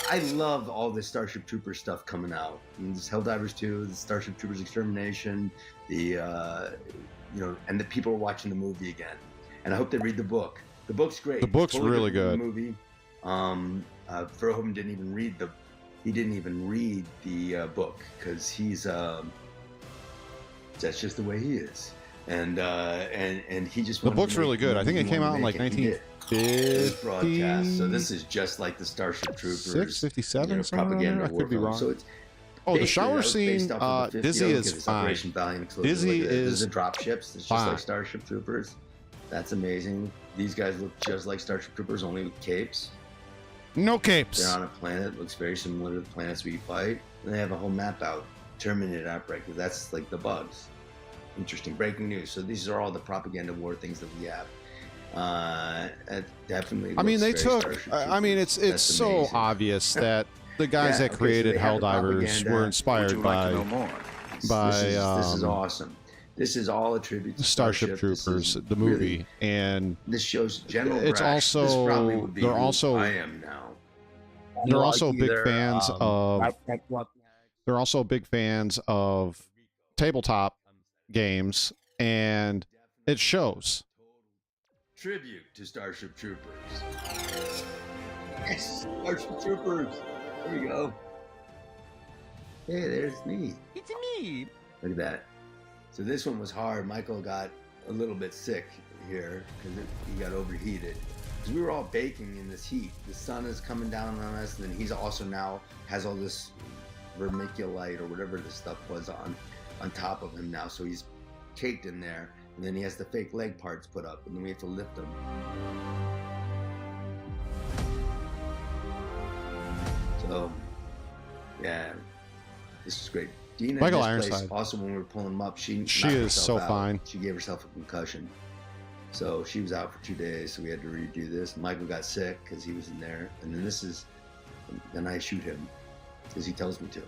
I love all this Starship Troopers stuff coming out. I mean, this Helldivers 2, the Starship Troopers Extermination, and the people are watching the movie again. And I hope they read the book. The book's great. The book's really good. The movie. Verhoeven didn't even read the book because he's that's just the way he is. And he just. The book's really good. I think it came out in like 1950. Broadcast. So this is just like the Starship Troopers. 657. Propaganda. I could be wrong. So it's the shower scene. Dizzy is fine. Dizzy is the drop ships. It's just like Starship Troopers. That's amazing. These guys look just like Starship Troopers, only with capes. No capes. They're on a planet. Looks very similar to the planets we fight. And they have a whole map out. Terminated Outbreak. That's like the bugs. Interesting. Breaking news. So these are all the propaganda war things that we have. It definitely. I mean, they took. I mean, it's so obvious that the guys that created Helldivers were inspired by. This is awesome. This is all a tribute to Starship Troopers, the movie, really, and this shows general. It's also they're also. I am now. They're also big fans of. They're also big fans of tabletop games, and it shows. Tribute to Starship Troopers. Yes, Starship Troopers. There we go. Hey, there's me. It's me. Look at that. So this one was hard. Michael got a little bit sick here because he got overheated. Because we were all baking in this heat. The sun is coming down on us, and then he's also now has all this vermiculite or whatever this stuff was on top of him now. So he's caked in there, and then he has the fake leg parts put up, and then we have to lift them. So, yeah, this is great. Dina, Michael Ironside. Also, when we were pulling him up, she is so out. fine. She gave herself a concussion. So she was out for 2 days, so we had to redo this. Michael got sick because he was in there. And then I shoot him because he tells me to.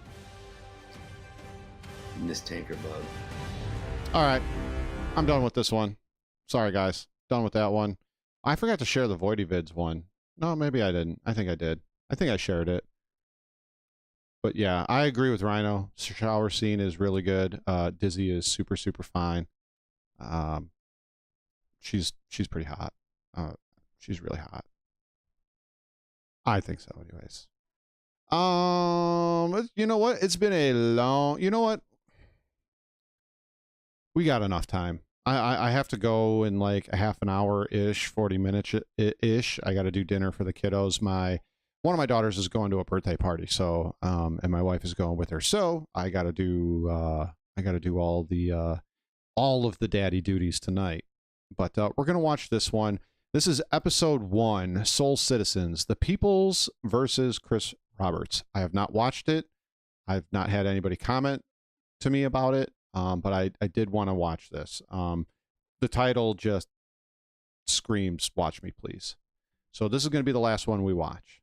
In this tanker bug. All right. I'm done with this one. Sorry, guys. Done with that one. I forgot to share the Voidy Vids one. No, maybe I didn't. I think I did. I think I shared it. But yeah, I agree with Rhino. Shower scene is really good. Dizzy is super, super fine. She's pretty hot. She's really hot. I think so, anyways. You know what? It's been a long. You know what? We got enough time. I have to go in like a half an hour ish, 40 minutes ish. I got to do dinner for the kiddos. One of my daughters is going to a birthday party, so and my wife is going with her. So I got to do all of the daddy duties tonight. But we're gonna watch this one. This is episode 1, Soul Citizens: The Peoples versus Chris Roberts. I have not watched it. I've not had anybody comment to me about it. But I did want to watch this. The title just screams, "Watch me, please." So this is going to be the last one we watch.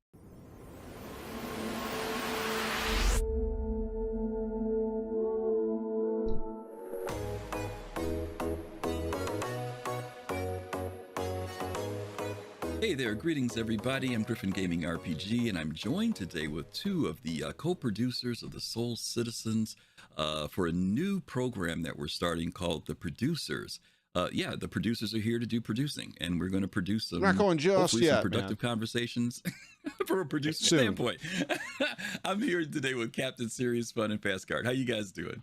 Hey there, greetings everybody. I'm Griffin Gaming RPG, and I'm joined today with two of the co-producers of the Soul Citizens for a new program that we're starting called The Producers. Yeah, the producers are here to do producing, and we're going to produce some, not going just hopefully yet, some productive conversations from a producer standpoint. I'm here today with Captain Serious Fun and Fast Guard. How you guys doing?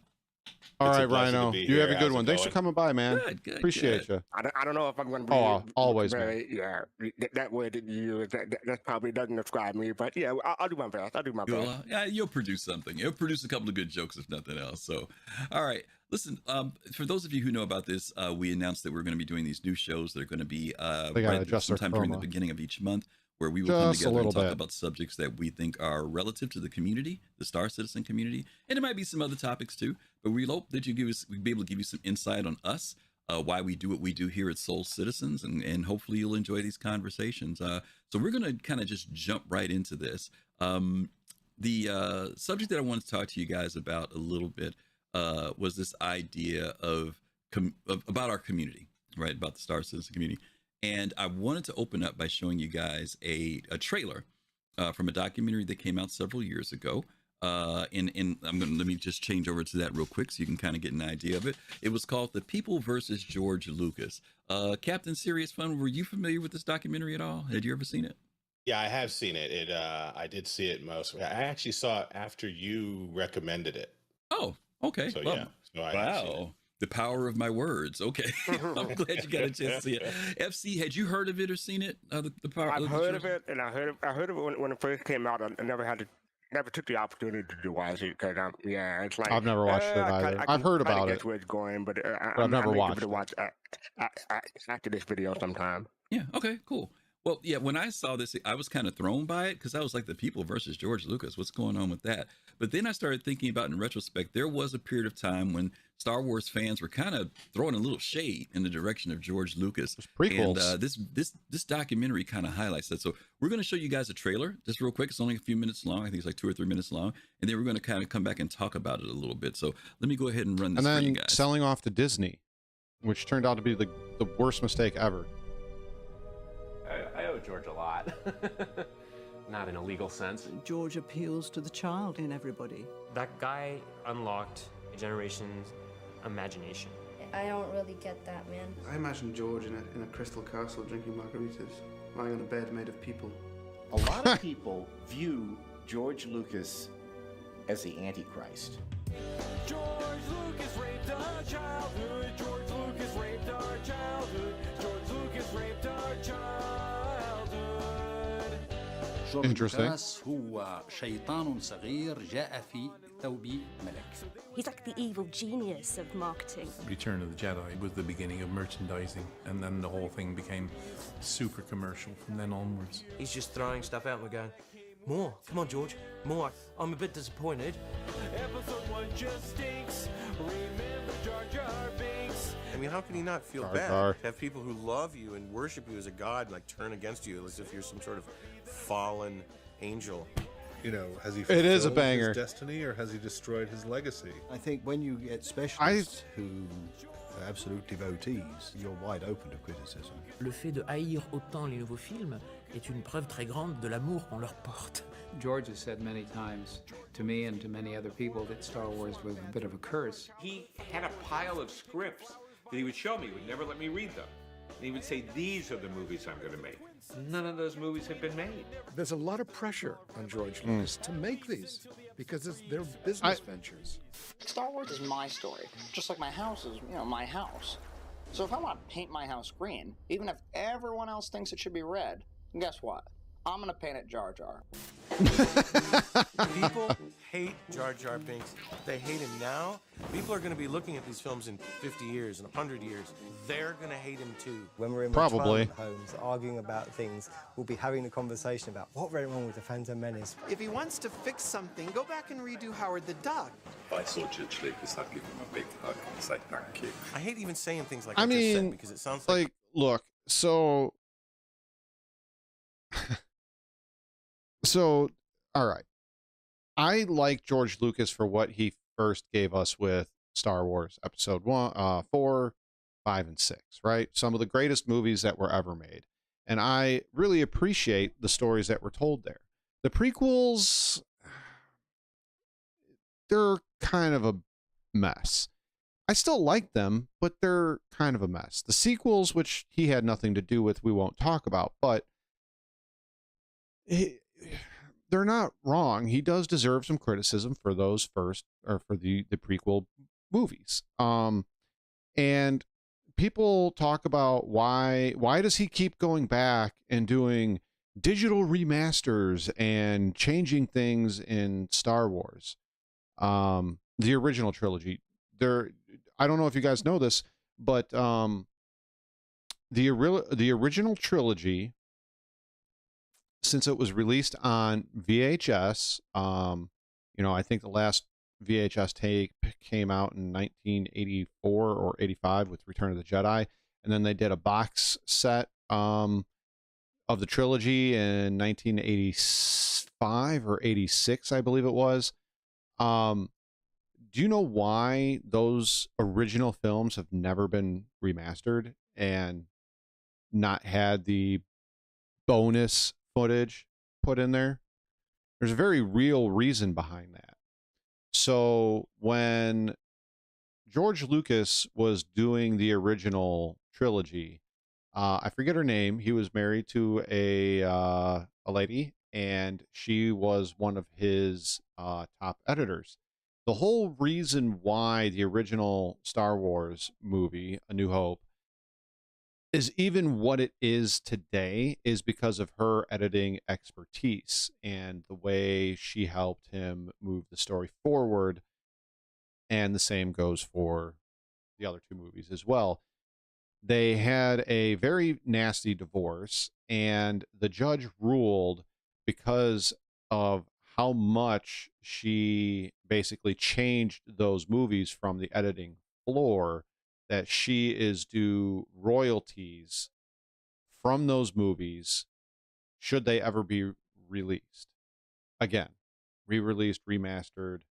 All right, Rhino. You have a good one. Thanks for coming by, man. Good, Appreciate you. I don't know if I'm going to be. Oh, always, very, yeah, that word that you use, that probably doesn't describe me, but yeah, I'll do my best. I'll do my best. Yeah, you'll produce something. You'll produce a couple of good jokes, if nothing else. So, all right. Listen, for those of you who know about this, we announced that we're going to be doing these new shows. They're going to be sometime during the beginning of each month, where we will come together and talk about subjects that we think are relative to the community, the Star Citizen community, and it might be some other topics too. But we hope that we'll be able to give you some insight on us, why we do what we do here at Soul Citizens, and hopefully you'll enjoy these conversations. So we're going to kind of just jump right into this. The subject that I wanted to talk to you guys about a little bit was this idea of about our community, right? About the Star Citizen community. And I wanted to open up by showing you guys a trailer from a documentary that came out several years ago. Let me just change over to that real quick so you can kind of get an idea of it. It was called The People versus George Lucas. Captain Serious Fun, were you familiar with this documentary at all? Had you ever seen it? Yeah, I have seen it. I did see it I actually saw it after you recommended it. Oh, okay. So well, yeah. So I wow. The power of my words. Okay. I'm glad you got a chance to see it. FC, had you heard of it or seen it? The power. I've heard of it, and I heard of it when it first came out. I never took the opportunity to watch it because it's like I've never watched it either. I've heard about it. Where it's going, but I've never watched it. Watch after this video sometime. Yeah. Okay. Cool. Well, yeah, when I saw this, I was kind of thrown by it because I was like, The People versus George Lucas. What's going on with that? But then I started thinking about, in retrospect, there was a period of time when Star Wars fans were kind of throwing a little shade in the direction of George Lucas. Prequels. And this documentary kind of highlights that. So we're going to show you guys a trailer just real quick. It's only a few minutes long. I think it's like 2 or 3 minutes long. And then we're going to kind of come back and talk about it a little bit. So let me go ahead and run this for you guys. Selling off to Disney, which turned out to be the worst mistake ever. I owe George a lot. Not in a legal sense. George appeals to the child in everybody. That guy unlocked a generation's imagination. I don't really get that, man. I imagine George in a crystal castle drinking margaritas, lying on a bed made of people. A lot of people view George Lucas as the Antichrist. George Lucas raped our childhood. George Lucas raped our childhood. George Lucas raped our childhood. Interesting. He's like the evil genius of marketing. Return of the Jedi was the beginning of merchandising, and then the whole thing became super commercial from then onwards. He's just throwing stuff out and we're going, more, come on George, more. I'm a bit disappointed. Episode 1 just stinks. Remember Jar Jar Binks. I mean, how can he not feel Jar bad Jar. to have people who love you and worship you as a god like turn against you as if you're some sort of fallen angel? You know, has he It is a fulfilled banger. his destiny or has he destroyed his legacy? I think when you get specialists who are absolute devotees, you're wide open to criticism. Le fait de haïr autant les nouveaux films est une preuve très grande de l'amour qu'on leur porte. George has said many times to me and to many other people that Star Wars was a bit of a curse. He had a pile of scripts that he would show me, would never let me read them. And he would say, these are the movies I'm going to make. None of those movies have been made. There's a lot of pressure on George Lucas to make these because they're business ventures. Star Wars is my story, just like my house is, my house. So if I want to paint my house green, even if everyone else thinks it should be red, guess what? I'm going to paint it Jar Jar. People hate Jar Jar Binks. They hate him now. People are going to be looking at these films in 50 years, in 100 years. They're going to hate him too. When we're in Probably. retirement homes arguing about things, we'll be having a conversation about what went wrong with the Phantom Menace. If he wants to fix something, go back and redo Howard the Duck. If I saw Judge Lucas, I'd give him a big hug and say thank you. I hate even saying things like I I just said mean, because it sounds like, look, so all right. I like George Lucas for what he first gave us with Star Wars Episode 4, 5, and 6, right? Some of the greatest movies that were ever made. And I really appreciate the stories that were told there. The prequels, they're kind of a mess. I still like them, but they're kind of a mess. The sequels, which he had nothing to do with, we won't talk about, but they're not wrong. He does deserve some criticism for those first, or for the prequel movies. And people talk about why does he keep going back and doing digital remasters and changing things in Star Wars, the original trilogy. I don't know if you guys know this, but the original trilogy, since it was released on VHS, I think the last VHS tape came out in 1984 or 85 with Return of the Jedi, and then they did a box set of the trilogy in 1985 or 86, I believe it was. Do you know why those original films have never been remastered and not had the bonus footage put in there? There's a very real reason behind that. So when George Lucas was doing the original trilogy, I forget her name. He was married to a lady, and she was one of his top editors. The whole reason why the original Star Wars movie, A New Hope, is even what it is today is because of her editing expertise and the way she helped him move the story forward. And the same goes for the other two movies as well. They had a very nasty divorce, and the judge ruled, because of how much she basically changed those movies from the editing floor, that she is due royalties from those movies should they ever be released. Again, re-released, remastered.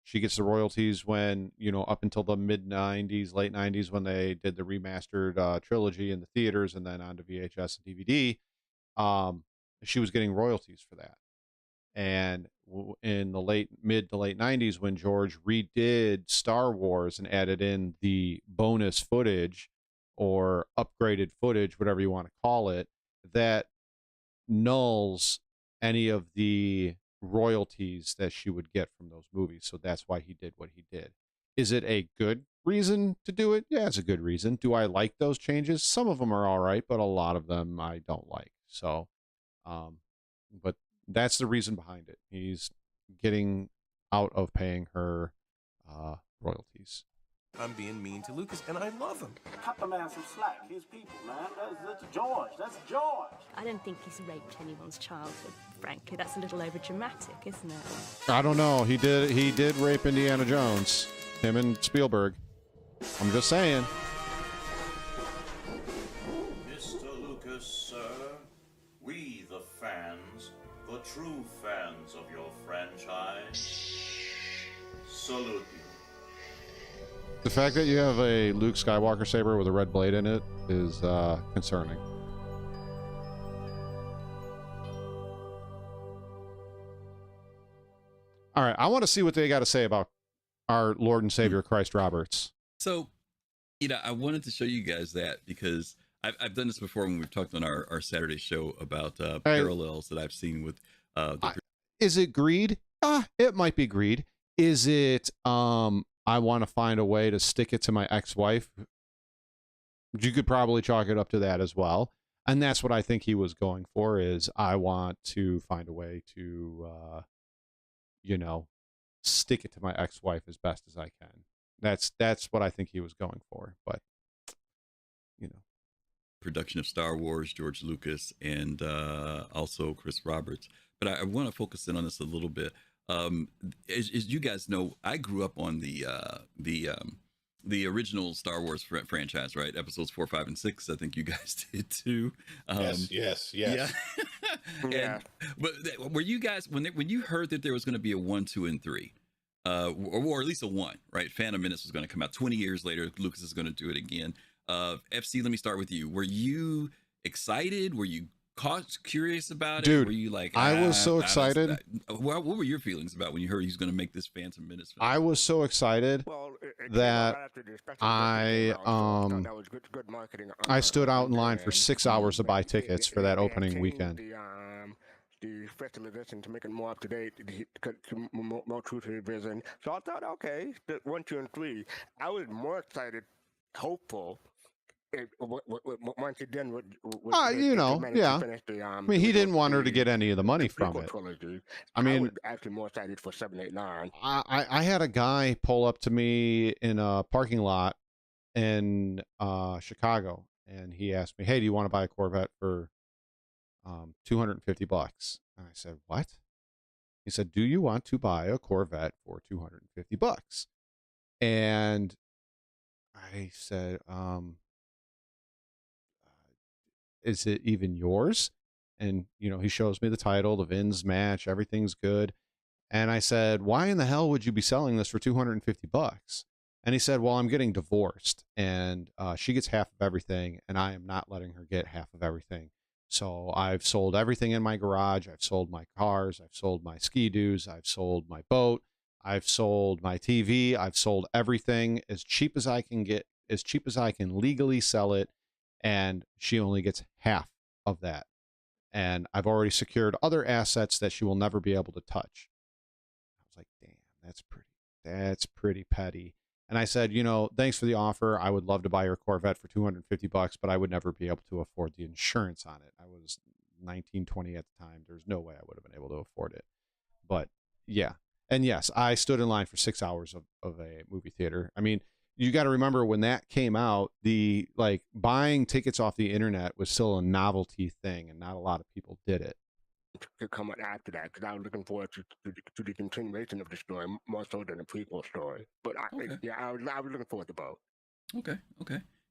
She gets the royalties when, up until the mid-90s, late 90s, when they did the remastered trilogy in the theaters and then onto VHS and DVD. She was getting royalties for that. And in the mid to late 90s, when George redid Star Wars and added in the bonus footage or upgraded footage, whatever you want to call it, that nulls any of the royalties that she would get from those movies. So that's why he did what he did. Is it a good reason to do it? Yeah, it's a good reason. Do I like those changes? Some of them are all right, but a lot of them I don't like. So, but that's the reason behind it. He's getting out of paying her royalties. I'm being mean to Lucas, and I love him. Cut the man some slack. His people, man. That's George. That's George. I don't think he's raped anyone's childhood, frankly. That's a little over dramatic, isn't it? I don't know. He did rape Indiana Jones. Him and Spielberg. I'm just saying. For true fans of your franchise, salute you. The fact that you have a Luke Skywalker saber with a red blade in it is concerning. All right, I want to see what they got to say about our Lord and Savior Christ Roberts. So, you know, I wanted to show you guys that because I've done this before when we've talked on our Saturday show about parallels that I've seen with Is it greed? It might be greed. Is it I want to find a way to stick it to my ex-wife? You could probably chalk it up to that as well. And that's what I think he was going for, is I want to find a way to you know, stick it to my ex-wife as best as I can. That's what I think he was going for. But you know, production of Star Wars, George Lucas, and also Chris Roberts. But I want to focus in on this a little bit. As you guys know, I grew up on the original Star Wars franchise, right? Episodes 4, 5, and 6. I think you guys did too. Yes. Yeah. But were you guys when you heard that there was going to be a 1, 2, and 3, or at least a 1, right? Phantom Menace was going to come out 20 years later. Lucas is going to do it again. FC, let me start with you. Were you excited? Were you curious about it? Dude, were you like, I was so excited. What were your feelings about when you heard he's going to make this Phantom Menace film? I was so excited that I stood out in line for 6 hours to buy tickets for that opening weekend. The specialization to make it more up to date, more true to the vision. So I thought, okay, 1, 2, and 3. I was more excited, hopeful. Once it done with you know, yeah. I mean, he didn't want her to get any of the money from it. I mean, I was actually more excited for 7, 8, 9. I had a guy pull up to me in a parking lot in Chicago, and he asked me, "Hey, do you want to buy a Corvette for $250?" And I said, "What?" He said, "Do you want to buy a Corvette for $250?" And I said, is it even yours? And, you know, he shows me the title, the VINs match, everything's good. And I said, why in the hell would you be selling this for $250? And he said, well, I'm getting divorced, and she gets half of everything, and I am not letting her get half of everything. So I've sold everything in my garage. I've sold my cars. I've sold my ski-doos. I've sold my boat. I've sold my TV. I've sold everything as cheap as I can get, as cheap as I can legally sell it. And she only gets half of that. And I've already secured other assets that she will never be able to touch. I was like, damn, that's pretty petty. And I said, you know, thanks for the offer. I would love to buy your Corvette for $250, but I would never be able to afford the insurance on it. I was 19, 20 at the time. There's no way I would have been able to afford it. But yeah. And yes, I stood in line for 6 hours of a movie theater. I mean, you got to remember when that came out, the buying tickets off the internet was still a novelty thing, and not a lot of people did it. To come after that, because I was looking forward to the continuation of the story more so than the prequel story. But I was looking forward to both. Okay.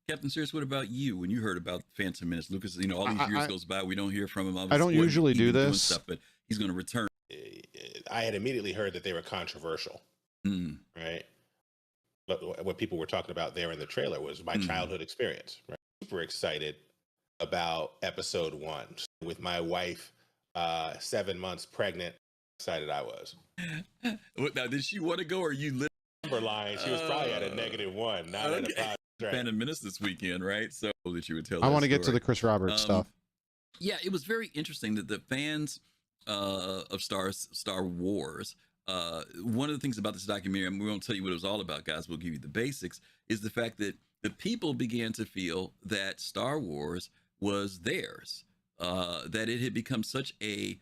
Captain Serious, what about you? When you heard about Phantom Menace, Lucas, you know, all these years goes by, we don't hear from him. I don't usually do this stuff, but he's going to return. I had immediately heard that they were controversial, right? But what people were talking about there in the trailer was my childhood experience. Right? Super excited about episode 1 with my wife, 7 months pregnant. Excited I was. Now, did she want to go, or you live? Number line, she was probably at a -1, not at a 5. Right. Phantom Menace this weekend, right? So that you would tell. I want to get to the Chris Roberts stuff. Yeah, it was very interesting that the fans of Star Wars. One of the things about this documentary, and we won't tell you what it was all about, guys, we'll give you the basics, is the fact that the people began to feel that Star Wars was theirs, that it had become such a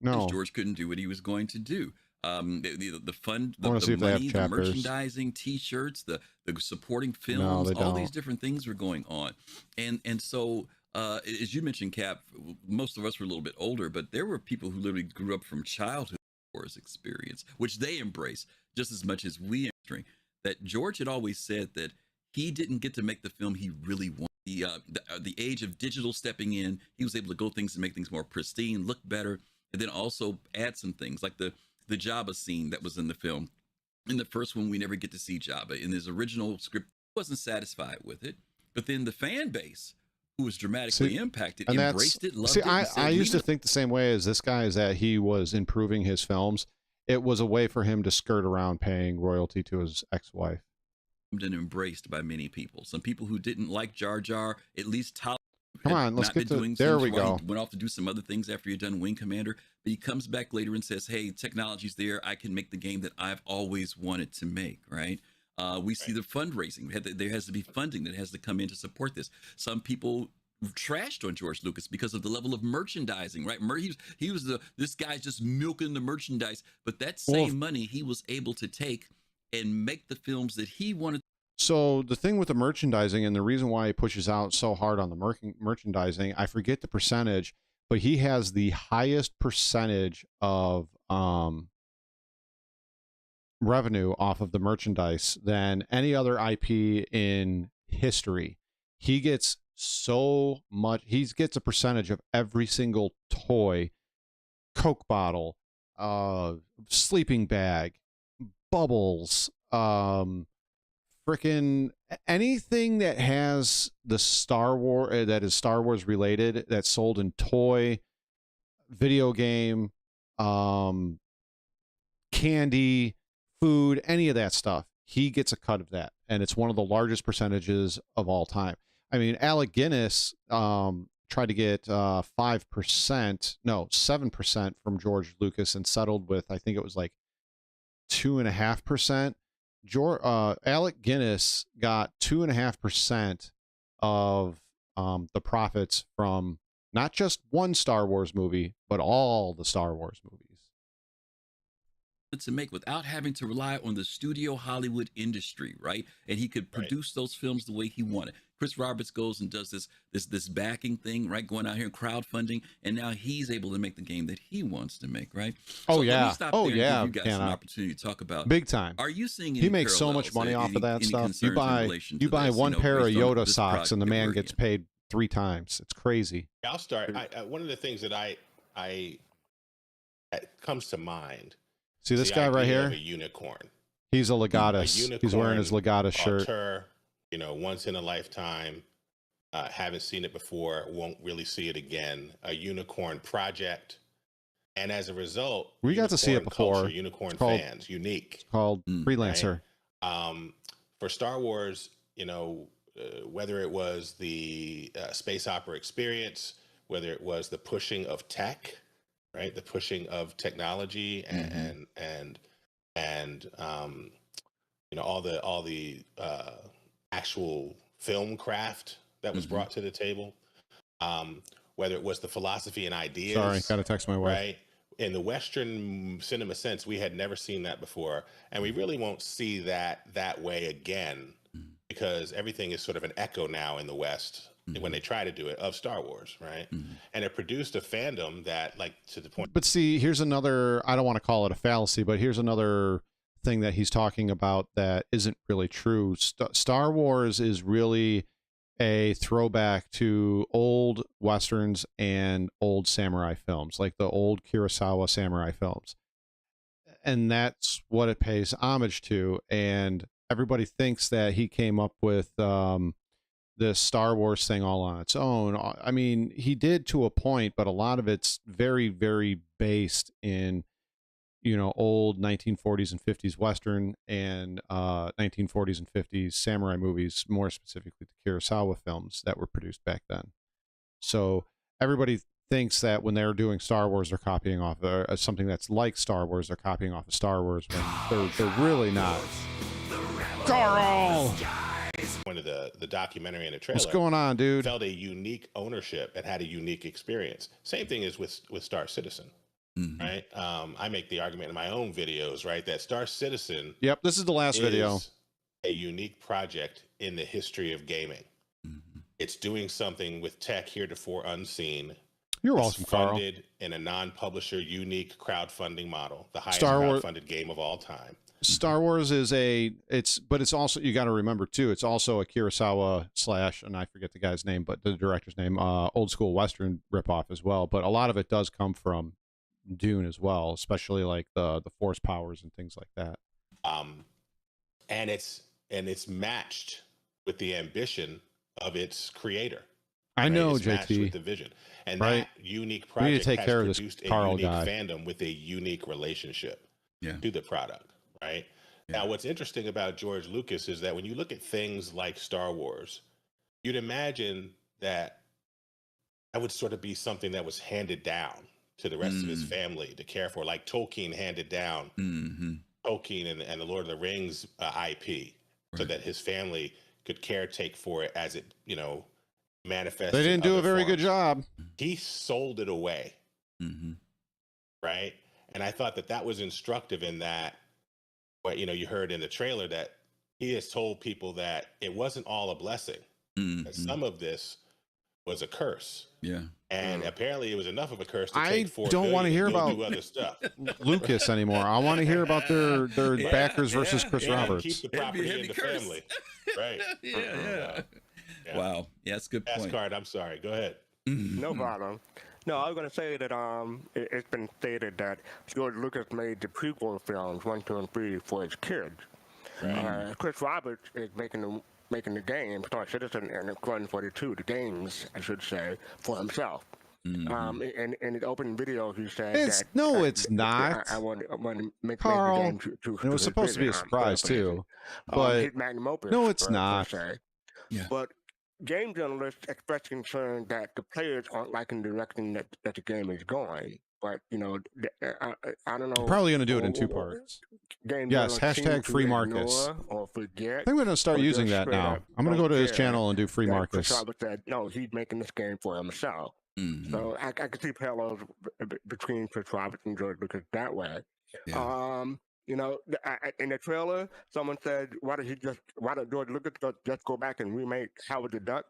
George couldn't do what he was going to do. The fun, the money, the merchandising, T-shirts, the supporting films, all these different things were going on, and so as you mentioned, Cap, most of us were a little bit older, but there were people who literally grew up from childhood Wars experience, which they embrace just as much as we entering. That George had always said that he didn't get to make the film he really wanted. The age of digital stepping in, he was able to go things and make things more pristine, look better. and then also add some things like the Jabba scene that was in the film. In the first one, we never get to see Jabba. In his original script, wasn't satisfied with it, but then the fan base, who was dramatically impacted, embraced it, loved it. I used to think the same way as this guy, is that he was improving his films. It was a way for him to skirt around paying royalty to his ex-wife. And embraced by many people. Some people who didn't like Jar Jar, at least tolerate. Come on, let's get to there. We go. He went off to do some other things after he'd done Wing Commander, but he comes back later and says, "Hey, technology's there. I can make the game that I've always wanted to make." Right? We see the fundraising. There has to be funding that has to come in to support this. Some people trashed on George Lucas because of the level of merchandising. Right? He was this guy's just milking the merchandise, but that same money he was able to take and make the films that he wanted. So the thing with the merchandising, and the reason why he pushes out so hard on the merchandising, I forget the percentage, but he has the highest percentage of revenue off of the merchandise than any other IP in history. He gets so much. He gets a percentage of every single toy, Coke bottle, sleeping bag, bubbles, freaking anything that has the Star Wars, that is Star Wars related, that's sold in toy, video game, candy, food, any of that stuff. He gets a cut of that, and it's one of the largest percentages of all time. I mean, Alec Guinness tried to get 7% from George Lucas and settled with, I think it was like 2.5%. Alec Guinness got 2.5% of the profits from not just one Star Wars movie, but all the Star Wars movies. To make without having to rely on the studio Hollywood industry, right? And he could produce those films the way he wanted. Chris Roberts goes and does this backing thing, right? Going out here and crowdfunding, and now he's able to make the game that he wants to make, right? Oh, so yeah. Let me stop there and give you guys an an opportunity to talk about big time. Are you seeing? He makes so much money off of that stuff. You buy one pair of Yoda socks, and the man gets paid 3 times. It's crazy. I'll start. One of the things that that comes to mind. See this guy right here? A unicorn. He's a Legatus. He's wearing his Legatus shirt. Auteur, once in a lifetime. Haven't seen it before. Won't really see it again. A unicorn project, and as a result, we got to see it before. Culture, unicorn fans, unique. It's called Freelancer. Right? For Star Wars, whether it was the space opera experience, whether it was the pushing of tech. Right, the pushing of technology and all the actual film craft that was brought to the table. Whether it was the philosophy and ideas. Sorry, gotta text my wife. Right, in the Western cinema sense, we had never seen that before, and we really won't see that way again because everything is sort of an echo now in the West. When they try to do it of Star Wars, right? And it produced a fandom that, like, to the point. But see, here's another, I don't want to call it a fallacy, but here's another thing that he's talking about that isn't really true. Star Wars is really a throwback to old Westerns and old samurai films, like the old Kurosawa samurai films. And that's what it pays homage to. And everybody thinks that he came up with, this Star Wars thing all on its own. I mean, he did to a point, but a lot of it's very, very based in, old 1940s and 50s Western and 1940s and 50s samurai movies, more specifically the Kurosawa films that were produced back then. So everybody thinks that when they're doing Star Wars, they're copying off something that's like Star Wars, they're copying off of Star Wars when they're really not. Carl! One of the documentary and the trailer. What's going on, dude? Felt a unique ownership and had a unique experience. Same thing is with Star Citizen, right? I make the argument in my own videos, right, that Star Citizen. Yep, this is the last video. A unique project in the history of gaming. It's doing something with tech heretofore unseen. You're welcome, Carl. Funded in a non-publisher, unique crowdfunding model, the highest crowdfunded game of all time. Star Wars is but it's also, you got to remember too, it's also a Kurosawa / and I forget the guy's name, but the director's name, old school Western ripoff as well. But a lot of it does come from Dune as well, especially like the force powers and things like that. And it's matched with the ambition of its creator. I know, It's matched JT. with the vision, and Right. that unique We need project to take has care of this produced a Carl unique guy. fandom with a unique relationship to the product. Right now, what's interesting about George Lucas is that when you look at things like Star Wars, you'd imagine that would sort of be something that was handed down to the rest of his family to care for, like Tolkien handed down Tolkien and the Lord of the Rings IP, so that his family could caretake for it as it, manifests. They didn't do a very good job. He sold it away, right? And I thought that was instructive in that, what you heard in the trailer, that he has told people that it wasn't all a blessing. That some of this was a curse. Yeah. And apparently it was enough of a curse to I take $4 don't want to billion hear go about do other stuff. Lucas anymore. I want to hear about their backers versus Chris Roberts. Keep the property in the family. Right. Yeah. Wow. Yeah, that's a good point. Card, I'm sorry. Go ahead. No problem. No, I was going to say that it's been stated that George Lucas made the prequel films 1, 2, and 3 for his kids. Right. Chris Roberts is making the game, Star Citizen and Squadron 42, the games, I should say, for himself. In the open video, he said it's not. I want to make Carl, the game to it was supposed to be a surprise too, but his magnum opus, no, it's per not. se. Yeah. But game journalists express concern that the players aren't liking the direction that the game is going. But I don't know. Probably going to do it in 2 parts. Yes, hashtag free Marcus. Or forget. I think we're going to start using that now. I'm going to go to his channel and do free Marcus. Chris Roberts said, no, he's making this game for himself. So I could see parallels between Chris Roberts and George Lucas that way. Yeah. In the trailer, someone said, why did George Lucas just go back and remake Howard the Duck?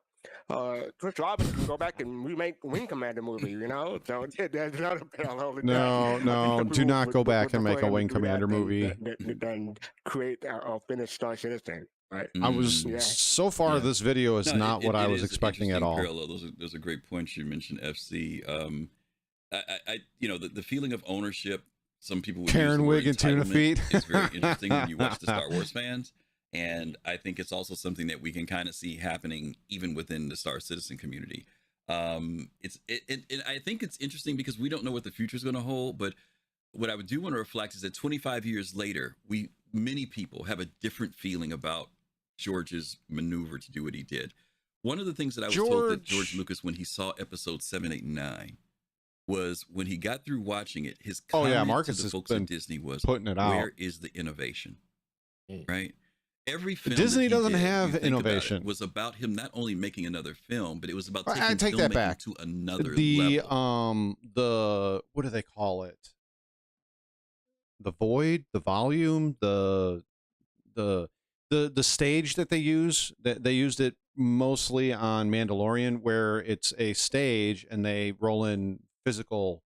Chris Roberts can go back and remake Wing Commander movie, So there's another parallel. No, do not go back and make a Wing Commander movie. Then create or finish Star Citizen. Right. I was so far. This video is not what I was expecting at all. Parallel. Those are great points you mentioned. FC. The feeling of ownership. Some people would Karen Wig and Tuna Feet. It's very interesting when you watch the Star Wars fans, and I think it's also something that we can kind of see happening even within the Star Citizen community. I think it's interesting because we don't know what the future is going to hold, but what I do want to reflect is that 25 years later, many people have a different feeling about George's maneuver to do what he did. One of the things that I was told that George Lucas, when he saw episodes 7, 8, and 9, was when he got through watching it, his comment Marcus to the folks at Disney was, putting it out. Where is the innovation? Right? Every film Disney doesn't have innovation. Was about him not only making another film, but it was about I take that back to another level. The what do they call it? The void, the volume, the stage that they use. That they used it mostly on Mandalorian, where it's a stage and they roll in physical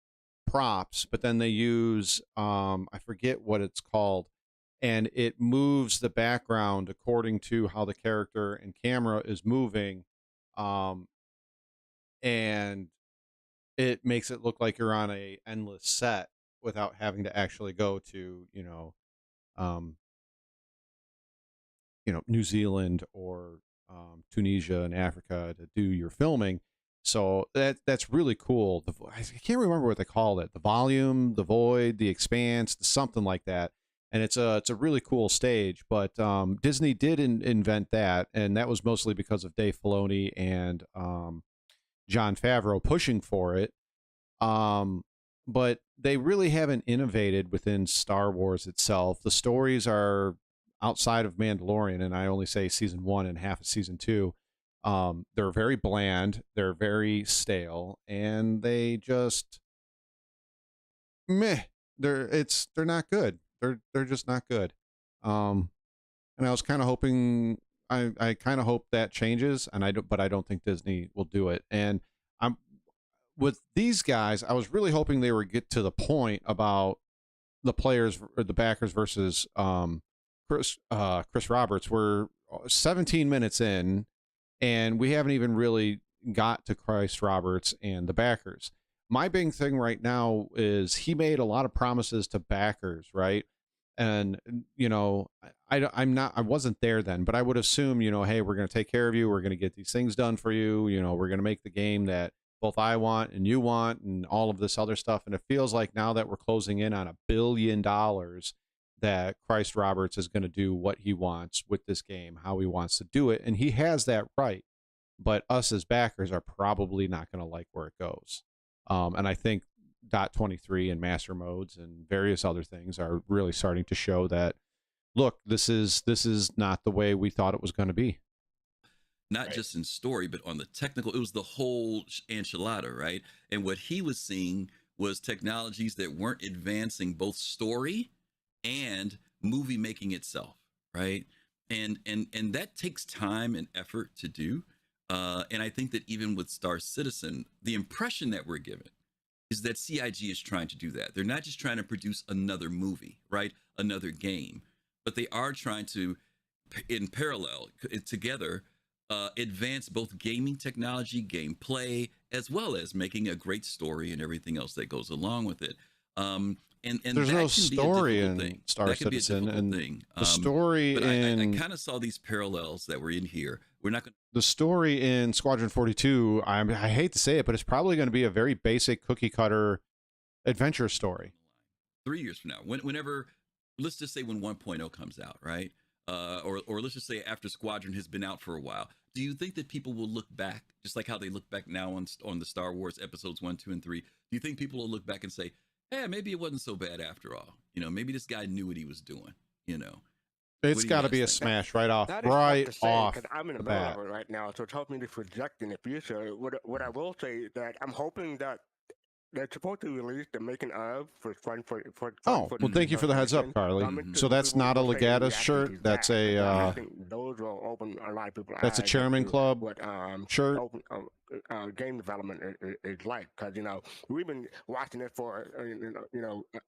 props, but then they use I forget what it's called, and it moves the background according to how the character and camera is moving, and it makes it look like you're on a endless set without having to actually go to New Zealand or Tunisia and Africa to do your filming. So that's really cool. I can't remember what they called it. The volume, the void, the expanse, something like that. And it's a really cool stage. But Disney did invent that, and that was mostly because of Dave Filoni and Jon Favreau pushing for it. But they really haven't innovated within Star Wars itself. The stories are outside of Mandalorian, and I only say season 1 and half of season 2. They're very bland, they're very stale, and they just they're not good. They're just not good. And I was kind of hoping, I kind of hope that changes, but I don't think Disney will do it. And I'm with these guys, I was really hoping they would get to the point about the players or the backers versus Chris Roberts. We're 17 minutes in, and we haven't even really got to Chris Roberts and the backers. my big thing right now is he made a lot of promises to backers, right? And, you know, I wasn't there then, but I would assume, you know, hey, we're going to take care of you. We're going to get these things done for you. You know, we're going to make the game that both I want and you want and all of this other stuff. And it feels like now that we're closing in on $1 billion that Christ Roberts is going to do what he wants with this game, how he wants to do it. And he has that right. But us as backers are probably not going to like where it goes. And I think .23 and master modes and various other things are really starting to show that, look, this is not the way we thought it was going to be. Not just in story, but on the technical, it was the whole enchilada, right? And what he was seeing was technologies that weren't advancing both story and movie making itself, right? And that takes time and effort to do. And I think that even with Star Citizen, the impression that we're given is that CIG is trying to do that. They're not just trying to produce another movie, right? Another game, but they are trying to, in parallel, together, advance both gaming technology, gameplay, as well as making a great story and everything else that goes along with it. And there's no story in Star Citizen, and the story in I kind of saw these parallels that were in here. We're not going. The story in Squadron 42, I hate to say it, but it's probably going to be a very basic cookie cutter adventure story. 3 years from now, whenever, let's just say when 1.0 comes out, right? Or let's just say after Squadron has been out for a while, do you think that people will look back, just like how they look back now on the Star Wars episodes 1, 2, and 3? Do you think people will look back and say, "Hey, maybe it wasn't so bad after all. You know, maybe this guy knew what he was doing." You know, it's got to be a smash right off, That right is hard to say, off 'cause I'm in the the middle bat. of it right now, so it's helping me to project in the future. What I will say is that I'm hoping that they're supposed to release the making of for fun for. Oh, well, thank you for the heads up, Carly. So that's not a Legatus shirt. That's a I think those will open a lot of people. that's a Chairman Club What shirt. Game development is like, because we've been watching it for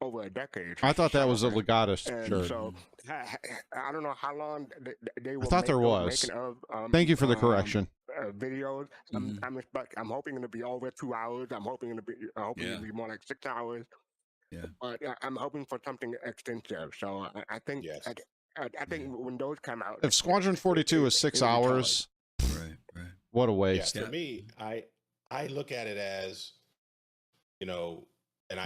over a decade. I thought that was a Legatus And shirt. so I don't know how long they will. I thought there make those was. making of, Thank you for the correction. Videos. I'm hoping it'll be over 2 hours. I'm hoping it'll be more like 6 hours. Yeah. But I'm hoping for something extensive. So I think I think when those come out, If Squadron 42 is 6 hours, right. What a waste. Yeah, for me, I look at it as, and I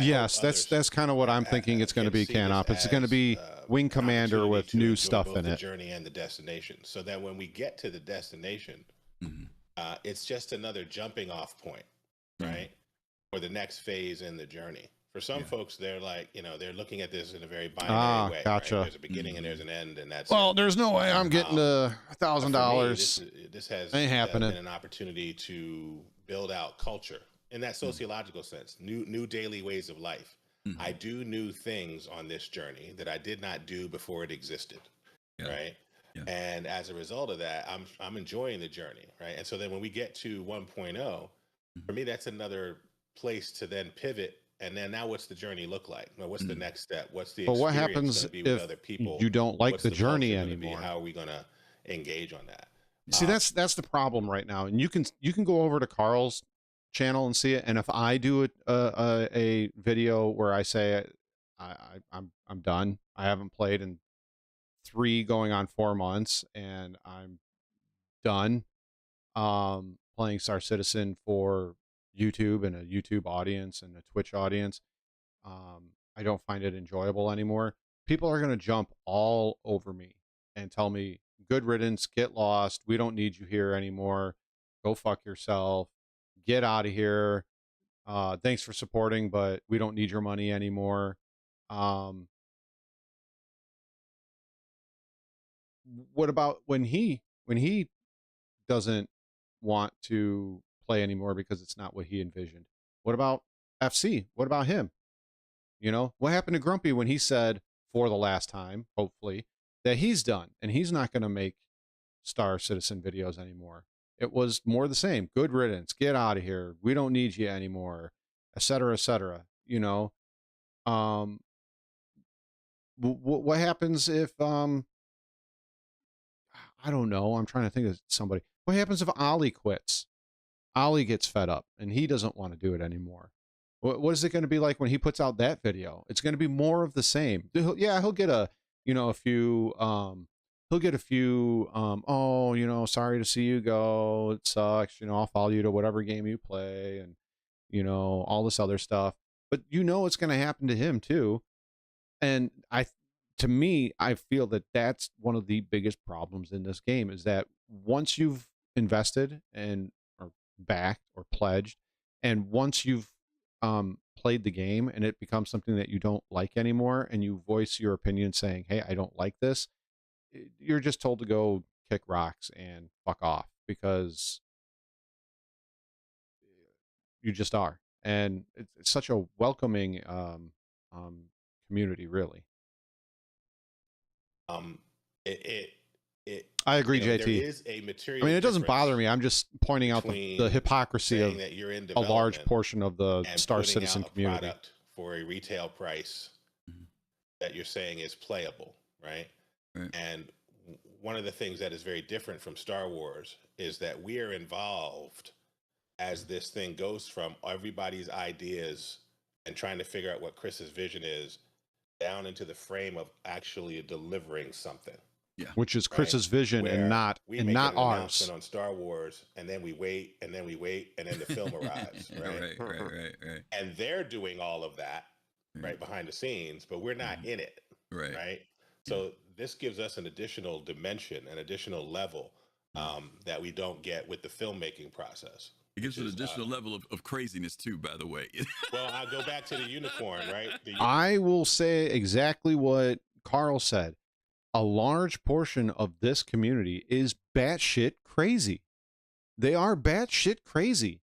yes, that's kind of what I'm thinking it's going to be, Canop. It's going to be Wing Commander with new stuff both in the it. journey and the destination, so that when we get to the destination, it's just another jumping off point, right, for the next phase in the journey. For some folks, they're like, they're looking at this in a very binary way. Gotcha. Right? There's a beginning and there's an end, and that's Well, there's no way I'm getting $1,000. This has ain't happening. Been an opportunity to build out culture in that sociological sense, new daily ways of life. I do new things on this journey that I did not do before it existed, right? Yeah. And as a result of that, I'm enjoying the journey, right? And so then when we get to 1.0, for me, that's another place to then pivot. And then now, what's the journey look like? Well, what's the next step? What's the But what experience happens gonna be with if other people? you don't like What's the journey culture gonna be? anymore? How are we going to engage on that? See, that's the problem right now. And you can go over to Carl's channel and see it. And if I do a video where I say I'm done, I haven't played in 3 going on 4 months, and I'm done playing Star Citizen for YouTube and a YouTube audience and a Twitch audience, I don't find it enjoyable anymore. People are going to jump all over me and tell me, good riddance, get lost, we don't need you here anymore, go fuck yourself, get out of here, thanks for supporting, but we don't need your money anymore. What about when he doesn't want to play anymore because it's not what he envisioned? What about FC? What about him? What happened to Grumpy when he said, for the last time, hopefully, that he's done and he's not going to make Star Citizen videos anymore? It was more the same. Good riddance. Get out of here. We don't need you anymore, etc., etc. What happens if I don't know. I'm trying to think of somebody. What happens if Ollie quits? Ollie gets fed up and he doesn't want to do it anymore. What is it going to be like when he puts out that video? It's going to be more of the same. He'll get a, a few, he'll get a few, oh, sorry to see you go. It sucks. I'll follow you to whatever game you play and, all this other stuff. But it's going to happen to him too. And to me, I feel that that's one of the biggest problems in this game is that once you've invested and or backed or pledged, and once you've played the game and it becomes something that you don't like anymore, and you voice your opinion saying, hey, I don't like this, you're just told to go kick rocks and fuck off, because you just are. And it's such a welcoming community, really. I agree, JT. There is a material it doesn't bother me. I'm just pointing out the hypocrisy of a large portion of the Star Citizen community. Product for a retail price that you're saying is playable, right? And one of the things that is very different from Star Wars is that we are involved as this thing goes from everybody's ideas and trying to figure out what Chris's vision is down into the frame of actually delivering something. Yeah. Which is Chris's vision. Where and not we and make not an ours. announcement on Star Wars, and then we wait, and then we wait, and then the film arrives, right? Right. And they're doing all of that right behind the scenes, but we're not in it, right? So this gives us an additional dimension, an additional level that we don't get with the filmmaking process. It gives an additional level of craziness too, by the way. Well, I'll go back to the unicorn, right? I will say exactly what Carl said. A large portion of this community is batshit crazy. They are batshit crazy.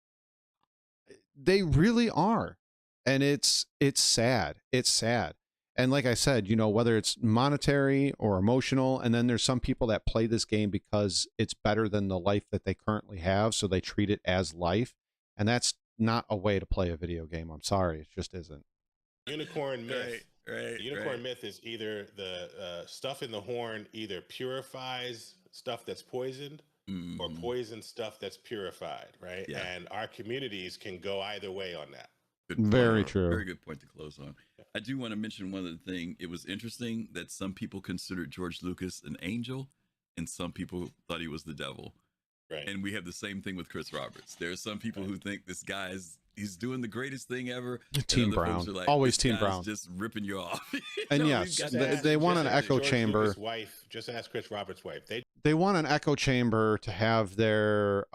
They really are. And it's sad. It's sad. And like I said, whether it's monetary or emotional, and then there's some people that play this game because it's better than the life that they currently have, so they treat it as life. And that's not a way to play a video game. I'm sorry. It just isn't. Unicorn myth. The unicorn myth is either the stuff in the horn either purifies stuff that's poisoned or poisons stuff that's purified, right? Yeah. And our communities can go either way on that. Very true. Very good point to close on. I do want to mention one other thing. It was interesting that some people considered George Lucas an angel and some people thought he was the devil. Right. And we have the same thing with Chris Roberts. There are some people who think this guy he's doing the greatest thing ever. Team Brown. Always Team Brown. Just ripping you off. And yes, they want an echo chamber. Lucas' wife, just ask Chris Roberts' wife. They want an echo chamber to have their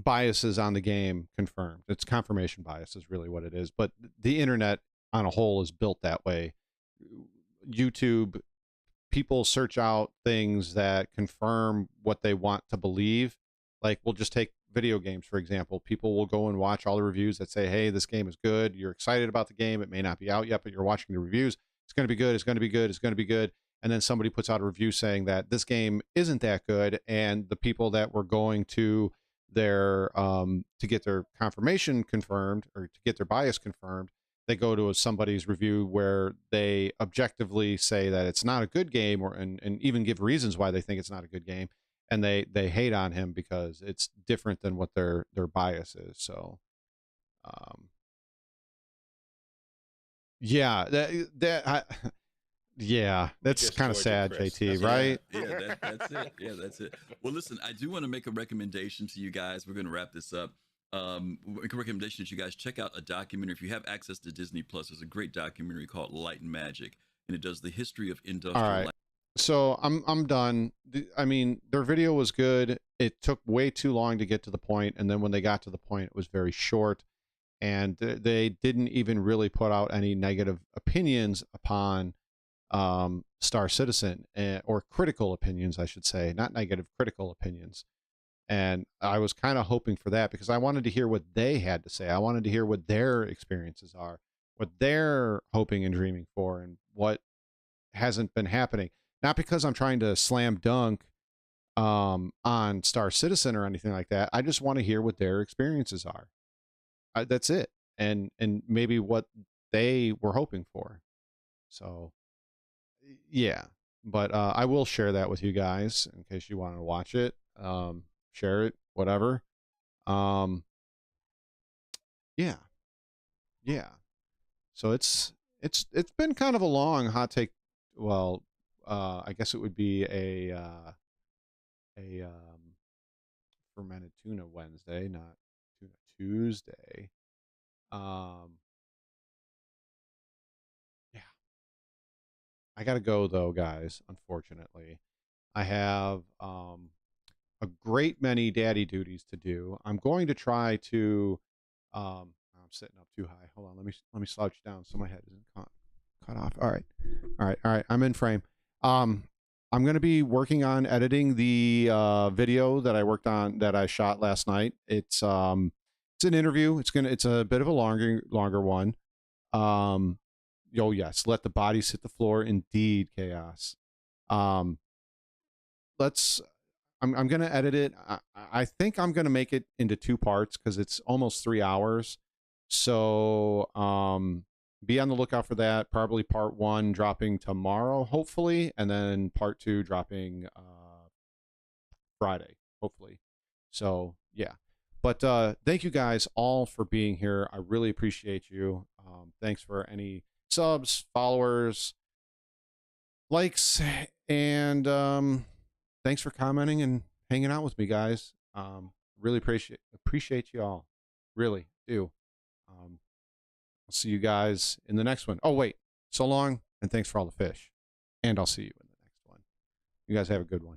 biases on the game confirmed. It's confirmation bias is really what it is. But the internet on a whole is built that way. YouTube, people search out things that confirm what they want to believe. Like, we'll just take video games, for example. People will go and watch all the reviews that say, hey, this game is good. You're excited about the game. It may not be out yet, but you're watching the reviews. It's going to be good. It's going to be good. It's going to be good. And then somebody puts out a review saying that this game isn't that good. And the people that were going to their to get their confirmation confirmed or to get their bias confirmed, they go to somebody's review where they objectively say that it's not a good game, or and even give reasons why they think it's not a good game, and they hate on him because it's different than what their bias is. So yeah, that's kind of sad, JT, right? Yeah, that's it. Yeah, that's it. Well, listen, I do want to make a recommendation to you guys. We're going to wrap this up. Make a recommendation that you guys check out a documentary. If you have access to Disney Plus, there's a great documentary called Light and Magic, and it does the history of industrial. All right. So I'm done. I mean, their video was good. It took way too long to get to the point, and then when they got to the point, it was very short, and they didn't even really put out any negative opinions upon Star Citizen, or critical opinions, I should say, not negative, critical opinions. And I was kind of hoping for that because I wanted to hear what they had to say. I wanted to hear what their experiences are, what they're hoping and dreaming for, and what hasn't been happening. Not because I'm trying to slam dunk on Star Citizen or anything like that. I just want to hear what their experiences are. That's it. And maybe what they were hoping for. So yeah, but I will share that with you guys in case you want to watch it. Share it, whatever. yeah, yeah. So it's been kind of a long hot take. Well, I guess it would be a fermented tuna Wednesday, not tuna Tuesday. Yeah. I gotta go though, guys. Unfortunately, I have a great many daddy duties to do. I'm going to try to. I'm sitting up too high. Hold on. Let me slouch down so my head isn't cut off. All right, all right, all right. I'm in frame. I'm going to be working on editing the video that I worked on that I shot last night. It's an interview. It's a bit of a longer one. Oh yes, let the bodies hit the floor. Indeed, chaos. I'm going to edit it. I think I'm going to make it into 2 parts because it's almost 3 hours. So be on the lookout for that. Probably part 1 dropping tomorrow, hopefully, and then part 2 dropping Friday, hopefully. So yeah. But thank you guys all for being here. I really appreciate you. Thanks for any subs, followers, likes, and thanks for commenting and hanging out with me, guys. Really appreciate you all. Really do. I'll see you guys in the next one. Oh, wait. So long, and thanks for all the fish. And I'll see you in the next one. You guys have a good one.